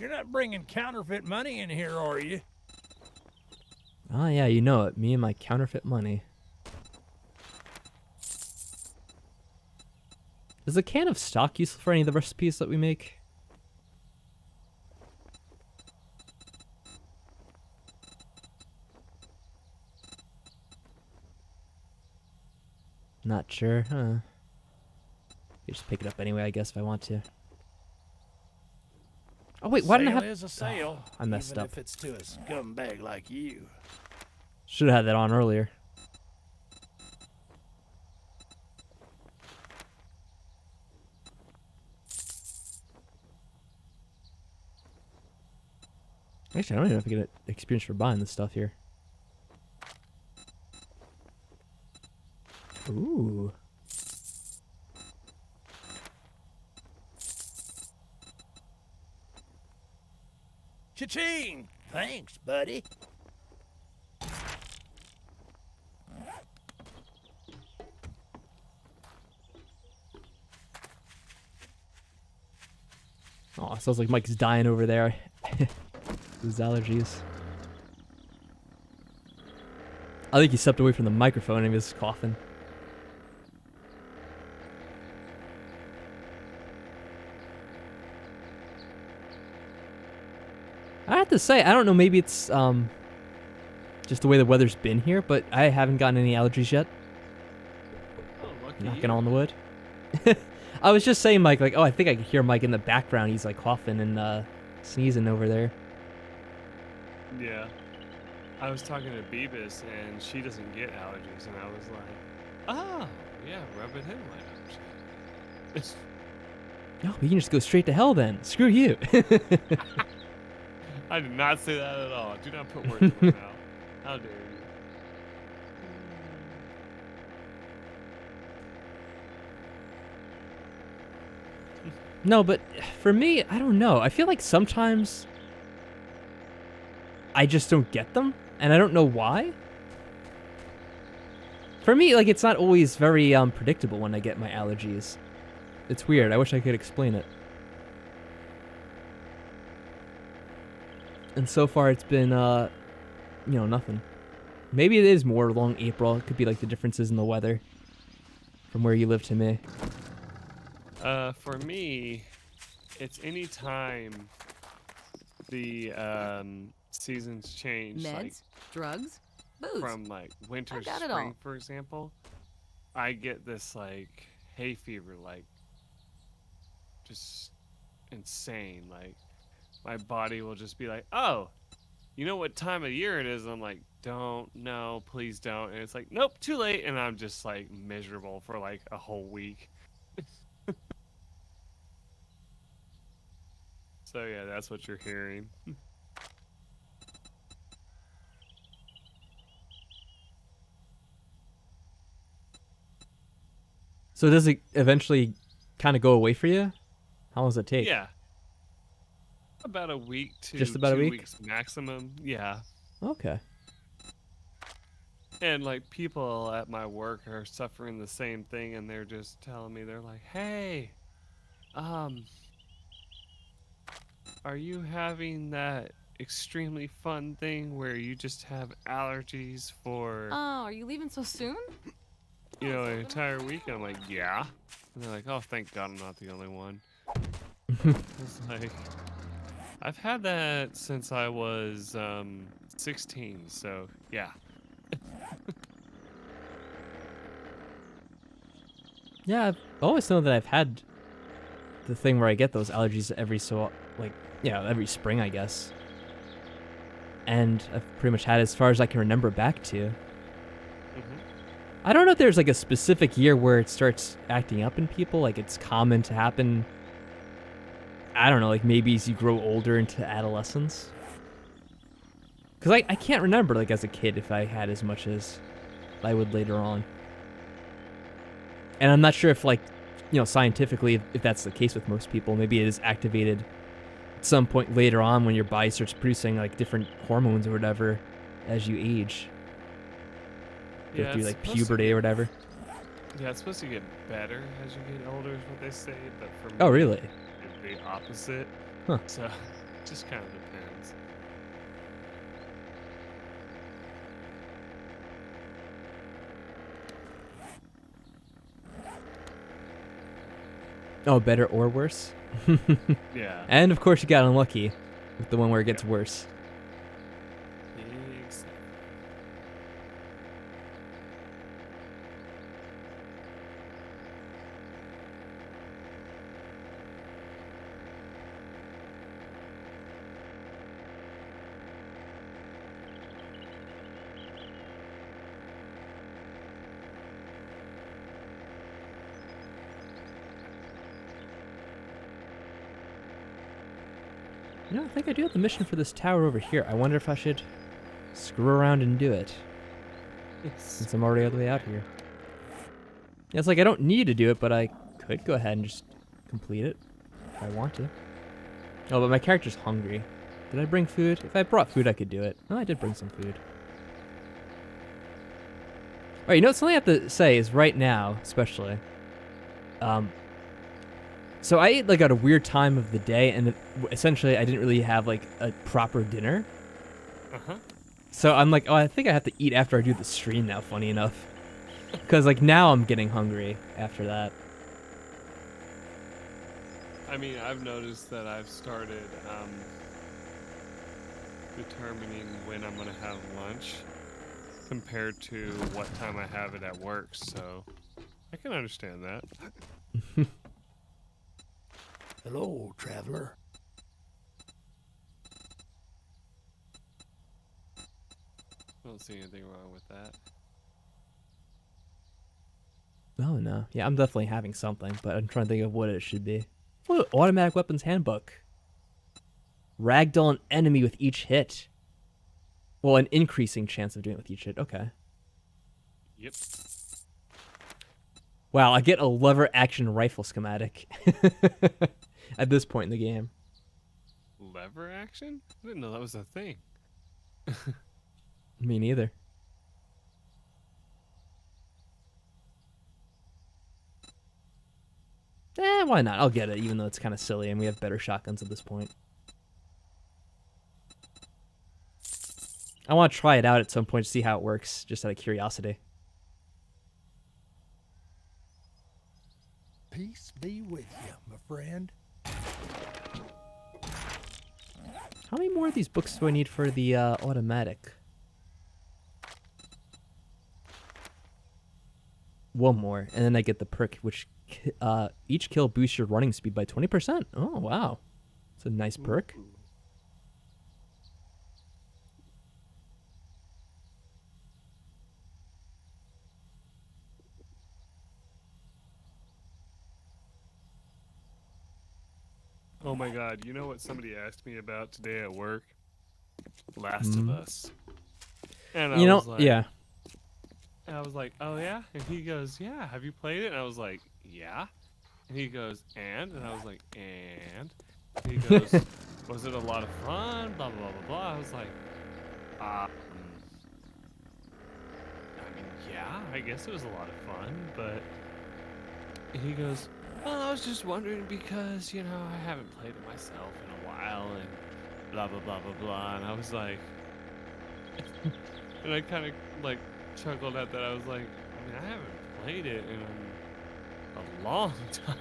You're not bringing counterfeit money in here, are you? Oh, yeah, you know it. Me and my counterfeit money. Is a can of stock useful for any of the recipes that we make? Not sure, huh? You just pick it up anyway, I guess, if I want to. Oh, wait, why didn't I have... Sale is a sale. I messed even up. if it's to a scumbag like you. Should have had that on earlier. Actually, I don't even know if I get experience for buying this stuff here. Ooh. Cha-ching! Thanks, buddy. Oh, sounds like Mike's dying over there. His allergies. I think he stepped away from the microphone and he was coughing. I have to say, I don't know, maybe it's just the way the weather's been here, but I haven't gotten any allergies yet. Oh, lucky Knocking you. on the wood. I was just saying, Mike, like, oh, I think I can hear Mike in the background. He's like coughing and sneezing over there. Yeah. I was talking to Beavis, and she doesn't get allergies, and I was like, oh, yeah, rub it in, why don't you? Oh, we can just go straight to hell then. Screw you. I did not say that at all. Do not put words in my mouth. How dare you? No, but for me, I don't know. I feel like sometimes I just don't get them, and I don't know why. For me, like, it's not always very predictable when I get my allergies. It's weird. I wish I could explain it. And so far, it's been, you know, nothing. Maybe it is more along April. It could be like the differences in the weather from where you live to me. For me, it's any time the seasons change, Meds, like drugs, booze. from like winter, got it spring, all. for example. I get this like hay fever, like just insane. Like my body will just be like, "Oh, you know what time of year it is?" I'm like, "Don't, no, please don't." And it's like, "Nope, too late." And I'm just like miserable for like a whole week. So yeah, that's what you're hearing. So does it eventually kind of go away for you? How long does it take? Yeah. About a week to Just about a 2 week? weeks maximum. Yeah. Okay. And like people at my work are suffering the same thing, and they're just telling me, they're like, "Hey, are you having that extremely fun thing where you just have allergies for, Oh, are you leaving so soon? you know, an entire week?" And I'm like, "Yeah." And they're like, "Oh, thank God I'm not the only one." It's like, I've had that since I was 16, so yeah. Yeah, I've always known that I've had the thing where I get those allergies every every spring, I guess. And I've pretty much had it as far as I can remember back to. Hmm. I don't know if there's like a specific year where it starts acting up in people, like it's common to happen. I don't know, like maybe as you grow older into adolescence. Because I can't remember, like as a kid, if I had as much as I would later on. And I'm not sure if, like, you know, scientifically, if that's the case with most people. Maybe it is activated at some point later on when your body starts producing, like, different hormones or whatever as you age. Go through, it's like, supposed to puberty get- or whatever. Yeah, it's supposed to get better as you get older, is what they say. But for me, Oh, really? it's the opposite. Huh. So Just kind of depends. Oh, better or worse? Yeah. And of course you got unlucky with the one where it gets worse. Exactly. You know, I think I do have the mission for this tower over here. I wonder if I should screw around and do it, since I'm already all the way out here. Yeah, it's like I don't need to do it, but I could go ahead and just complete it if I want to. Oh, but my character's hungry. Did I bring food? If I brought food, I could do it. Oh, I did bring some food. Alright, you know, something I have to say is right now, especially, so I ate like at a weird time of the day, and essentially I didn't really have like a proper dinner. Uh-huh. So I'm like, oh, I think I have to eat after I do the stream now, funny enough. Because like now I'm getting hungry after that. I mean, I've noticed that I've started determining when I'm gonna have lunch compared to what time I have it at work, so I can understand that. Hello, traveler. I don't see anything wrong with that. Oh no, yeah, I'm definitely having something, but I'm trying to think of what it should be. Oh, automatic weapons handbook. Ragdoll an enemy with each hit. Well, an increasing chance of doing it with each hit. Okay. Yep. Wow, I get a lever action rifle schematic at this point in the game. Lever action? I didn't know that was a thing. Me neither. Why not? I'll get it, even though it's kind of silly and we have better shotguns at this point. I want to try it out at some point to see how it works, just out of curiosity. Peace be with you, my friend. How many more of these books do I need for the automatic? One more, and then I get the perk, which each kill boosts your running speed by 20%. Oh, wow. It's a nice perk. Oh my god, you know what somebody asked me about today at work? Last of Us. And You know, was like, yeah. And I was like, oh yeah? And he goes, yeah, have you played it? And I was like, yeah. And he goes, and? And I was like, and? And he goes, was it a lot of fun? Blah, blah, blah, blah, blah. I was like, I mean, yeah, I guess it was a lot of fun, but... And he goes, well, I was just wondering because, you know, I haven't played it myself in a while, and blah, blah, blah, blah, blah. And I was like... and I kind of, like, chuckled at that. I was like, I mean, I haven't played it in a long time.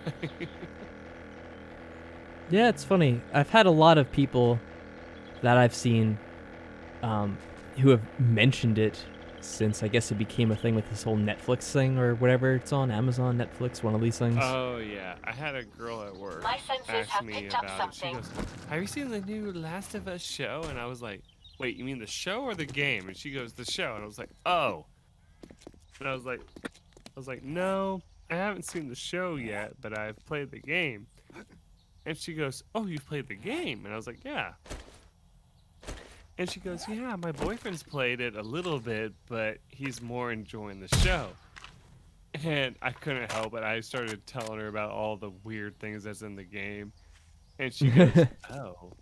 Yeah, it's funny. I've had a lot of people that I've seen who have mentioned it since I guess it became a thing with this whole Netflix thing or whatever it's on, Amazon, Netflix, one of these things. Oh, yeah. I had a girl at work My senses ask have me picked up about it. She something. goes, have you seen the new Last of Us show? And I was like, wait, you mean the show or the game? And she goes, the show. And I was like, oh. And I was like, no, I haven't seen the show yet, but I've played the game. And she goes, oh, you've played the game? And I was like, yeah. And she goes, yeah, my boyfriend's played it a little bit, but he's more enjoying the show. And I couldn't help it. I started telling her about all the weird things that's in the game. And she goes, oh,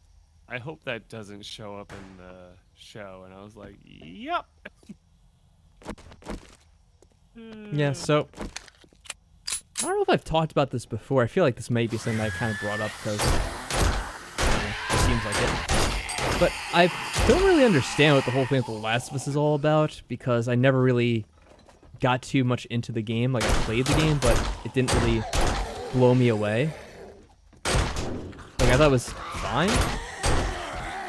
I hope that doesn't show up in the show. And I was like, yep. Yeah, so I don't know if I've talked about this before. I feel like this may be something I kind of brought up because seems like it. But I don't really understand what the whole thing with The Last of Us is all about, because I never really got too much into the game. Like, I played the game, but it didn't really blow me away. Like, I thought it was fine,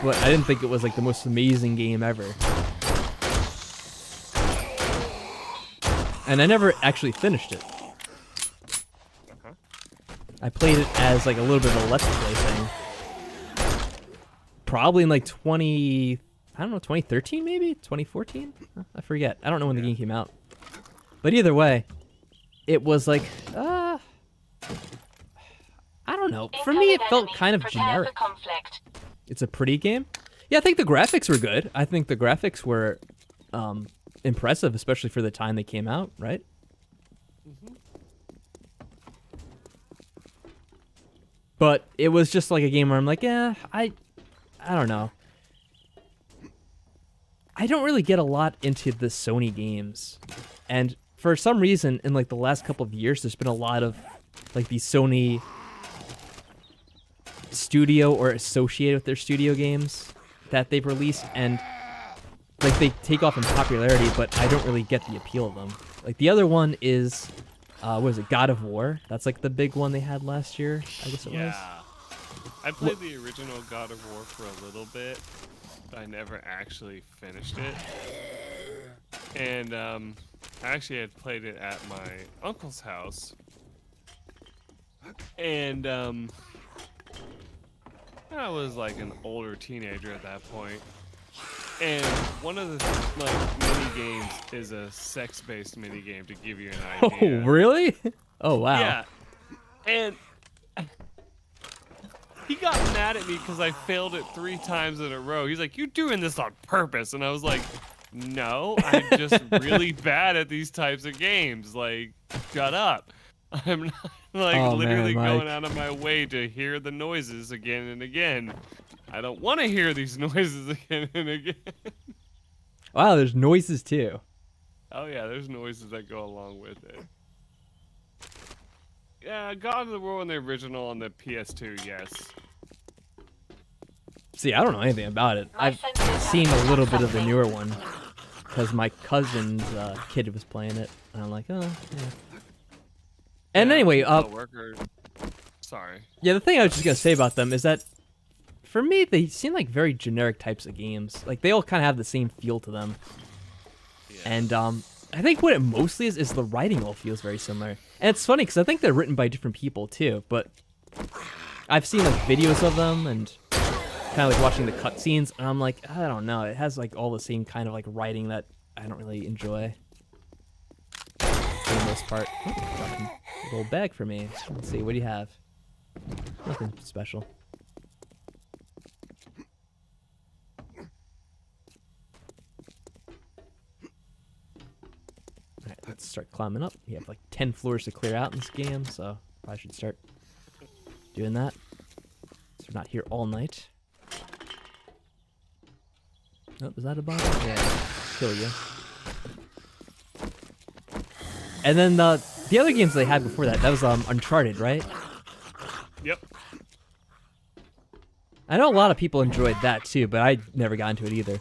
but I didn't think it was like the most amazing game ever. And I never actually finished it. I played it as like a little bit of a Let's Play thing. Probably in like 2013 maybe? 2014? I forget. I don't know when the game came out. But either way, it was like, I don't know. For me, it felt kind of generic. It's a pretty game. Yeah, I think the graphics were good. I think the graphics were impressive, especially for the time they came out, right? Mm-hmm. But it was just like a game where I'm like, yeah, I don't know. I don't really get a lot into the Sony games. And for some reason, in like the last couple of years, there's been a lot of like these Sony studio or associated with their studio games that they've released, and like they take off in popularity, but I don't really get the appeal of them. Like the other one is, what is it, God of War? That's like the big one they had last year, I guess it was. I played the original God of War for a little bit, but I never actually finished it. And I actually had played it at my uncle's house. And I was like an older teenager at that point. And one of the like mini games is a sex-based mini game, to give you an idea. Oh, really? Oh, wow. Yeah. And he got mad at me because I failed it 3 times in a row. He's like, "You're doing this on purpose." And I was like, "No, I'm just really bad at these types of games. Like, shut up." I'm not, like, literally going out of my way to hear the noises again and again. I don't want to hear these noises again and again. Wow, there's noises too. Oh yeah, there's noises that go along with it. Yeah, God of the War on the original on the PS2, yes. See, I don't know anything about it. I've seen a little bit of the newer one because my cousin's kid was playing it, and I'm like, oh, yeah. And yeah, anyway, sorry. Yeah, the thing I was just gonna say about them is that, for me, they seem like very generic types of games. Like, they all kind of have the same feel to them. Yeah. And I think what it mostly is the writing all feels very similar. And it's funny because I think they're written by different people too. But I've seen like videos of them and kind of like watching the cutscenes, and I'm like, I don't know. It has like all the same kind of like writing that I don't really enjoy for the most part. Oh, got a little bag for me. Let's see, what do you have? Nothing special. Alright, let's start climbing up. We have like 10 floors to clear out in this game, so I should start doing that. So we're not here all night. Oh, is that a bomb? Yeah, kill you. And then the other games they had before that was Uncharted, right? Yep. I know a lot of people enjoyed that too, but I never got into it either.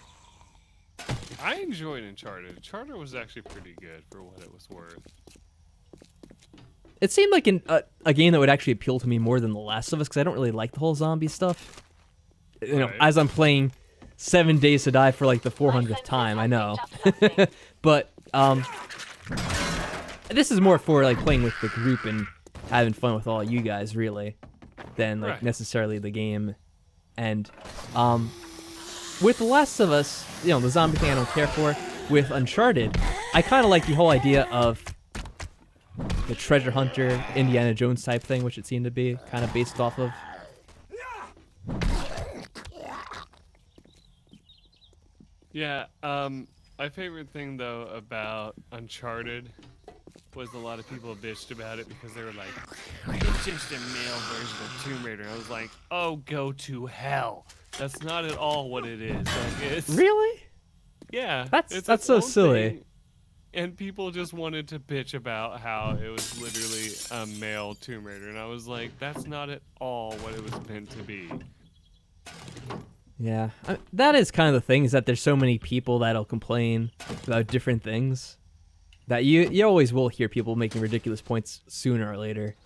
I enjoyed Uncharted. Uncharted was actually pretty good for what it was worth. It seemed like a game that would actually appeal to me more than The Last of Us, because I don't really like the whole zombie stuff. You know, as I'm playing 7 Days to Die for like the 400th time, I know. But this is more for like playing with the group and having fun with all you guys, really, than like necessarily the game. And with The Last of Us, you know, the zombie thing I don't care for. With Uncharted, I kind of like the whole idea of the treasure hunter, Indiana Jones type thing, which it seemed to be kind of based off of. Yeah, my favorite thing though about Uncharted was a lot of people bitched about it because they were like, it's just a male version of Tomb Raider. And I was like, oh, go to hell. That's not at all what it is. Like, it's, really? Yeah. That's so silly. Thing. And people just wanted to bitch about how it was literally a male Tomb Raider. And I was like, that's not at all what it was meant to be. Yeah, that is kind of the thing, is that there's so many people that'll complain about different things that you always will hear people making ridiculous points sooner or later.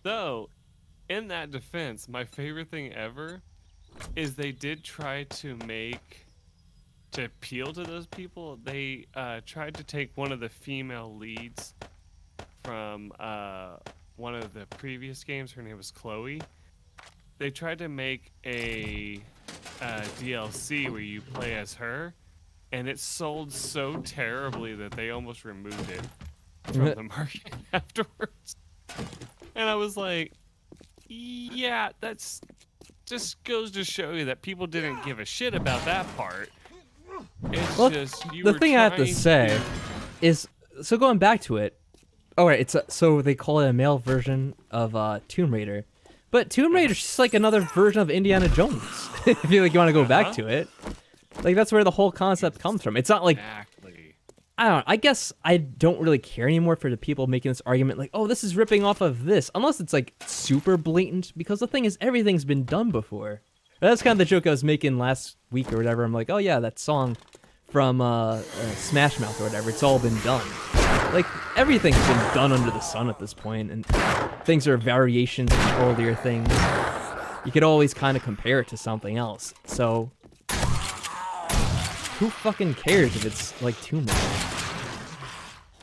Though, in that defense, my favorite thing ever is they did try to appeal to those people. They tried to take one of the female leads from one of the previous games. Her name was Chloe. They tried to make a DLC where you play as her, and it sold so terribly that they almost removed it from the market afterwards. And I was like, yeah, that's just goes to show you that people didn't give a shit about that part. It's just you the were thing I have to trying say is, so going back to it, all right, so they call it a male version of Tomb Raider. But Tomb Raider's just like another version of Indiana Jones. If you want to go back to it, like that's where the whole concept comes from. It's not like, Exactly. I don't know, I guess I don't really care anymore for the people making this argument like, oh, this is ripping off of this, unless it's like super blatant. Because the thing is, everything's been done before. That's kind of the joke I was making last week or whatever. I'm like, oh yeah, that song from Smash Mouth or whatever, it's all been done. Like, everything's been done under the sun at this point, and things are variations of earlier things. You could always kind of compare it to something else. So, who fucking cares if it's like Tomb Raider?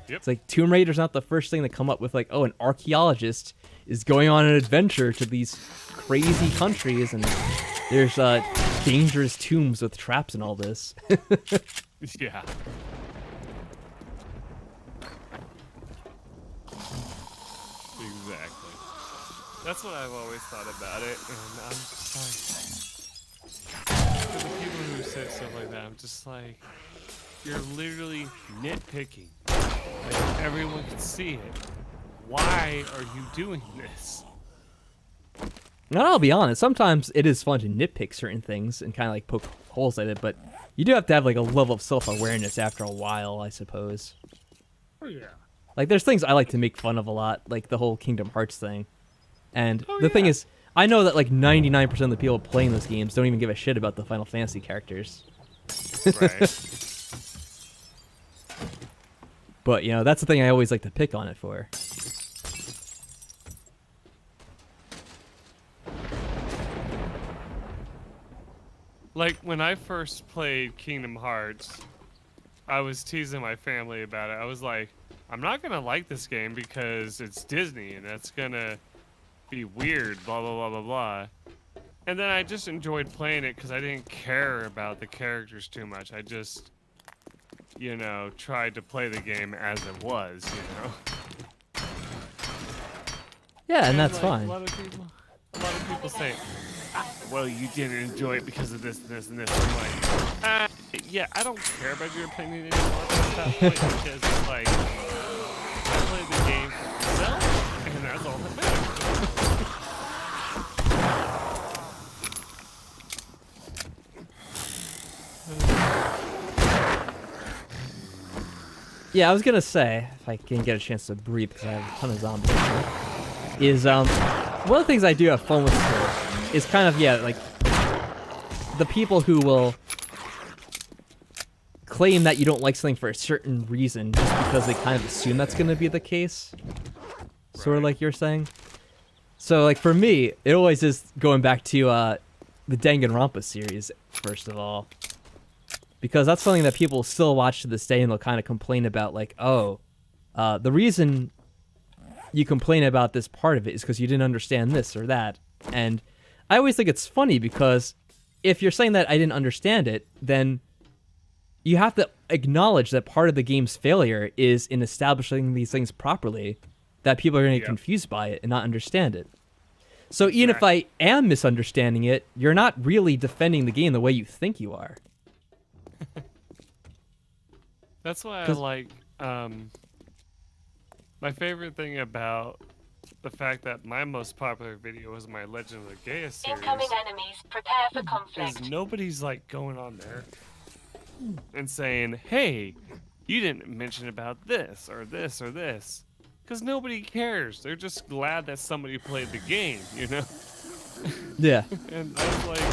Yep. It's like Tomb Raider's not the first thing to come up with, like, oh, an archaeologist is going on an adventure to these crazy countries, and there's dangerous tombs with traps and all this. Yeah. Exactly. That's what I've always thought about it, and I'm just like, for the people who say stuff like that, I'm just like, you're literally nitpicking. Like, everyone can see it. Why are you doing this? Now, I'll be honest, sometimes it is fun to nitpick certain things and kind of like poke holes at it, but you do have to have like a level of self-awareness after a while, I suppose. Oh, yeah. Like, there's things I like to make fun of a lot, like the whole Kingdom Hearts thing. And the thing is, I know that like 99% of the people playing those games don't even give a shit about the Final Fantasy characters. Right. But, you know, that's the thing I always like to pick on it for. Like, when I first played Kingdom Hearts, I was teasing my family about it. I was like, I'm not going to like this game because it's Disney and that's going to be weird, blah, blah, blah, blah, blah. And then I just enjoyed playing it because I didn't care about the characters too much. I just, you know, tried to play the game as it was, you know? Yeah, and that's like, fine. A lot of people say, well, you didn't enjoy it because of this, this, and this. I'm like, yeah, I don't care about your opinion anymore at that point because it's like, I play the game for myself, and that's all that matters. Yeah, I was gonna say, if I can get a chance to breathe because I have a ton of zombies here, is one of the things I do have fun with still is kind of, yeah, like the people who will claim that you don't like something for a certain reason just because they kind of assume that's gonna be the case. Sort of like you're saying. So like for me, it always is going back to the Danganronpa series, first of all. Because that's something that people still watch to this day and they'll kind of complain about, like, oh, the reason you complain about this part of it is because you didn't understand this or that. And I always think it's funny because if you're saying that I didn't understand it, then you have to acknowledge that part of the game's failure is in establishing these things properly, that people are going to get confused by it and not understand it. So even if I am misunderstanding it, you're not really defending the game the way you think you are. That's why I like, my favorite thing about the fact that my most popular video was my Legend of the Gaia series Incoming enemies, prepare for conflict. is nobody's like going on there and saying, hey, you didn't mention about this or this or this. Because nobody cares. They're just glad that somebody played the game, you know? Yeah. And I was like,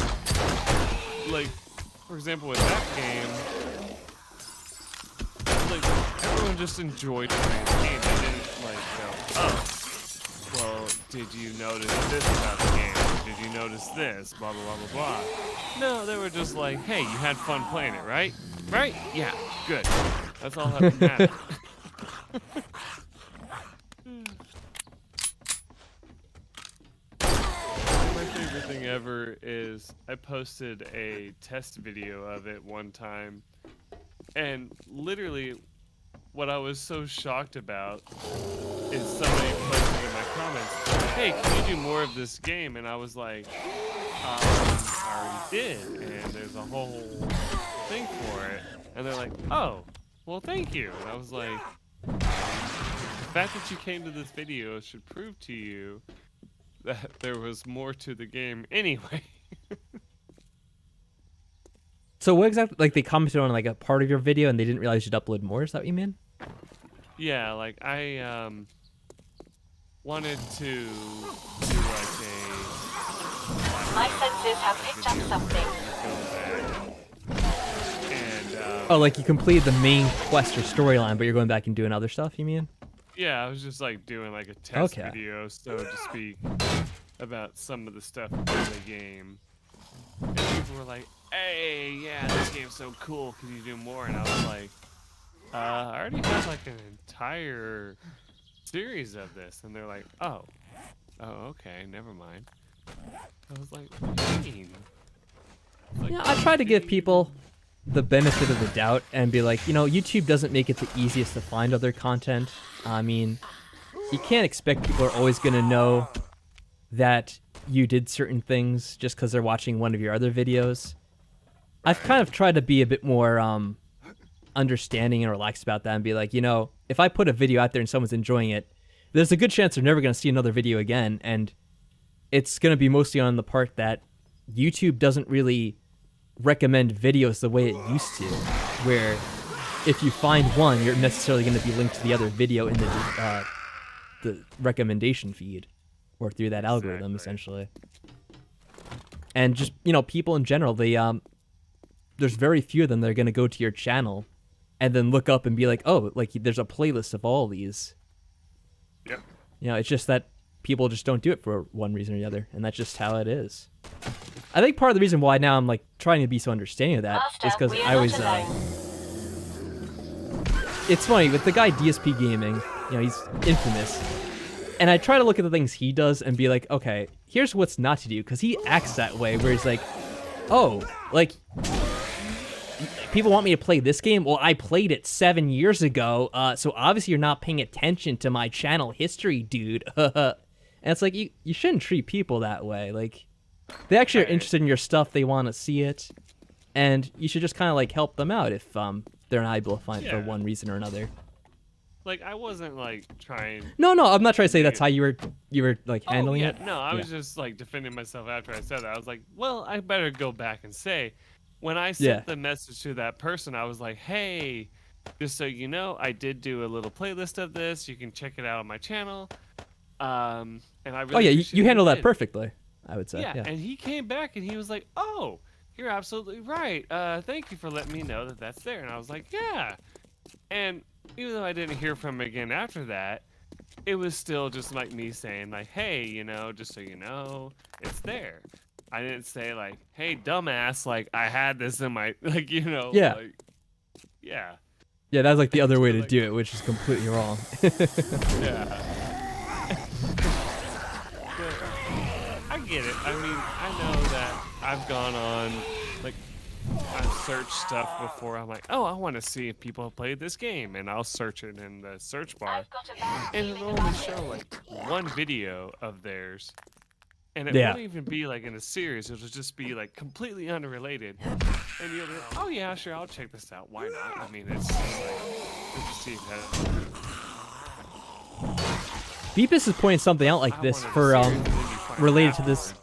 like, for example, with that game, like, everyone just enjoyed playing the game. They didn't, like, go, oh, well, did you notice this about the game? Did you notice this? Blah, blah, blah, blah, blah. No, they were just like, hey, you had fun playing it, right? Right? Yeah, good. That's all that matters. My favorite thing ever is I posted a test video of it one time, and literally what I was so shocked about is somebody posted in my comments, hey, can you do more of this game? And I was like, I already did, and there's a whole thing for it. And they're like, oh, well, thank you. And I was like, the fact that you came to this video should prove to you that there was more to the game anyway. So what exactly, like they commented on like a part of your video and they didn't realize you'd upload more? Is that what you mean? Yeah, like I wanted to do like My senses have picked up something. And Oh, like you completed the main quest or storyline, but you're going back and doing other stuff, you mean? yeah, I was just like doing like a test Okay. video, so to speak, about some of the stuff in the game. And people were like, hey, yeah, this game's so cool, can you do more? And I was like, I already have like an entire series of this. And they're like, oh, okay, never mind. I was like, what do you mean? Like, Yeah, I try to give people the benefit of the doubt and be like, you know, YouTube doesn't make it the easiest to find other content. I mean, you can't expect people are always going to know that you did certain things just because they're watching one of your other videos. I've kind of tried to be a bit more understanding and relaxed about that and be like, you know, if I put a video out there and someone's enjoying it, there's a good chance they're never going to see another video again. And it's going to be mostly on the part that YouTube doesn't really recommend videos the way it used to, where if you find one, you're necessarily going to be linked to the other video in the recommendation feed or through that algorithm, essentially. And just, you know, people in general, they there's very few of them that are going to go to your channel and then look up and be like, oh, like there's a playlist of all these. Yep. You know, it's just that people just don't do it for one reason or the other, and that's just how it is. I think part of the reason why now I'm like trying to be so understanding of that is because I always it's funny with the guy DSP Gaming, you know, he's infamous, and I try to look at the things he does and be like, okay, here's what's not to do, because he acts that way where he's like, oh, like people want me to play this game? Well, I played it 7 years ago, so obviously you're not paying attention to my channel history, dude. And it's like, you shouldn't treat people that way. Like, they actually are interested in your stuff, they want to see it, and you should just kind of like help them out if they're not able to find it for one reason or another. Like, I wasn't like trying. No, I'm not trying to say that's how you were like handling it. No, I was just like defending myself after I said that. I was like, well, I better go back and say, when I sent the message to that person, I was like, hey, just so you know, I did do a little playlist of this. You can check it out on my channel. And I really you handled that perfectly, I would say. Yeah, and he came back and he was like, oh, you're absolutely right. Thank you for letting me know that that's there. And I was like, yeah. And even though I didn't hear from him again after that, it was still just like me saying like, hey, you know, just so you know, it's there. I didn't say like, hey, dumbass, like I had this in my, like, you know, like, yeah. Yeah, that's like the other way to do it, which is completely wrong. Yeah. I get it. I mean, I know that I've gone on, like, I've searched stuff before. I'm like, oh, I want to see if people have played this game, and I'll search it in the search bar, and it'll only show like one video of theirs, and it won't even be like in a series. It'll just be like completely unrelated, and you'll be like, oh yeah, sure, I'll check this out. Why not? I mean, it's just like, let's just see if that. Beepus is pointing something out like this for related to this.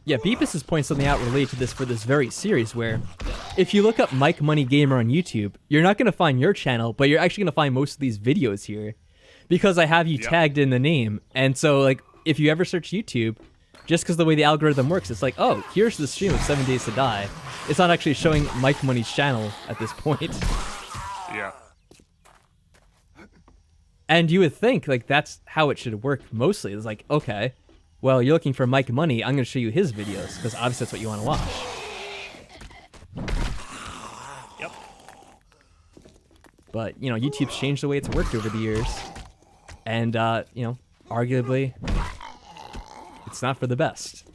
Yeah, Beepus is pointing something out related to this for this very series, where if you look up MikeMoneyGMR on YouTube, you're not going to find your channel, but you're actually going to find most of these videos here, because I have you tagged in the name. And so, like, if you ever search YouTube, just because the way the algorithm works, it's like, oh, here's the stream of 7 Days to Die. It's not actually showing Mike Money's channel at this point. Yeah. And you would think like that's how it should work mostly. It's like, okay, well, you're looking for Mike Money. I'm going to show you his videos because obviously that's what you want to watch. Yep. But, you know, YouTube's changed the way it's worked over the years. And, you know, arguably, it's not for the best.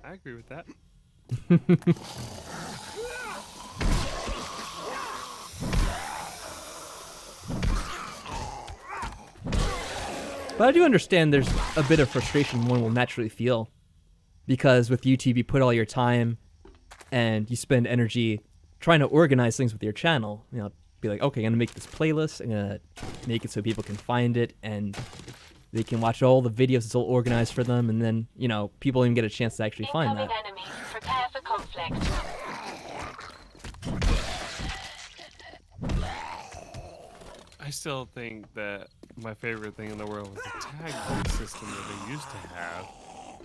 I agree with that. But I do understand there's a bit of frustration one will naturally feel. Because with YouTube, you put all your time and you spend energy trying to organize things with your channel. You know, be like, okay, I'm going to make this playlist. I'm going to make it so people can find it and they can watch all the videos. It's all organized for them. And then, you know, people don't even get a chance to actually find that. Incoming enemies. Prepare for conflict. I still think that my favorite thing in the world was the tag-based system that they used to have.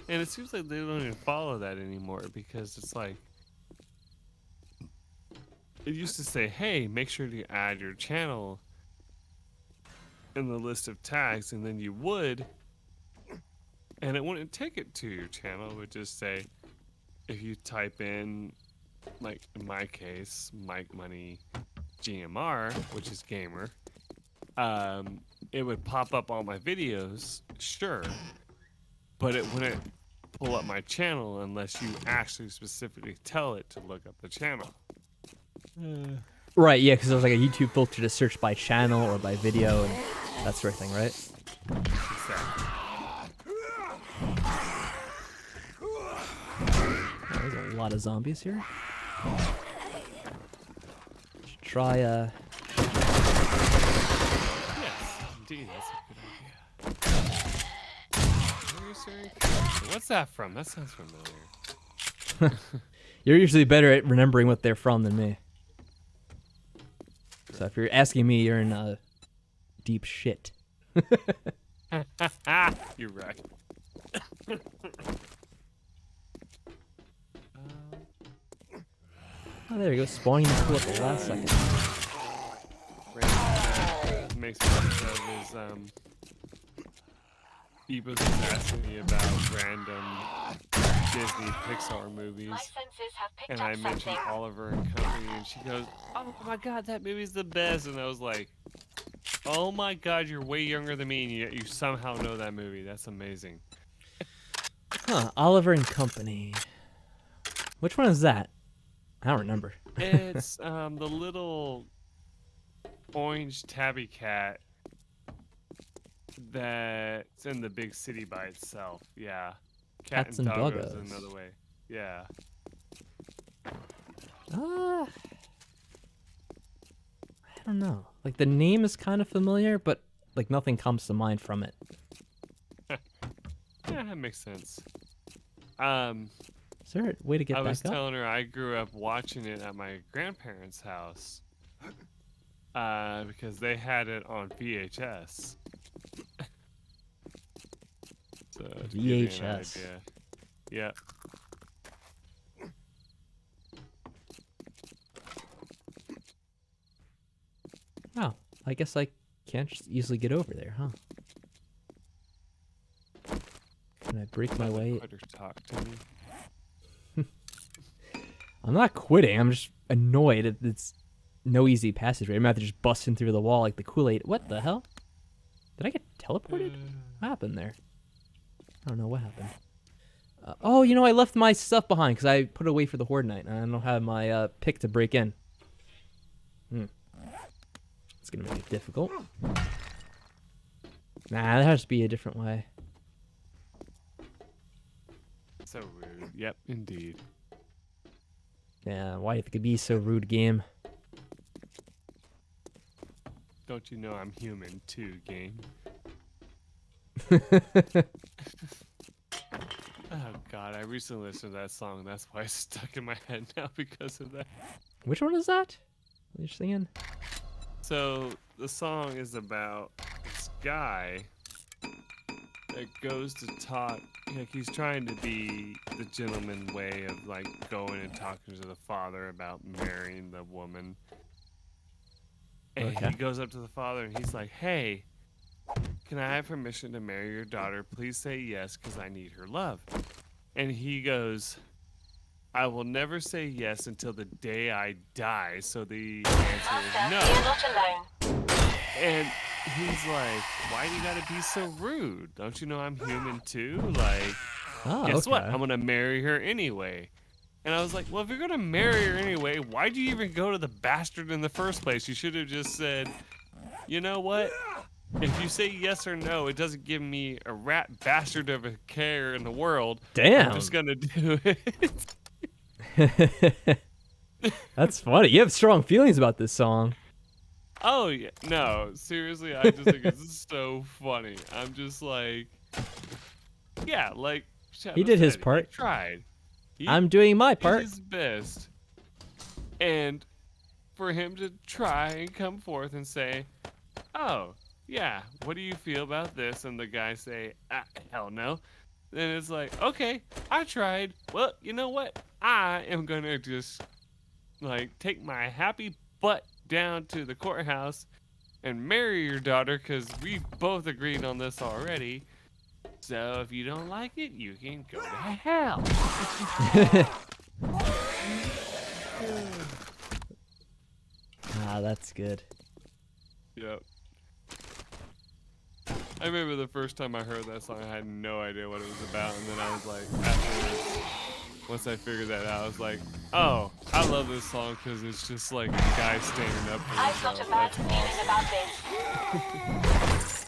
And it seems like they don't even follow that anymore because it's like, it used to say, hey, make sure to add your channel in the list of tags, and then you would, and it wouldn't take it to your channel. It would just say, if you type in, like in my case, MikeMoneyGMR, which is gamer, it would pop up all my videos, sure, but it wouldn't pull up my channel unless you actually specifically tell it to look up the channel. Right, yeah, because there was like a YouTube filter to search by channel or by video and that sort of thing, right? Exactly. Oh, there's a lot of zombies here. Should try, Yes, indeed, that's a good idea. What's that from? That sounds familiar. You're usually better at remembering what they're from than me. So if you're asking me, you're in deep shit. You're right. Oh, there we go. Spawning the pool at the last second. Makes me think of is Eva was asking me about random Disney Pixar movies, My senses have picked and up I mentioned something. Oliver and Company, and she goes, "Oh my God, that movie's the best!" And I was like, "Oh my God, you're way younger than me, and yet you somehow know that movie. That's amazing." Huh, Oliver and Company. Which one is that? I don't remember. It's the little orange tabby cat that's in the big city by itself. Yeah. Cat Cats and and Doggo is Doggos. another way. Yeah. I don't know. Like, the name is kind of familiar, but, like, nothing comes to mind from it. Yeah, that makes sense. Is there a way to get I back was up? telling her I grew up watching it at my grandparents' house because they had it on VHS. So to give you an VHS. idea. Yeah. Oh, I guess I can't just easily get over there, huh? Can I break my way? Let her talk to me. I'm not quitting. I'm just annoyed. It's no easy passageway. I'm gonna have to just bust in through the wall like the Kool-Aid. What the hell? Did I get teleported? What happened there? I don't know what happened. Oh, you know, I left my stuff behind because I put it away for the Horde Night. And I don't have my pick to break in. It's gonna make it difficult. Nah, there has to be a different way. So rude. Yep, indeed. Yeah, why do you think it'd be so rude, game? Don't you know I'm human too, game? Oh God, I recently listened to that song. That's why it's stuck in my head now because of that. Which one is that? What are you singing? So the song is about this guy that goes to talk. Like he's trying to be the gentleman way of like going and talking to the father about marrying the woman. And Okay. he goes up to the father and he's like, "Hey, can I have permission to marry your daughter? Please say yes, because I need her love." And he goes, "I will never say yes until the day I die." So the answer is Master, no. you're not alone. And he's like, "Why do you gotta be so rude? Don't you know I'm human too? Like, Oh, guess what? okay. I'm gonna marry her anyway." And I was like, "Well, if you're gonna marry her anyway, why'd you even go to the bastard in the first place? You should have just said, you know what? If you say yes or no, it doesn't give me a rat bastard of a care in the world. Damn. I'm just gonna do it." That's funny. You have strong feelings about this song. Oh yeah, no, seriously, I just think it's so funny. I'm just like, yeah, like Shadow He did his said, part. He tried. He I'm doing my did part. his best, and for him to try and come forth and say, "Oh yeah, what do you feel about this?" and the guy say, "Hell no," then it's like, okay, I tried. Well, you know what? I am gonna just like take my happy butt down to the courthouse and marry your daughter because we both agreed on this already. So if you don't like it, you can go to hell. Ah, that's good. Yep. I remember the first time I heard that song, I had no idea what it was about, and then I was like, afterwards, once I figured that out, I was like, oh, I love this song because it's just like a guy standing up for I've got a himself. bad That's feeling awesome. about this.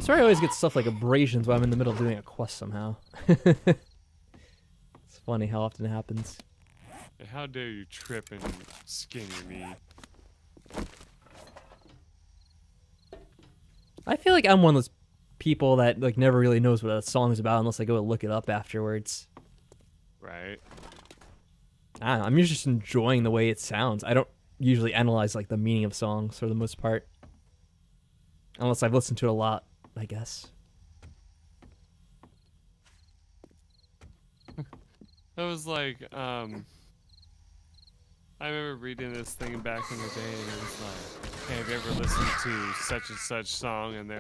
Sorry, I always get stuff like abrasions while I'm in the middle of doing a quest somehow. It's funny how often it happens. And how dare you trip and skin your knee? I feel like I'm one of those people that like never really knows what a song is about unless I go and look it up afterwards. Right? I don't know, I'm usually just enjoying the way it sounds. I don't usually analyze like the meaning of songs for the most part. Unless I've listened to it a lot, I guess. That was like, I remember reading this thing back in the day, and it was like, hey, have you ever listened to such and such song? And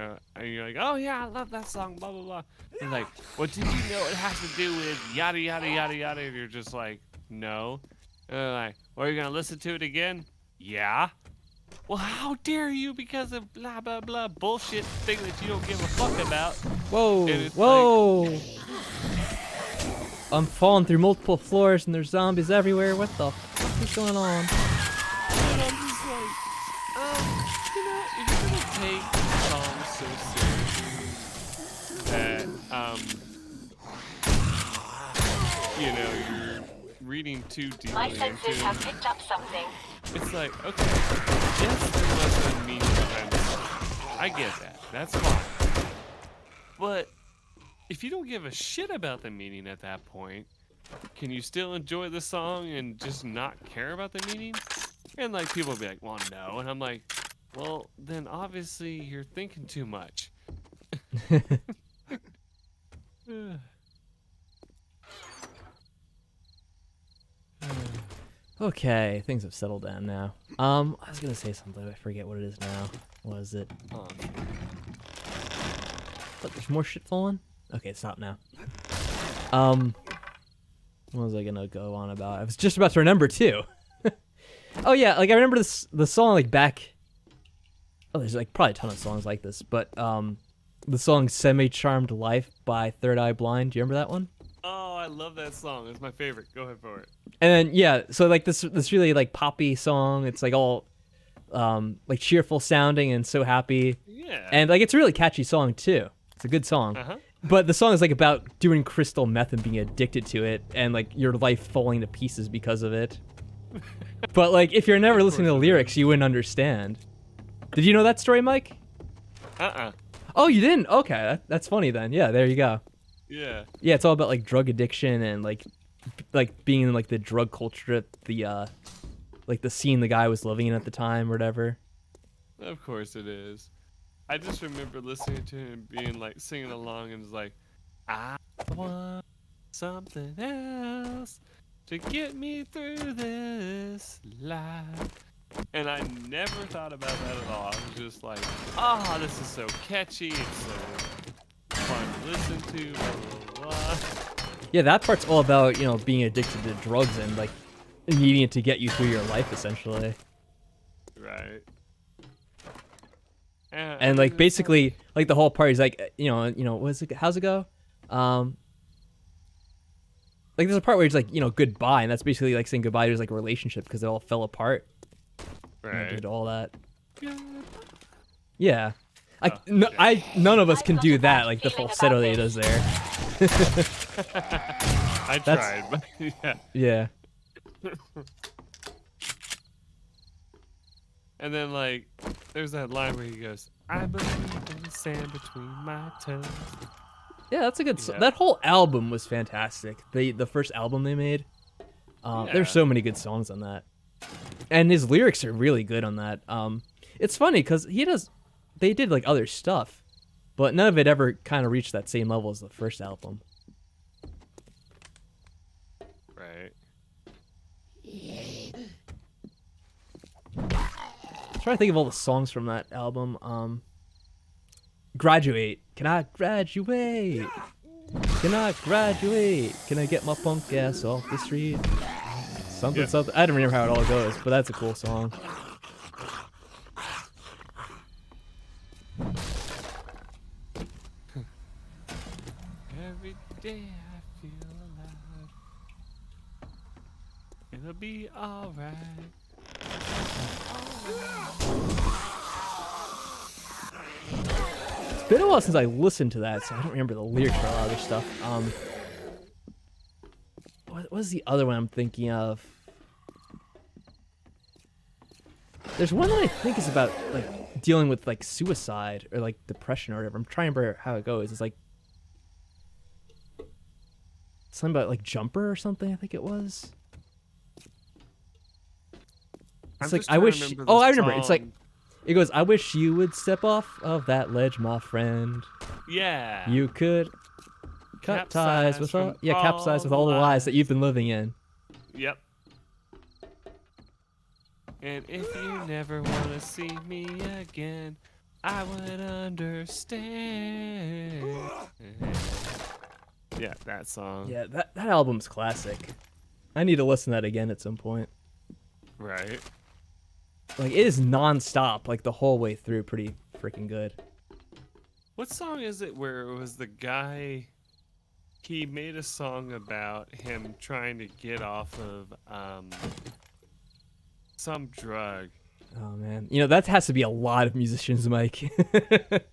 you're like, oh yeah, I love that song, blah blah blah. And like, well, did you know it has to do with yada yada yada yada? And you're just like, no. And they're like, well, are you gonna listen to it again? Yeah. Well, how dare you because of blah blah blah bullshit thing that you don't give a fuck about? Whoa, And it's whoa! I'm falling through multiple floors and there's zombies everywhere. What the fuck is going on? And I'm just like, you know, if you're gonna take songs so seriously that, you know, you're reading too deeply My into senses have it, picked up something. it's like, okay, yes, there was a meaning behind the song. I get that. That's fine. But if you don't give a shit about the meaning at that point, can you still enjoy the song and just not care about the meaning? And like people will be like, well, no. And I'm like, well, then obviously you're thinking too much. Okay, things have settled down now. I was gonna say something, I forget what it is now. What is it? But there's more shit falling? Okay, stop now. What was I gonna go on about? I was just about to remember too. Oh yeah, like I remember the song like back. Oh, there's like probably a ton of songs like this, but the song "Semi-Charmed Life" by Third Eye Blind. Do you remember that one? Oh, I love that song. It's my favorite. Go ahead for it. And then yeah, so like this really like poppy song. It's like all like cheerful sounding and so happy. Yeah. And like it's a really catchy song too. It's a good song. Uh-huh. But the song is like about doing crystal meth and being addicted to it and like your life falling to pieces because of it. But like if you're never listening to the lyrics, you wouldn't understand. Did you know that story, Mike? Uh-uh. Oh, you didn't? Okay, that's funny then. Yeah, there you go. Yeah. Yeah, it's all about like drug addiction and like being in like the drug culture at the like the scene the guy was living in at the time or whatever. Of course it is. I just remember listening to him being like singing along and was like, I want something else to get me through this life. And I never thought about that at all. I was just like, ah, this is so catchy. It's so fun to listen to. Blah, blah, blah. Yeah, that part's all about, you know, being addicted to drugs and like needing it to get you through your life, essentially. Right. And like basically, like the whole part is like, you know, what's it? How's it go? Like there's a part where it's like, you know, goodbye, and that's basically like saying goodbye to like a relationship because it all fell apart. Right. Did all that. Yeah. Oh, None of us can do that, like the falsetto that he does there. I tried, but yeah. Yeah. And then like, there's that line where he goes, "I believe in the sand between my toes." Yeah, that's a good. Yeah. That whole album was fantastic. The first album they made. There's so many good songs on that, and his lyrics are really good on that. It's funny because they did like other stuff, but none of it ever kind of reached that same level as the first album. Right. I'm trying to think of all the songs from that album. Graduate. Can I graduate? Can I graduate? Can I get my punk ass off the street? Something. I don't remember how it all goes, but that's a cool song. Every day I feel alive. It'll be alright. It's been a while since I listened to that, so I don't remember the lyrics for a lot of this stuff. What was the other one I'm thinking of? There's one that I think is about like dealing with like suicide or like depression or whatever. I'm trying to remember how it goes. It's like something about like Jumper or something. I think it was. It's like I wish. Oh, I remember. It's like it goes. I wish you would step off of that ledge, my friend. Yeah. You could cut ties with all. Yeah, capsize with all the lies that you've been living in. Yep. And if you never want to see me again, I would understand. Yeah, that song. Yeah, that album's classic. I need to listen to that again at some point. Right. Like, it is non-stop, like, the whole way through. Pretty freaking good. What song is it where it was the guy, he made a song about him trying to get off of some drug. Oh, man. You know, that has to be a lot of musicians, Mike.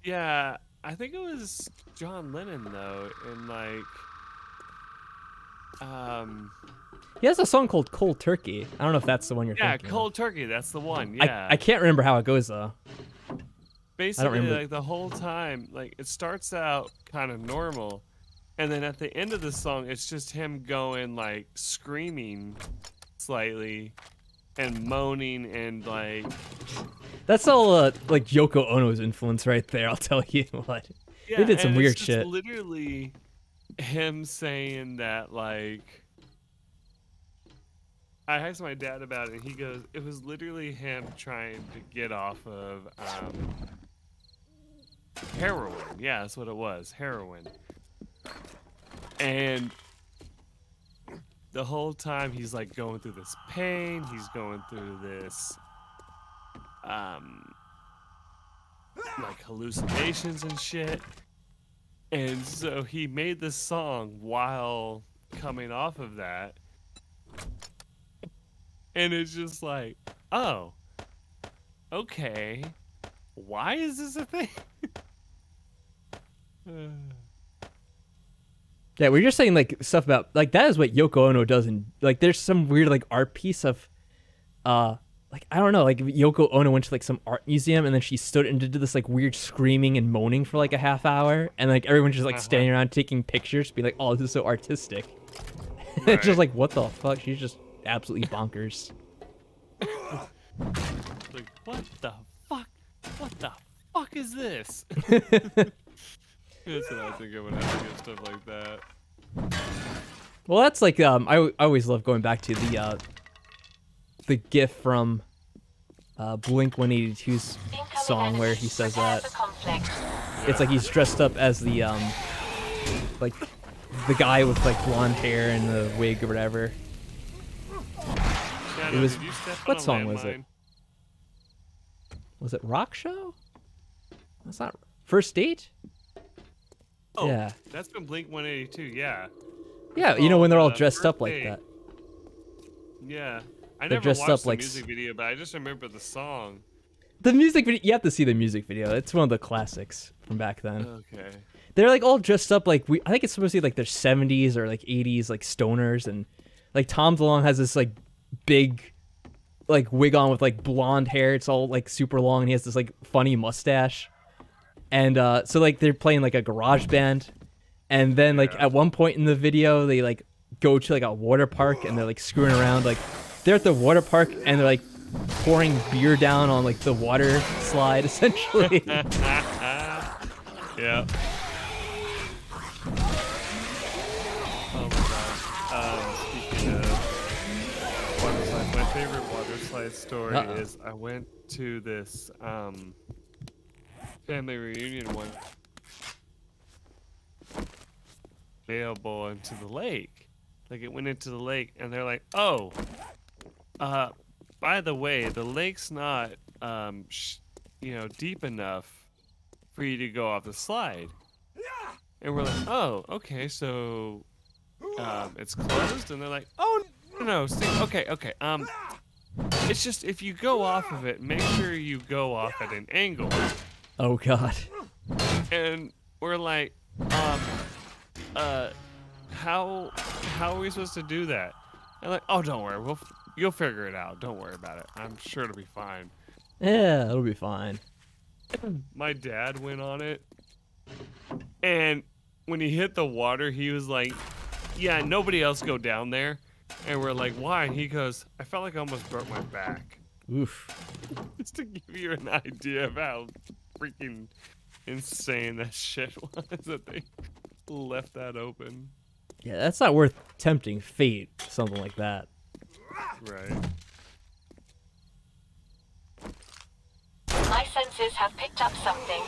Yeah, I think it was John Lennon, though, and, like, He has a song called Cold Turkey. I don't know if that's the one you're thinking Cold of. Turkey, that's the one, yeah. I can't remember how it goes, though. Basically, remember. like, the whole time, like, it starts out kind of normal, and then at the end of the song, it's just him going, like, screaming slightly and moaning and, like... That's all, like, Yoko Ono's influence right there, I'll tell you what. Yeah, they did some and weird it's just shit. Literally him saying that, like... I asked my dad about it, and he goes, it was literally him trying to get off of heroin. Yeah, that's what it was, heroin. And the whole time he's like going through this pain, he's going through this like hallucinations and shit. And so he made this song while coming off of that. And it's just like, oh, okay. Why is this a thing? Yeah, we're just saying, like, stuff about, like, that is what Yoko Ono does. And, like, there's some weird, like, art piece of, like, I don't know, like, Yoko Ono went to, like, some art museum, and then she stood and did this, like, weird screaming and moaning for, like, a half hour. And, like, everyone's just, like, standing around taking pictures, be like, oh, this is so artistic. Right. It's just like, what the fuck? She's just absolutely bonkers. Like, what the fuck? what the fuck is this? That's what I think of when I think of stuff like that. Well, that's like I always love going back to the GIF from Blink 182's song where he says that. It's like he's dressed up as the like the guy with like blonde hair and the wig or whatever. Shadow, It was did you step what on a song was it? landmine? Was it Rock Show? That's not First Date. Oh, Yeah. that's been Blink 182. Yeah. Yeah, you know when they're all First dressed up like Date. that. Yeah. I They're never dressed watched up the like music video, but I just remember the song. The music video, you have to see the music video. It's one of the classics from back then. Okay. They're like all dressed up like I think it's supposed to be like their 70s or like 80s like stoners, and like Tom DeLonge has this like big like wig on with like blonde hair. It's all like super long, and he has this like funny mustache. And so like they're playing like a garage band, and then like at one point in the video they like go to like a water park and they're like screwing around. Like they're at the water park and they're like pouring beer down on like the water slide essentially. Yeah. Oh my gosh. Speaking of water slides, my favorite water slide story is I went to this family reunion one available into the lake. Like it went into the lake and they're like, oh, by the way, the lake's not deep enough for you to go off the slide. And we're like, oh, okay, so it's closed. And they're like, oh no, okay. It's just if you go off of it, make sure you go off at an angle. Oh god. And we're like, how are we supposed to do that? And like, oh, don't worry, you'll figure it out. Don't worry about it. I'm sure it'll be fine. Yeah, it'll be fine. My dad went on it, and when he hit the water, he was like, yeah, nobody else go down there. And we're like, why? And he goes, I felt like I almost broke my back. Oof. Just to give you an idea of how freaking insane that shit was that they left that open. Yeah, that's not worth tempting fate, something like that. Right. My senses have picked up something.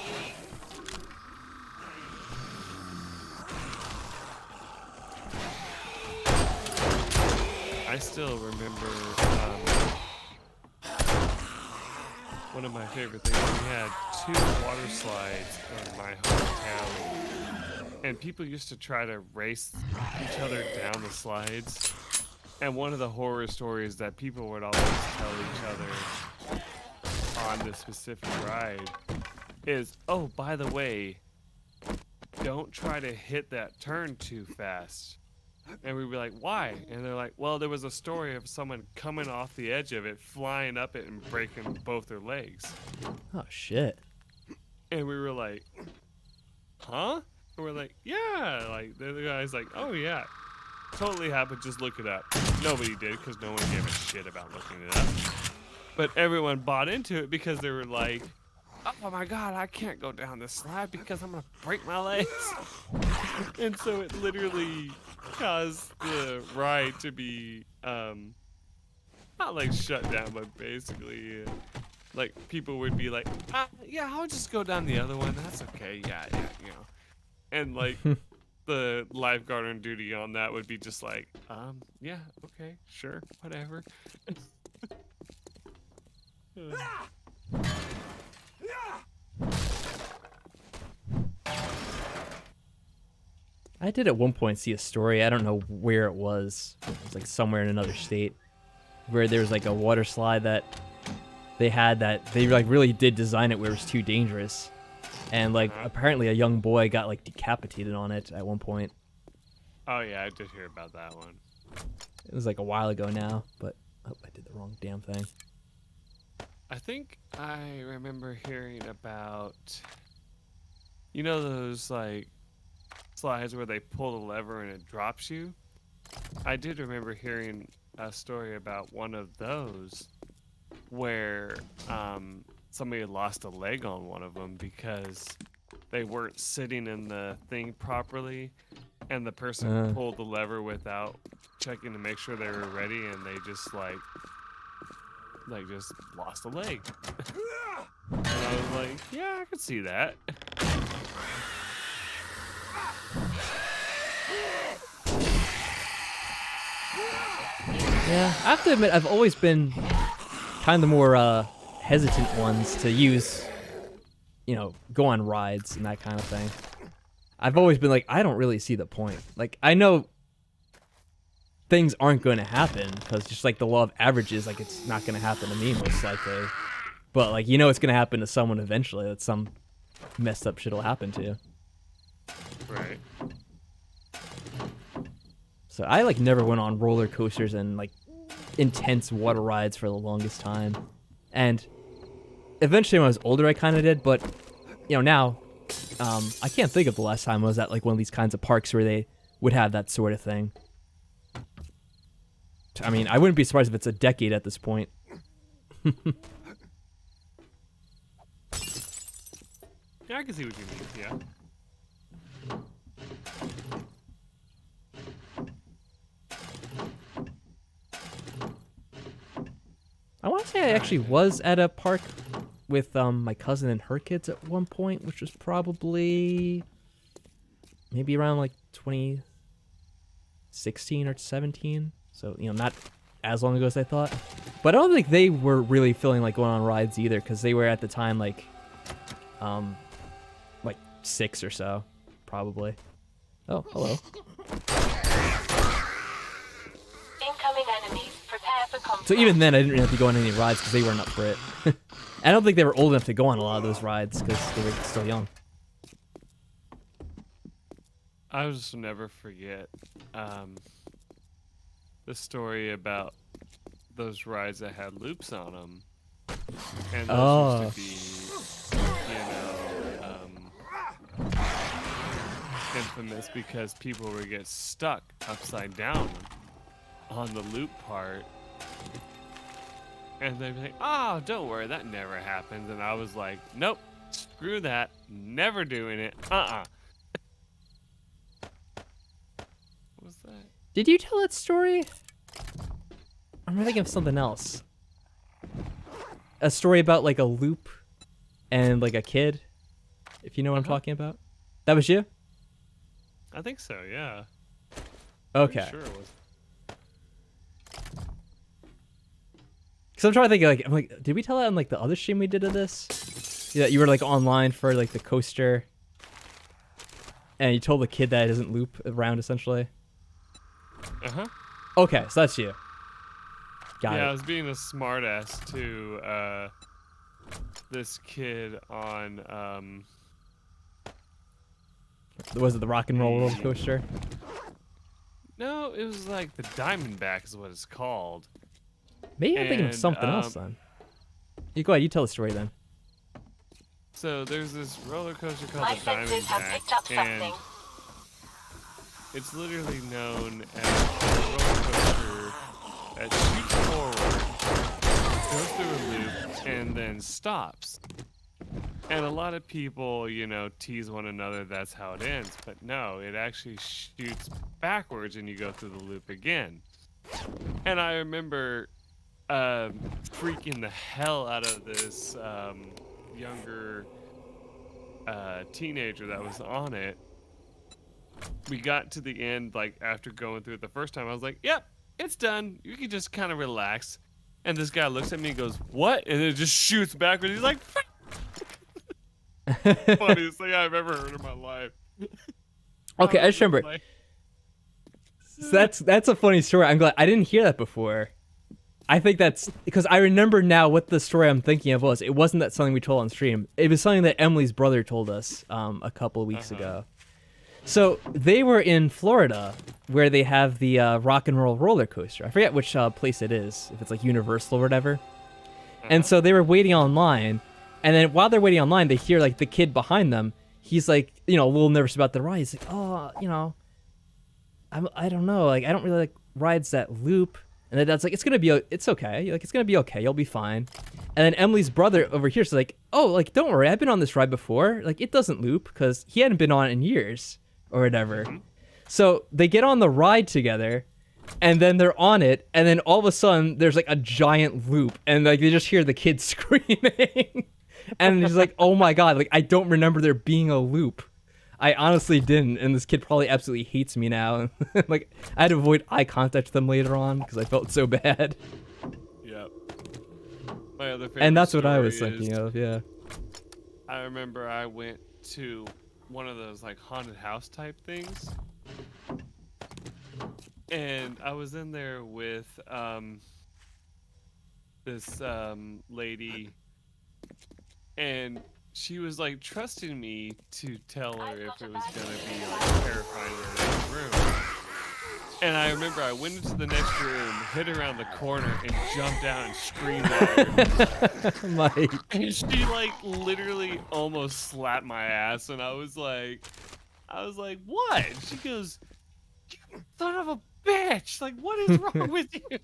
I still remember one of my favorite things. We had 2 water slides in my hometown, and people used to try to race each other down the slides. And one of the horror stories that people would always tell each other on this specific ride is, oh, by the way, don't try to hit that turn too fast. And we'd be like, why? And they're like, well, there was a story of someone coming off the edge of it, flying up it, and breaking both their legs. Oh shit. And we were like, huh? And we're like, yeah. Like, the guy's like, oh yeah. Totally happened, just look it up. Nobody did, because no one gave a shit about looking it up. But everyone bought into it because they were like, oh my god, I can't go down this slide because I'm gonna break my legs. And so it literally caused the ride to be not like shut down, but basically like people would be like, yeah, I'll just go down the other one, that's okay. Yeah, you know. And like the lifeguard on duty on that would be just like, yeah, okay, sure, whatever. I did at one point see a story, I don't know where it was. It was like somewhere in another state, where there was like a water slide that they had that they like really did design it where it was too dangerous. And like apparently a young boy got like decapitated on it at one point. Oh yeah, I did hear about that one. It was like a while ago now, but oh, I did the wrong damn thing. I think I remember hearing about, you know, those like slides where they pull the lever and it drops you. I did remember hearing a story about one of those where somebody had lost a leg on one of them because they weren't sitting in the thing properly, and the person pulled the lever without checking to make sure they were ready, and they just like just lost a leg. And I was like, yeah, I could see that. Yeah, I have to admit, I've always been kind of the more hesitant ones to use, go on rides and that kind of thing. I've always been like, I don't really see the point. Like, I know things aren't going to happen because just like the law of averages, like it's not going to happen to me most likely. But like, it's going to happen to someone eventually. That some messed up shit will happen to you. Right. So I like never went on roller coasters and like intense water rides for the longest time. And eventually when I was older, I kind of did. But, now I can't think of the last time I was at like one of these kinds of parks where they would have that sort of thing. I mean, I wouldn't be surprised if it's a decade at this point. Yeah, I can see what you mean, yeah. I want to say I actually was at a park with my cousin and her kids at one point, which was probably maybe around like 2016 or 17. So, not as long ago as I thought. But I don't think they were really feeling like going on rides either, because they were at the time like 6 or so, probably. Oh, hello. Incoming enemies. Prepare for combat. So even then, I didn't really have to go on any rides because they weren't up for it. I don't think they were old enough to go on a lot of those rides because they were still young. I'll just never forget the story about those rides that had loops on them. And those used to be, infamous because people would get stuck upside down on the loop part. And they'd be like, oh, don't worry, that never happens. And I was like, nope, screw that, never doing it, What was that? Did you tell that story? I'm thinking of something else. A story about like a loop and like a kid, if you know what I'm talking about. That was you? I think so, yeah. Okay. Pretty sure it was. Because I'm trying to think, I'm like, did we tell that on like the other stream we did of this? Yeah, you were like online for like the coaster, and you told the kid that it doesn't loop around essentially. Okay, so that's you. Got it. Yeah, I was being a smartass to this kid on Was it the rock and roll roller coaster? No, it was like the Diamondback is what it's called. Maybe I'm thinking of something else then. You go ahead, you tell the story then. So there's this roller coaster called My the senses have picked up Diamondback, and something. it's literally known as a roller coaster that shoots forward, goes through a loop, and then stops. And a lot of people, tease one another, that's how it ends. But no, it actually shoots backwards and you go through the loop again. And I remember freaking the hell out of this younger teenager that was on it. We got to the end, like after going through it the first time, I was like, yep, it's done. You can just kind of relax. And this guy looks at me and goes, what? And it just shoots backwards. He's like, funniest thing I've ever heard in my life. Okay, I just remember. So that's a funny story. I'm glad I didn't hear that before. I think that's because I remember now what the story I'm thinking of was. It wasn't that something we told on stream. It was something that Emily's brother told us a couple of weeks ago. So they were in Florida where they have the rock and roll roller coaster. I forget which place it is, if it's like Universal or whatever. And so they were waiting online, and then while they're waiting online, they hear like the kid behind them. He's like, a little nervous about the ride. He's like, oh, I don't know, like I don't really like rides that loop. And the dad's like, it's okay. Like it's gonna be okay. You'll be fine. And then Emily's brother over here is like, oh, like, don't worry, I've been on this ride before. Like, it doesn't loop, because he hadn't been on it in years or whatever. So they get on the ride together, and then they're on it, and then all of a sudden there's like a giant loop, and like they just hear the kids screaming. And he's like, oh my god, like I don't remember there being a loop. I honestly didn't, and this kid probably absolutely hates me now. Like, I had to avoid eye contact with them later on because I felt so bad. Yep. My other favorite And that's what I was story thinking is, of, yeah. I remember I went to one of those like haunted house type things, and I was in there with this lady, and she was like trusting me to tell her if it was gonna be like terrifying in the next room. And I remember I went into the next room, hid around the corner, and jumped out and screamed at her. Mike. And she like literally almost slapped my ass, and I was like, what? And she goes, "You son of a bitch! Like, what is wrong with you?"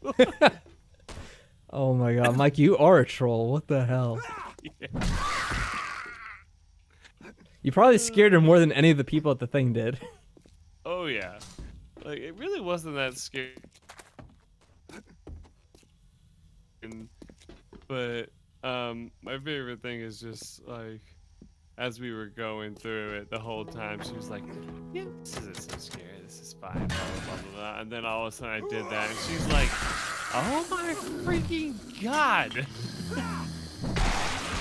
Oh my god, Mike, you are a troll. What the hell? Yeah. You probably scared her more than any of the people at the thing did. Oh yeah. Like, it really wasn't that scary. But my favorite thing is just like, as we were going through it the whole time, she was like, "Yeah, this isn't so scary. This is fine." Blah blah blah blah. Blah. And then all of a sudden I did that, and she's like, "Oh my freaking god!"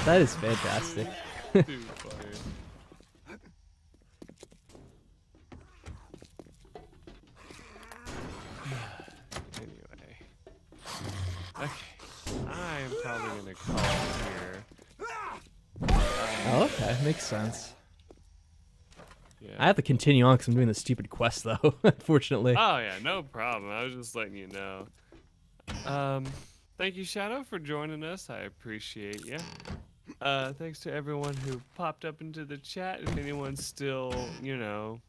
That is fantastic. Too funny. Anyway, okay, I'm probably gonna call it here. Oh, okay, makes sense. Yeah. I have to continue on because I'm doing this stupid quest, though, unfortunately. Oh yeah, no problem. I was just letting you know. Thank you, Shadow, for joining us. I appreciate you. Thanks to everyone who popped up into the chat. If anyone's still, you know,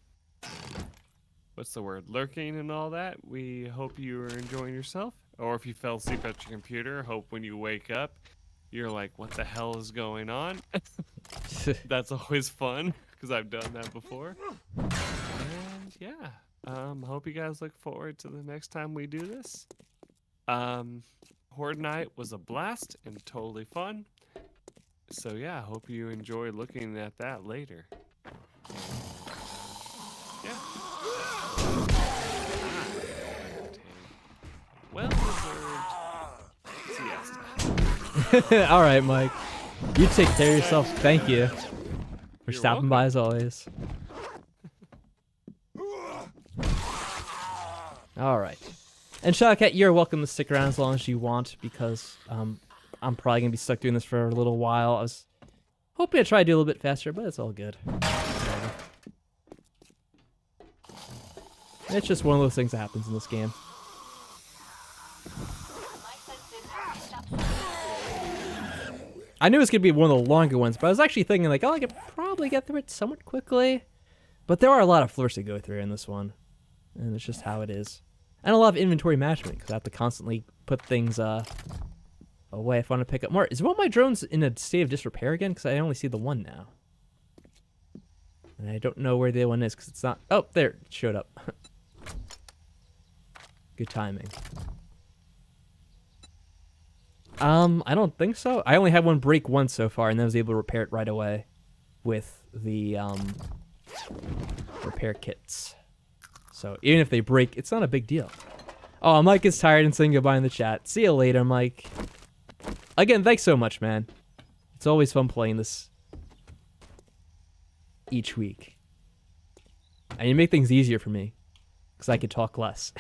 what's the word, lurking and all that, we hope you are enjoying yourself. Or if you fell asleep at your computer, hope when you wake up, you're like, what the hell is going on? That's always fun, because I've done that before. And yeah, hope you guys look forward to the next time we do this. Horde Night was a blast and totally fun. So yeah, I hope you enjoy looking at that later. Yeah. Well deserved siesta. All right, Mike. You take care of yourself. Thank you for You're stopping welcome. by as always. All right. And Shadowcat, you're welcome to stick around as long as you want because I'm probably going to be stuck doing this for a little while. I was hoping to try to do a little bit faster, but it's all good. Whatever. It's just one of those things that happens in this game. I knew it was going to be one of the longer ones, but I was actually thinking, like, oh, I could probably get through it somewhat quickly. But there are a lot of floors to go through in this one. And it's just how it is. And a lot of inventory management, because I have to constantly put things away if I want to pick up more. Is one of my drones in a state of disrepair again? Because I only see the one now. And I don't know where the other one is, because it's not... Oh, there, it showed up. Good timing. I don't think so. I only had one break once so far, and I was able to repair it right away with the repair kits. So even if they break, it's not a big deal. Oh, Mike is tired and saying goodbye in the chat. See you later, Mike. Again, thanks so much, man. It's always fun playing this each week. And you make things easier for me, because I can talk less.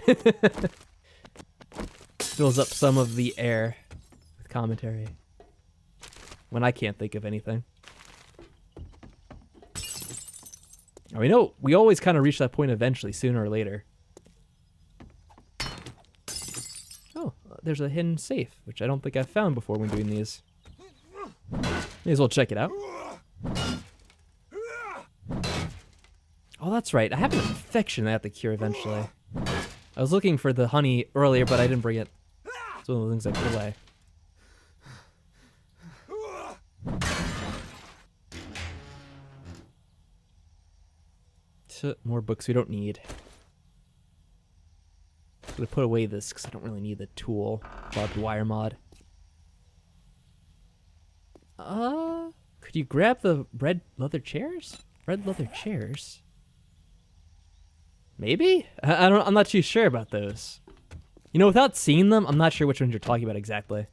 Fills up some of the air with commentary when I can't think of anything. We know we always kind of reach that point eventually, sooner or later. Oh, there's a hidden safe, which I don't think I've found before when doing these. May as well check it out. Oh, that's right. I have an infection I have to cure eventually. I was looking for the honey earlier, but I didn't bring it. It's one of the things I put away. More books we don't need. I'm gonna put away this because I don't really need the tool. Barbed wire mod. Could you grab the red leather chairs? Red leather chairs? Maybe? I'm not too sure about those. You know, without seeing them, I'm not sure which ones you're talking about exactly.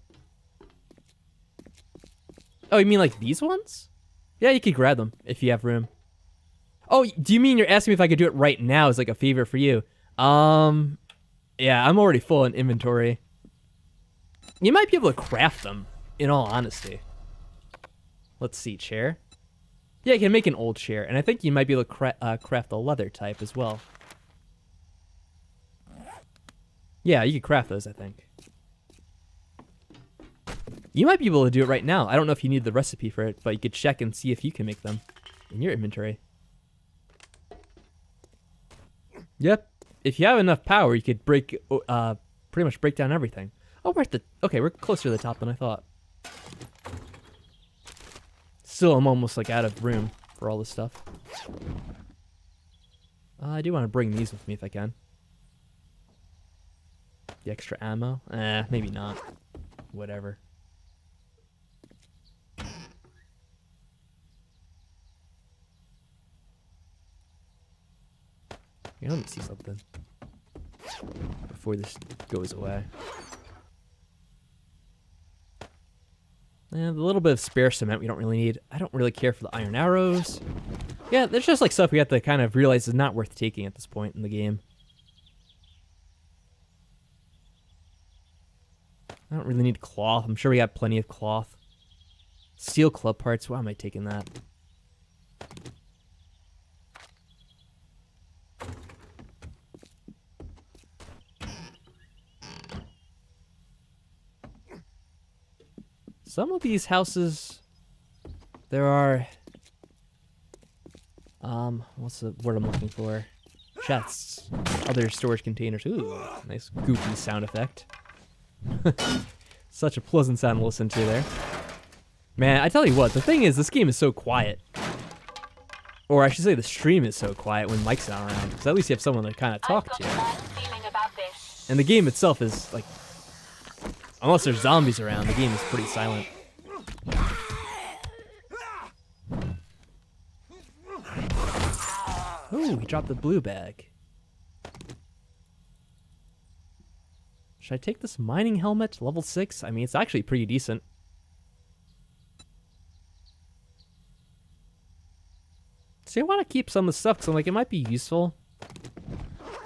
Oh, you mean like these ones? Yeah, you could grab them if you have room. Oh, do you mean you're asking me if I could do it right now as like a favor for you? Yeah, I'm already full in inventory. You might be able to craft them, in all honesty. Let's see, chair. Yeah, you can make an old chair, and I think you might be able to craft a leather type as well. Yeah, you could craft those, I think. You might be able to do it right now. I don't know if you need the recipe for it, but you could check and see if you can make them in your inventory. Yep. If you have enough power, you could pretty much break down everything. Oh, okay, we're closer to the top than I thought. Still, I'm almost like out of room for all this stuff. I do want to bring these with me if I can. The extra ammo? Maybe not. Whatever. Yeah, let me see something before this goes away. And the little bit of spare cement we don't really need. I don't really care for the iron arrows. Yeah, there's just like stuff we have to kind of realize is not worth taking at this point in the game. I don't really need cloth. I'm sure we got plenty of cloth. Steel club parts. Why am I taking that? Some of these houses, there are, what's the word I'm looking for? Chests. Other storage containers. Ooh, nice goofy sound effect. Such a pleasant sound to listen to there. Man, I tell you what, the thing is, this game is so quiet. Or I should say the stream is so quiet when Mike's not around, because at least you have someone to kind of talk to. And the game itself is, like, unless there's zombies around, the game is pretty silent. Ooh, he dropped the blue bag. Should I take this mining helmet, level 6? I mean, it's actually pretty decent. See, I want to keep some of the stuff, because I'm like, it might be useful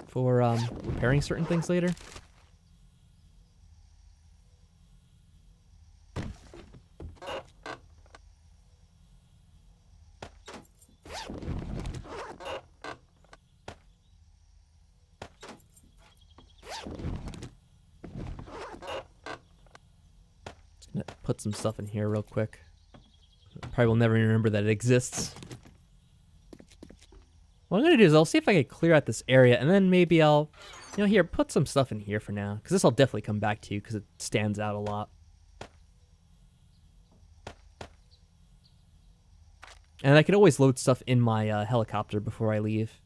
for repairing certain things later. Put some stuff in here real quick. Probably will never remember that it exists. What I'm gonna do is I'll see if I can clear out this area, and then maybe I'll, you know, here, put some stuff in here for now, because this I'll definitely come back to because it stands out a lot. And I could always load stuff in my helicopter before I leave.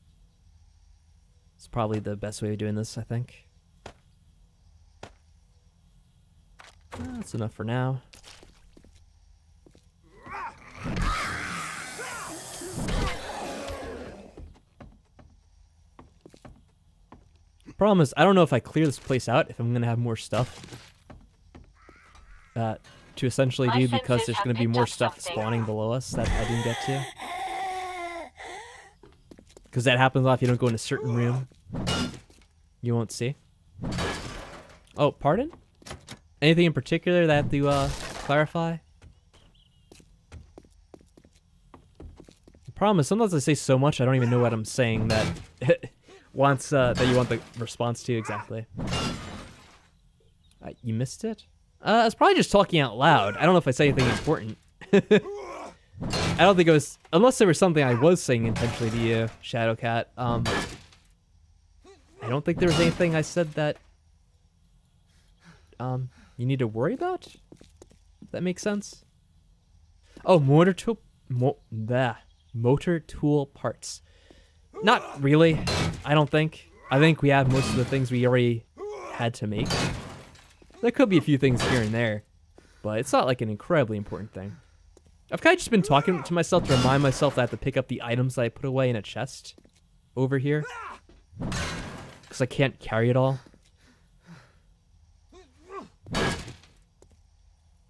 It's probably the best way of doing this, I think. That's enough for now. Problem is, I don't know if I clear this place out, if I'm going to have more stuff to essentially do, because there's going to be more stuff spawning below us that I didn't get to. Because that happens a lot if you don't go in a certain room. You won't see. Oh, pardon? Anything in particular that I have to clarify? The problem is sometimes I say so much I don't even know what I'm saying that wants that you want the response to exactly. You missed it? I was probably just talking out loud. I don't know if I said anything important. I don't think it was, unless there was something I was saying intentionally to you, Shadowcat. I don't think there was anything I said that you need to worry about. If that makes sense. Oh, motor tool parts. Not really, I don't think. I think we have most of the things we already had to make. There could be a few things here and there, but it's not like an incredibly important thing. I've kind of just been talking to myself to remind myself that I have to pick up the items that I put away in a chest over here. Because I can't carry it all.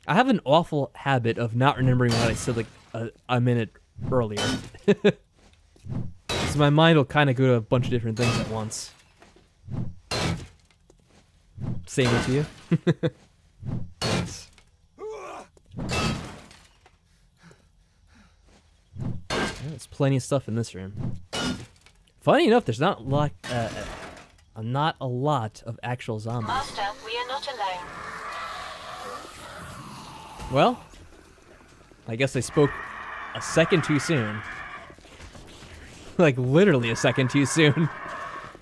I have an awful habit of not remembering what I said like a minute earlier. So my mind will kind of go to a bunch of different things at once. Same with you. Thanks. There's plenty of stuff in this room. Funny enough, there's not a lot of actual zombies. Master, we are not alone. Well, I guess I spoke a second too soon. Like literally a second too soon.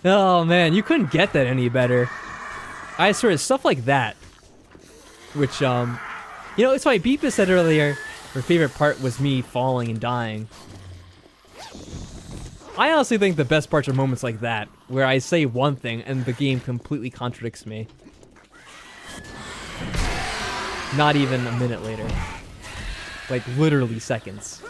Oh man, you couldn't get that any better. I swear, stuff like that. Which, you know, it's funny, Beepa said earlier her favorite part was me falling and dying. I honestly think the best parts are moments like that, where I say one thing and the game completely contradicts me. Not even a minute later. Like, literally seconds.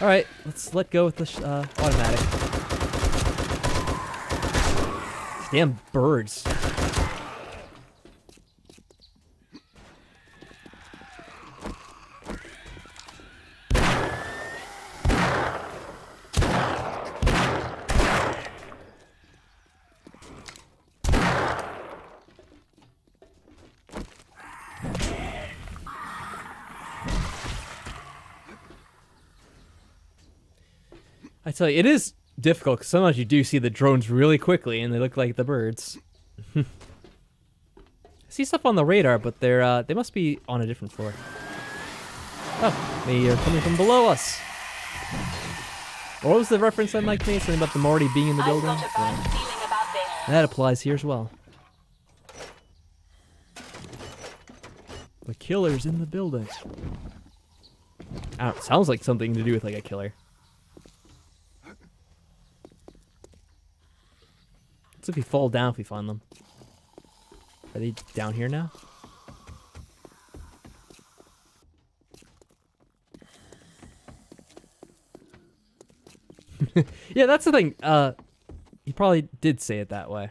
Alright, let's let go with this automatic. Damn birds. I tell you, it is difficult because sometimes you do see the drones really quickly and they look like the birds. I see stuff on the radar, but they must be on a different floor. Oh, they are coming from below us. What was the reference that Mike made? Something about them already being in the building? I've got a bad feeling about this. That applies here as well. The killer's in the building. It sounds like something to do with like a killer. What's if we fall down if we find them? Are they down here now? Yeah, that's the thing. You probably did say it that way.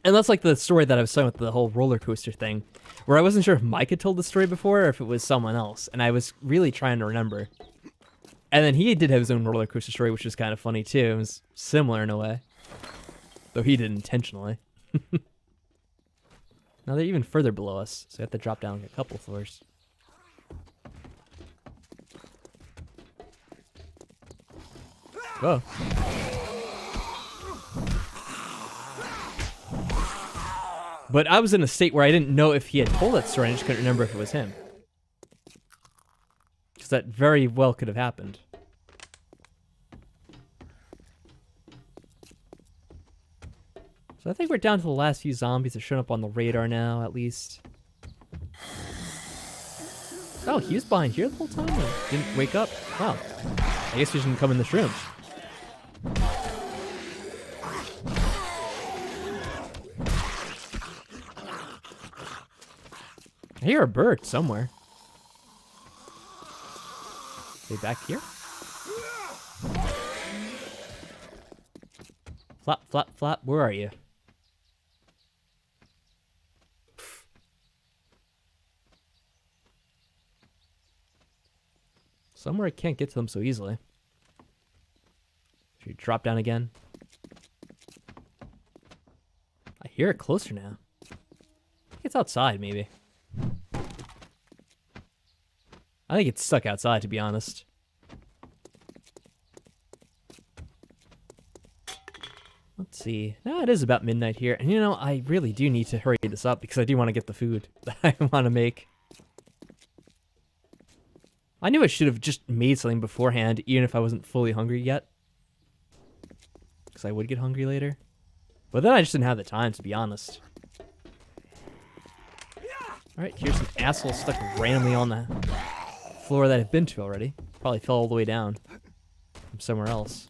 And that's like the story that I was saying with the whole roller coaster thing, where I wasn't sure if Mike had told the story before or if it was someone else, and I was really trying to remember. And then he did have his own roller coaster story, which was kind of funny too. It was similar in a way. Though he did intentionally. Now they're even further below us, so we have to drop down like a couple floors. Whoa. But I was in a state where I didn't know if he had told that story, I just couldn't remember if it was him. Because that very well could have happened. So I think we're down to the last few zombies that are showing up on the radar now, at least. Oh, he was behind here the whole time and didn't wake up? Wow. I guess he didn't come in this room. I hear a bird somewhere. Are they back here? Flap, flap, flap, where are you? Somewhere I can't get to them so easily. Should we drop down again? I hear it closer now. I think it's outside, maybe. I think it's stuck outside, to be honest. Let's see. No, it is about midnight here. And you know, I really do need to hurry this up because I do want to get the food that I want to make. I knew I should have just made something beforehand, even if I wasn't fully hungry yet. Because I would get hungry later. But then I just didn't have the time, to be honest. Alright, here's some asshole stuck randomly on the floor that I've been to already. Probably fell all the way down from somewhere else.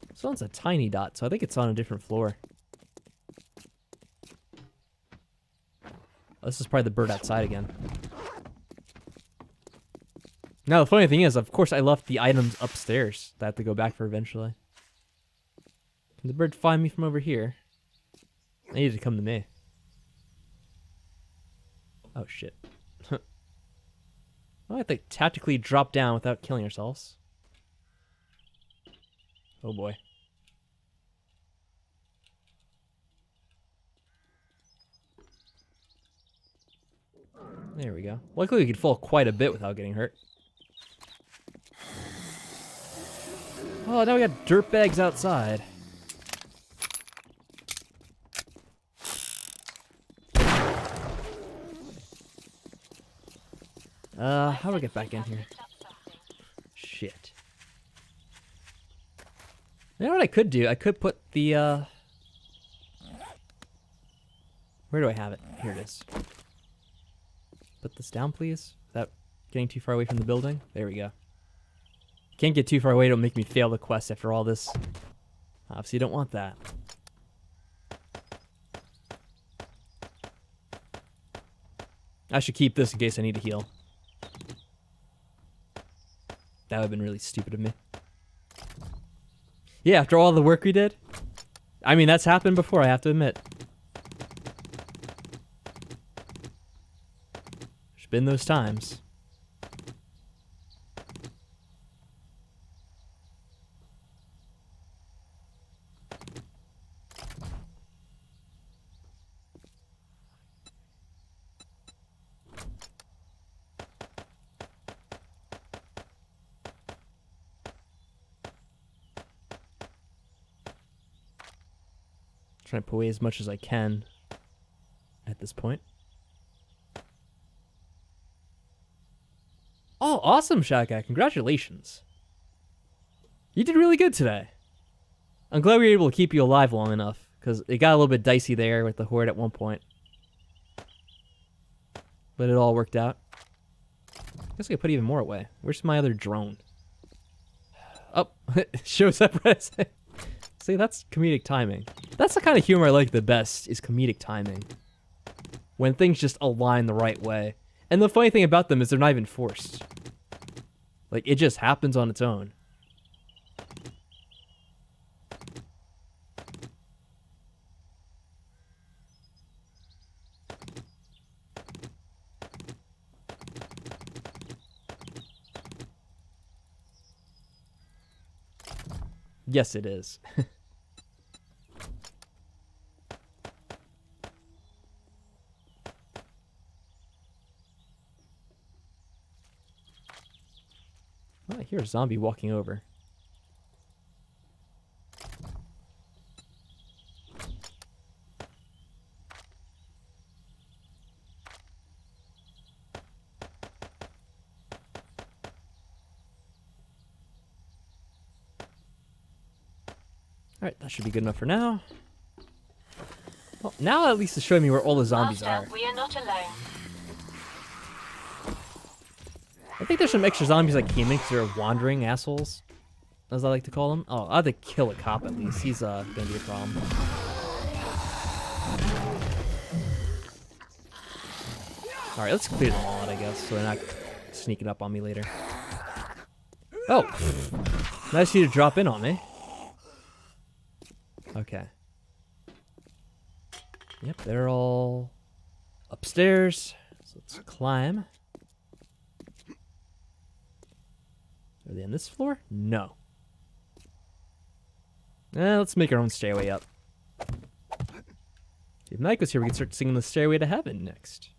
This one's a tiny dot, so I think it's on a different floor. Oh, this is probably the bird outside again. Now, the funny thing is, of course, I left the items upstairs that I have to go back for eventually. Can the bird find me from over here? I need to come to me. Oh, shit. Well, I have to tactically drop down without killing ourselves. Oh, boy. There we go. Luckily, we could fall quite a bit without getting hurt. Oh, now we got dirtbags outside. How do I get back in here? Shit. You know what I could do? I could put the, where do I have it? Here it is. Put this down, please. Without getting too far away from the building. There we go. Can't get too far away, it'll make me fail the quest after all this. Obviously, you don't want that. I should keep this in case I need to heal. That would have been really stupid of me. Yeah, after all the work we did. I mean, that's happened before, I have to admit. There's been those times. Trying to put away as much as I can at this point. Oh, awesome, Shaka. Congratulations. You did really good today. I'm glad we were able to keep you alive long enough, because it got a little bit dicey there with the Horde at one point. But it all worked out. I guess I could put even more away. Where's my other drone? Oh, it shows up right as I... See, that's comedic timing. That's the kind of humor I like the best, is comedic timing. When things just align the right way. And the funny thing about them is they're not even forced. Like, it just happens on its own. Yes, it is. Oh, I hear a zombie walking over. Alright, that should be good enough for now. Well, now at least it's showing me where all the zombies are. We are not alone. I think there's some extra zombies that came in because they're wandering assholes, as I like to call them. Oh, I have to kill a cop at least. He's gonna be a problem. Alright, let's clear them all out, I guess, so they're not sneaking up on me later. Oh! Nice of you to drop in on me. Okay. Yep, they're all upstairs. So let's climb. Are they on this floor? No. Let's make our own stairway up. If Mike was here, we could start singing the Stairway to Heaven next.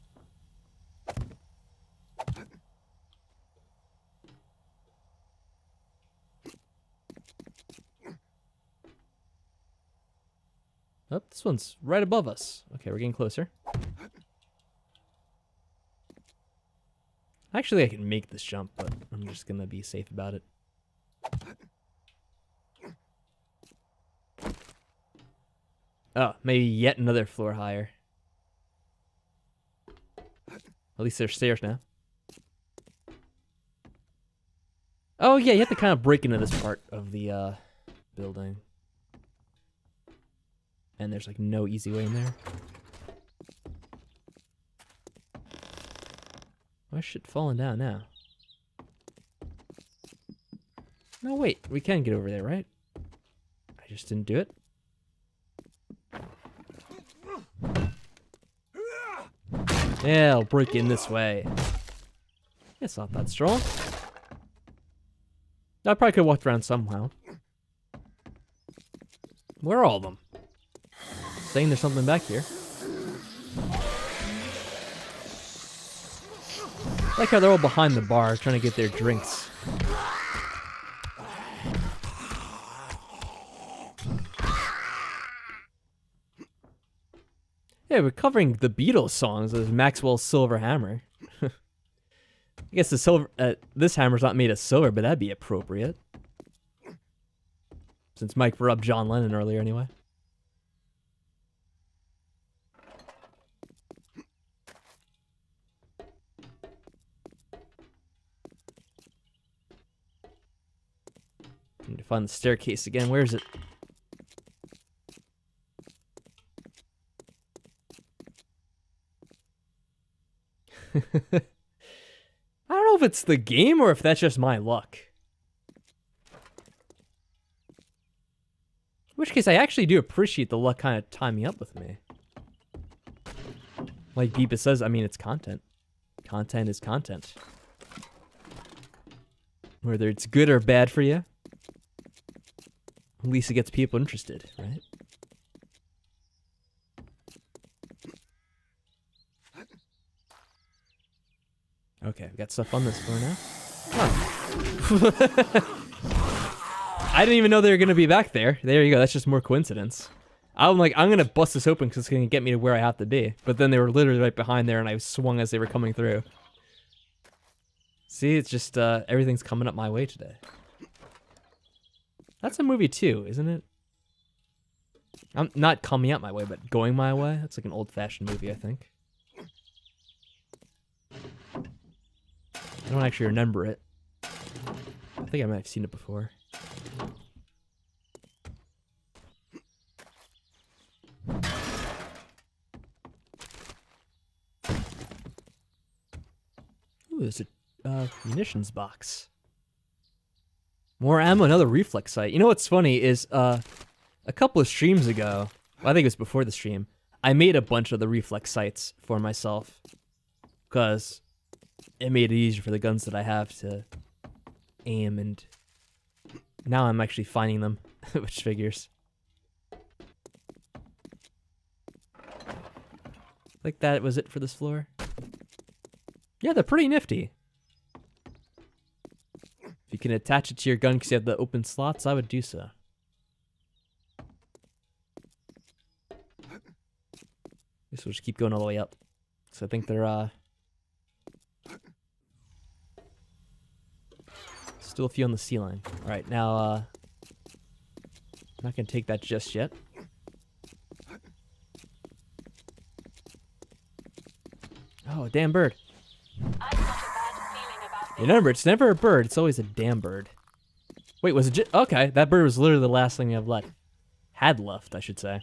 Oh, this one's right above us. Okay, we're getting closer. Actually, I can make this jump, but I'm just gonna be safe about it. Oh, maybe yet another floor higher. At least there's stairs now. Oh yeah, you have to kind of break into this part of the building. And there's like no easy way in there. Why is shit falling down now? No, wait, we can get over there, right? I just didn't do it. Yeah, I'll break in this way. It's not that strong. I probably could have walked around somehow. Where are all of them? Saying there's something back here. I like how they're all behind the bar trying to get their drinks. Yeah, we're covering the Beatles songs as Maxwell's Silver Hammer. I guess the silver, this hammer's not made of silver, but that'd be appropriate. Since Mike brought up John Lennon earlier anyway. Need to find the staircase again. Where is it? I don't know if it's the game or if that's just my luck. In which case, I actually do appreciate the luck kind of timing up with me. Like Beepa says, I mean, it's content. Content is content. Whether it's good or bad for you, at least it gets people interested, right? Okay, we got stuff on this floor now. Huh. I didn't even know they were going to be back there. There you go. That's just more coincidence. I'm like, I'm going to bust this open because it's going to get me to where I have to be. But then they were literally right behind there and I swung as they were coming through. See, it's just everything's coming up my way today. That's a movie too, isn't it? I'm not coming up my way, but going my way. That's like an old-fashioned movie, I think. I don't actually remember it. I think I might have seen it before. Ooh, there's a munitions box. More ammo, another reflex sight. You know what's funny is a couple of streams ago, well, I think it was before the stream, I made a bunch of the reflex sights for myself because it made it easier for the guns that I have to aim, and now I'm actually finding them, which figures. Like that was it for this floor. Yeah, they're pretty nifty. If you can attach it to your gun because you have the open slots, I would do so. Guess we'll just keep going all the way up. So I think they're still a few on the ceiling. Alright, now I'm not gonna take that just yet. Oh, damn bird. I've got a bad feeling about this. Remember, it's never a bird, it's always a damn bird. Wait, was it okay, that bird was literally the last thing I've left. Had left, I should say.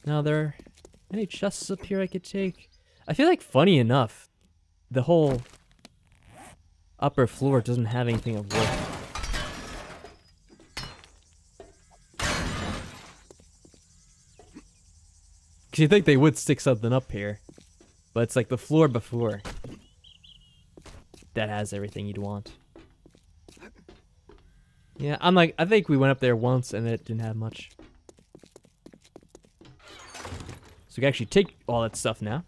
Now, there are any chests up here I could take? I feel like, funny enough, the whole upper floor doesn't have anything of worth. Because you'd think they would stick something up here. But it's like the floor before that has everything you'd want. Yeah, I think we went up there once and it didn't have much. So we can actually take all that stuff now.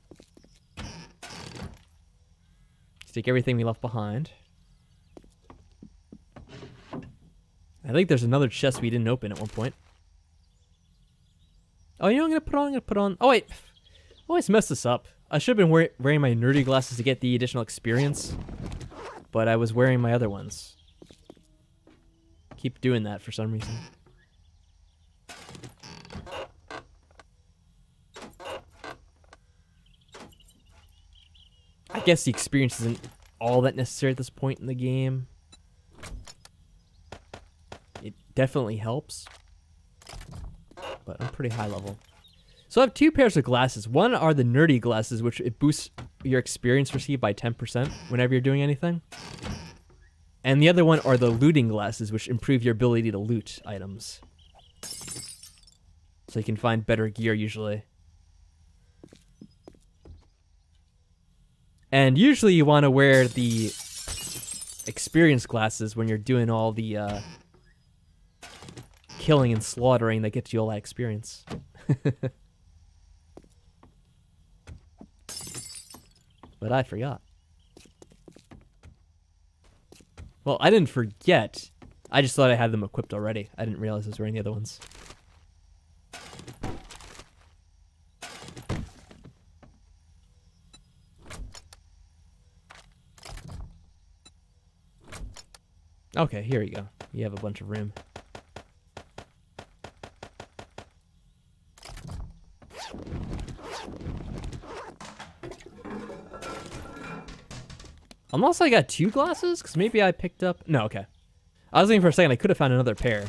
Let's take everything we left behind. I think there's another chest we didn't open at one point. Oh, you know what I'm gonna put on. Oh wait, I always mess this up. I should have been wearing my nerdy glasses to get the additional experience, but I was wearing my other ones. Keep doing that for some reason. I guess the experience isn't all that necessary at this point in the game. It definitely helps, but I'm pretty high level. So I have 2 pairs of glasses. One are the nerdy glasses, which it boosts your experience received by 10% whenever you're doing anything. And the other one are the looting glasses, which improve your ability to loot items. So you can find better gear usually. And usually you want to wear the experience glasses when you're doing all the killing and slaughtering that gets you all that experience. But I forgot. Well, I didn't forget. I just thought I had them equipped already. I didn't realize those were any other ones. Okay, here you go. You have a bunch of room. Unless I got 2 glasses? Because maybe I picked up... No, okay. I was thinking for a second I could have found another pair.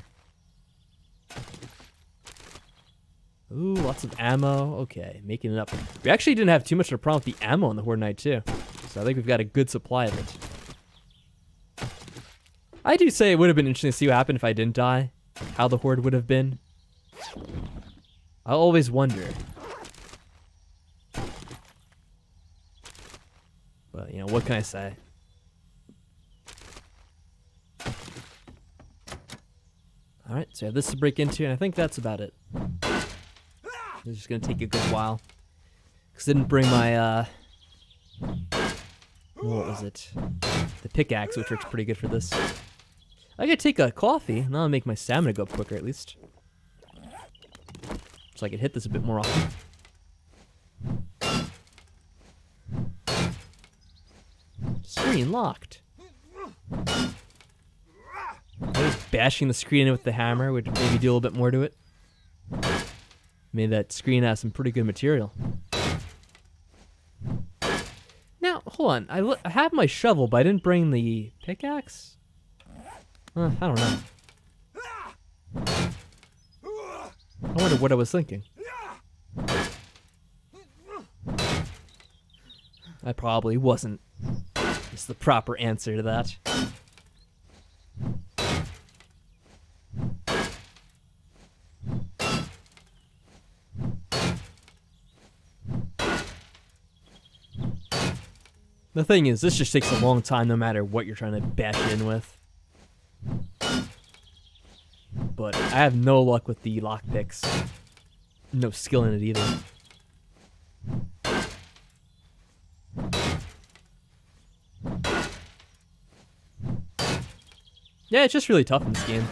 Ooh, lots of ammo. Okay, making it up. We actually didn't have too much of a problem with the ammo in the Horde Night, too. So I think we've got a good supply of it. I do say it would have been interesting to see what happened if I didn't die. How the Horde would have been. I always wonder. But, you know, what can I say? Alright, so I have this to break into, and I think that's about it. It's just gonna take a good while. Because I didn't bring my, what was it? The pickaxe, which works pretty good for this. I could take a coffee, and that'll make my stamina go up quicker, at least. So I can hit this a bit more often. Screen locked. Maybe bashing the screen in with the hammer would maybe do a little bit more to it. Maybe that screen has some pretty good material. Now, hold on. I have my shovel, but I didn't bring the pickaxe? I don't know. I wonder what I was thinking. I probably wasn't. It's the proper answer to that. The thing is, this just takes a long time no matter what you're trying to bash it in with. But I have no luck with the lockpicks. No skill in it either. Yeah, it's just really tough in this game.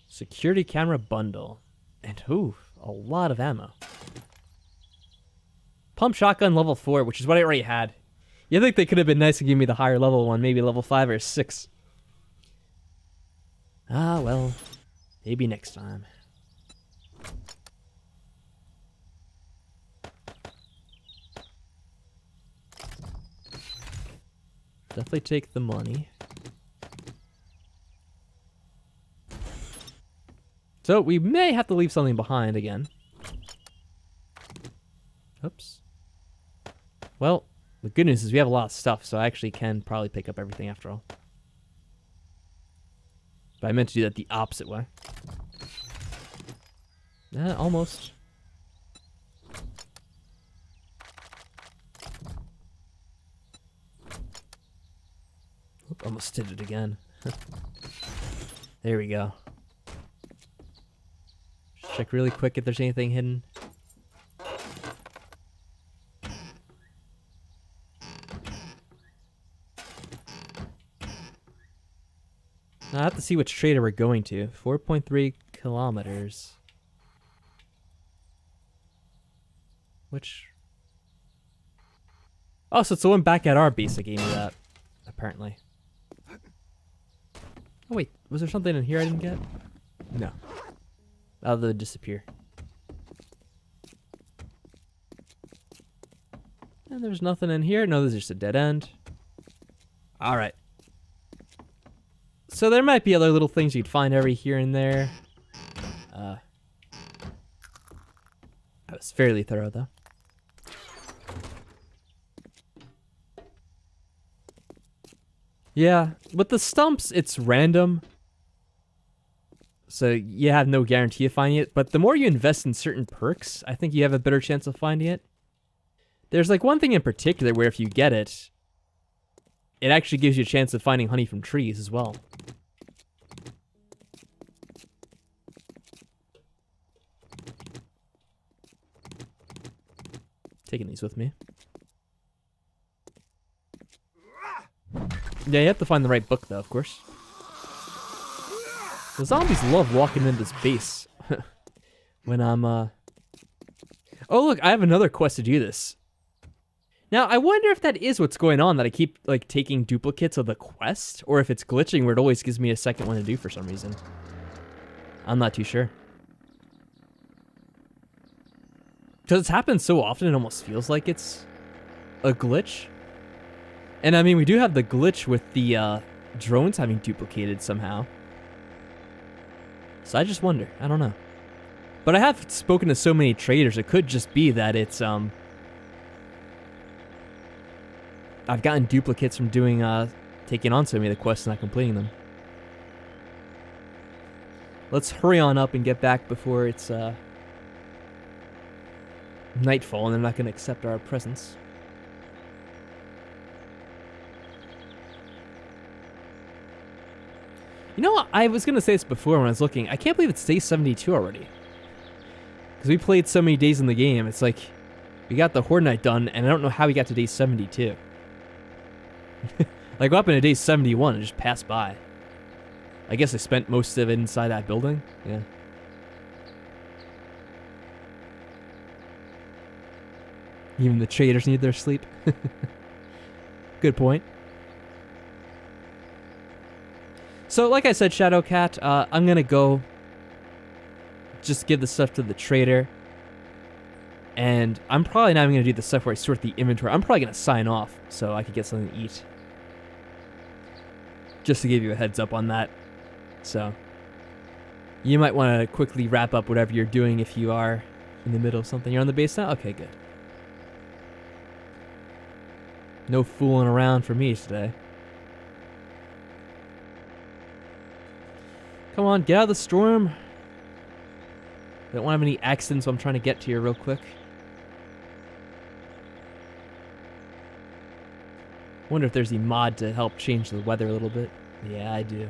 Security camera bundle. And ooh, a lot of ammo. Pump shotgun level 4, which is what I already had. You think they could have been nice and give me the higher level one, maybe level 5 or 6. Ah, well, maybe next time. Definitely take the money. So we may have to leave something behind again. Oops. Well, the good news is we have a lot of stuff, so I actually can probably pick up everything after all. But I meant to do that the opposite way. Almost. Oop, almost did it again. There we go. Check really quick if there's anything hidden. I have to see which trader we're going to. 4.3 kilometers. Which... Oh, so it's the one back at our base that gave me that, apparently. Oh wait, was there something in here I didn't get? No. Oh, they disappear. And there's nothing in here. No, there's just a dead end. All right. So there might be other little things you'd find every here and there. I was fairly thorough, though. Yeah, with the stumps, it's random. So you have no guarantee of finding it. But the more you invest in certain perks, I think you have a better chance of finding it. There's like one thing in particular where if you get it, it actually gives you a chance of finding honey from trees as well. Taking these with me. Yeah, you have to find the right book, though, of course. The zombies love walking into this base. When I'm, Oh, look, I have another quest to do this. Now, I wonder if that is what's going on, that I keep, like, taking duplicates of the quest, or if it's glitching where it always gives me a second one to do for some reason. I'm not too sure. Because it's happened so often, it almost feels like it's a glitch. And I mean, we do have the glitch with the drones having duplicated somehow. So I just wonder. I don't know. But I have spoken to so many traders, it could just be that it's, I've gotten duplicates from doing, taking on so many of the quests and not completing them. Let's hurry on up and get back before it's, nightfall and they're not going to accept our presence. You know, I was going to say this before when I was looking. I can't believe it's day 72 already. Because we played so many days in the game. It's like, we got the Horde Night done, and I don't know how we got to day 72. Like, up into day 71 and just passed by. I guess I spent most of it inside that building. Yeah. Even the traders need their sleep. Good point. So, like I said, Shadowcat, I'm going to go just give the stuff to the trader. And I'm probably not even going to do the stuff where I sort the inventory. I'm probably going to sign off so I can get something to eat. Just to give you a heads up on that. So, you might want to quickly wrap up whatever you're doing if you are in the middle of something. You're on the base now? Okay, good. No fooling around for me today. Come on, get out of the storm. I don't want to have any accidents, so I'm trying to get to you real quick. Wonder if there's a mod to help change the weather a little bit. Yeah, I do.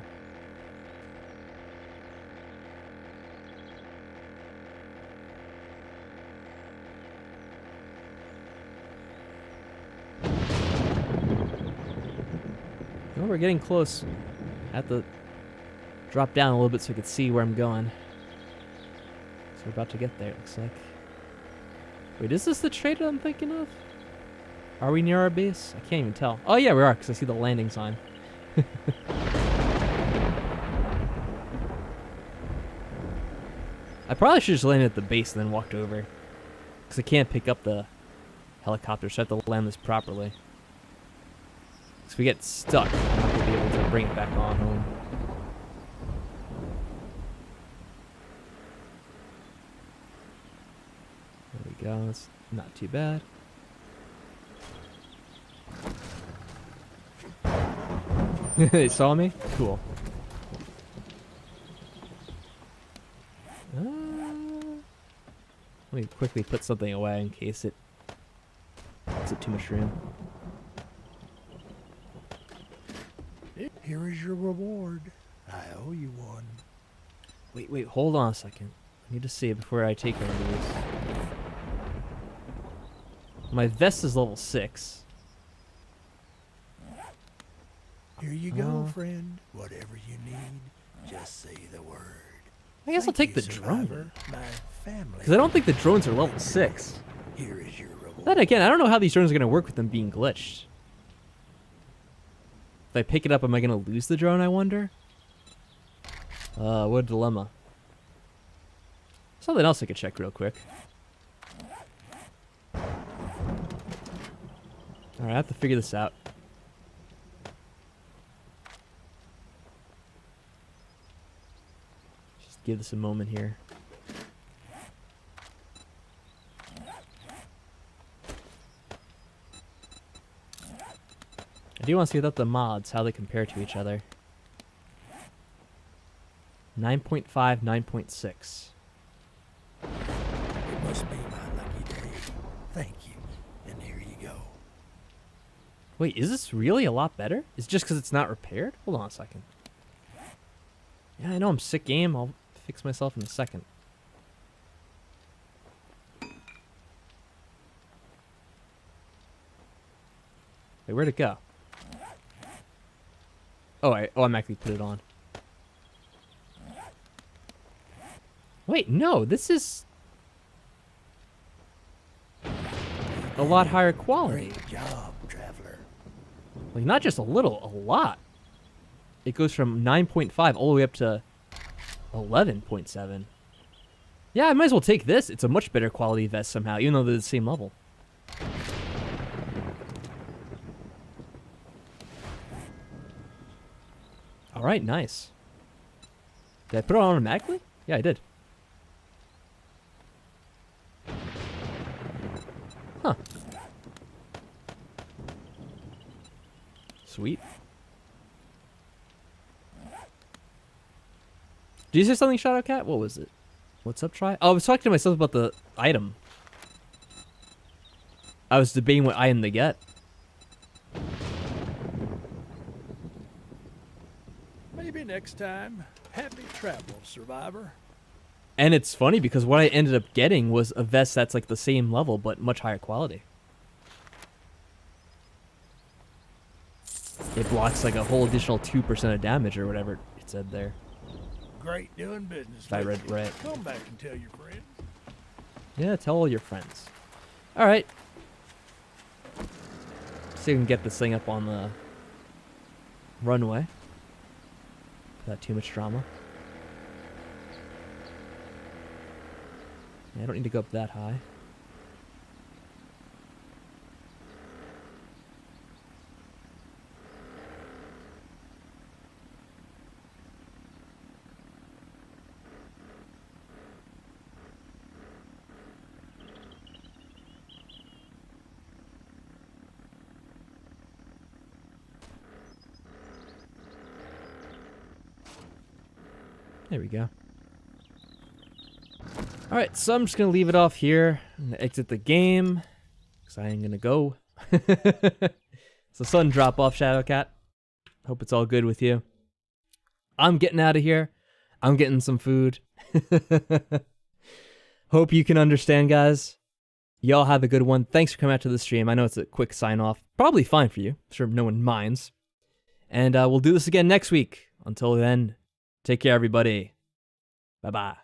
Oh, we're getting close. Have to drop down a little bit so I can see where I'm going. So we're about to get there, it looks like. Wait, is this the trader I'm thinking of? Are we near our base? I can't even tell. Oh yeah, we are, because I see the landing sign. I probably should just landed at the base and then walked over. Because I can't pick up the helicopter, so I have to land this properly. If we get stuck, I'm not going to be able to bring it back on home. There we go. That's not too bad. They saw me? Cool. Let me quickly put something away in case it takes up too much room. Here is your reward. I owe you one. Wait, hold on a second. I need to save before I take one of these. My vest is level 6. Here you go, friend. Whatever you need, just say the word. I guess I'll Thank take the you, drone. survivor. My family. Because I don't think the drones are level 6. Here is your reward. Then again, I don't know how these drones are going to work with them being glitched. If I pick it up, am I going to lose the drone, I wonder? What a dilemma. Something else I could check real quick. Alright, I have to figure this out. Just give this a moment here. I do want to see without the mods how they compare to each other. 9.5, 9.6. It must be my lucky day. Thank you. And here you go. Wait, is this really a lot better? Is it just because it's not repaired? Hold on a second. Yeah, I know I'm sick game. I'll fix myself in a second. Wait, where'd it go? Oh, I automatically put it on. Wait, no, this is a lot higher quality. Great job, traveler. Like, not just a little, a lot. It goes from 9.5 all the way up to 11.7. Yeah, I might as well take this. It's a much better quality vest somehow, even though they're the same level. Alright, nice. Did I put it on automatically? Yeah, I did. Huh. Sweet. Did you say something, Shadow Cat? What was it? What's up, Try? Oh, I was talking to myself about the item. I was debating what item to get. Maybe next time. Happy travels, survivor. And it's funny because what I ended up getting was a vest that's like the same level but much higher quality. It blocks like a whole additional 2% of damage or whatever it said there. Great doing business. If I read with you. right. Come back and tell your friends. Yeah, tell all your friends. Alright. See if we can get this thing up on the runway. Without too much drama. Yeah, I don't need to go up that high. There we go. Alright, so I'm just going to leave it off here. I'm going to exit the game. Because I ain't going to go. So sun drop off, Shadow Cat. Hope it's all good with you. I'm getting out of here. I'm getting some food. Hope you can understand, guys. Y'all have a good one. Thanks for coming out to the stream. I know it's a quick sign off. Probably fine for you. I'm sure no one minds. And we'll do this again next week. Until then, take care, everybody. Bye-bye.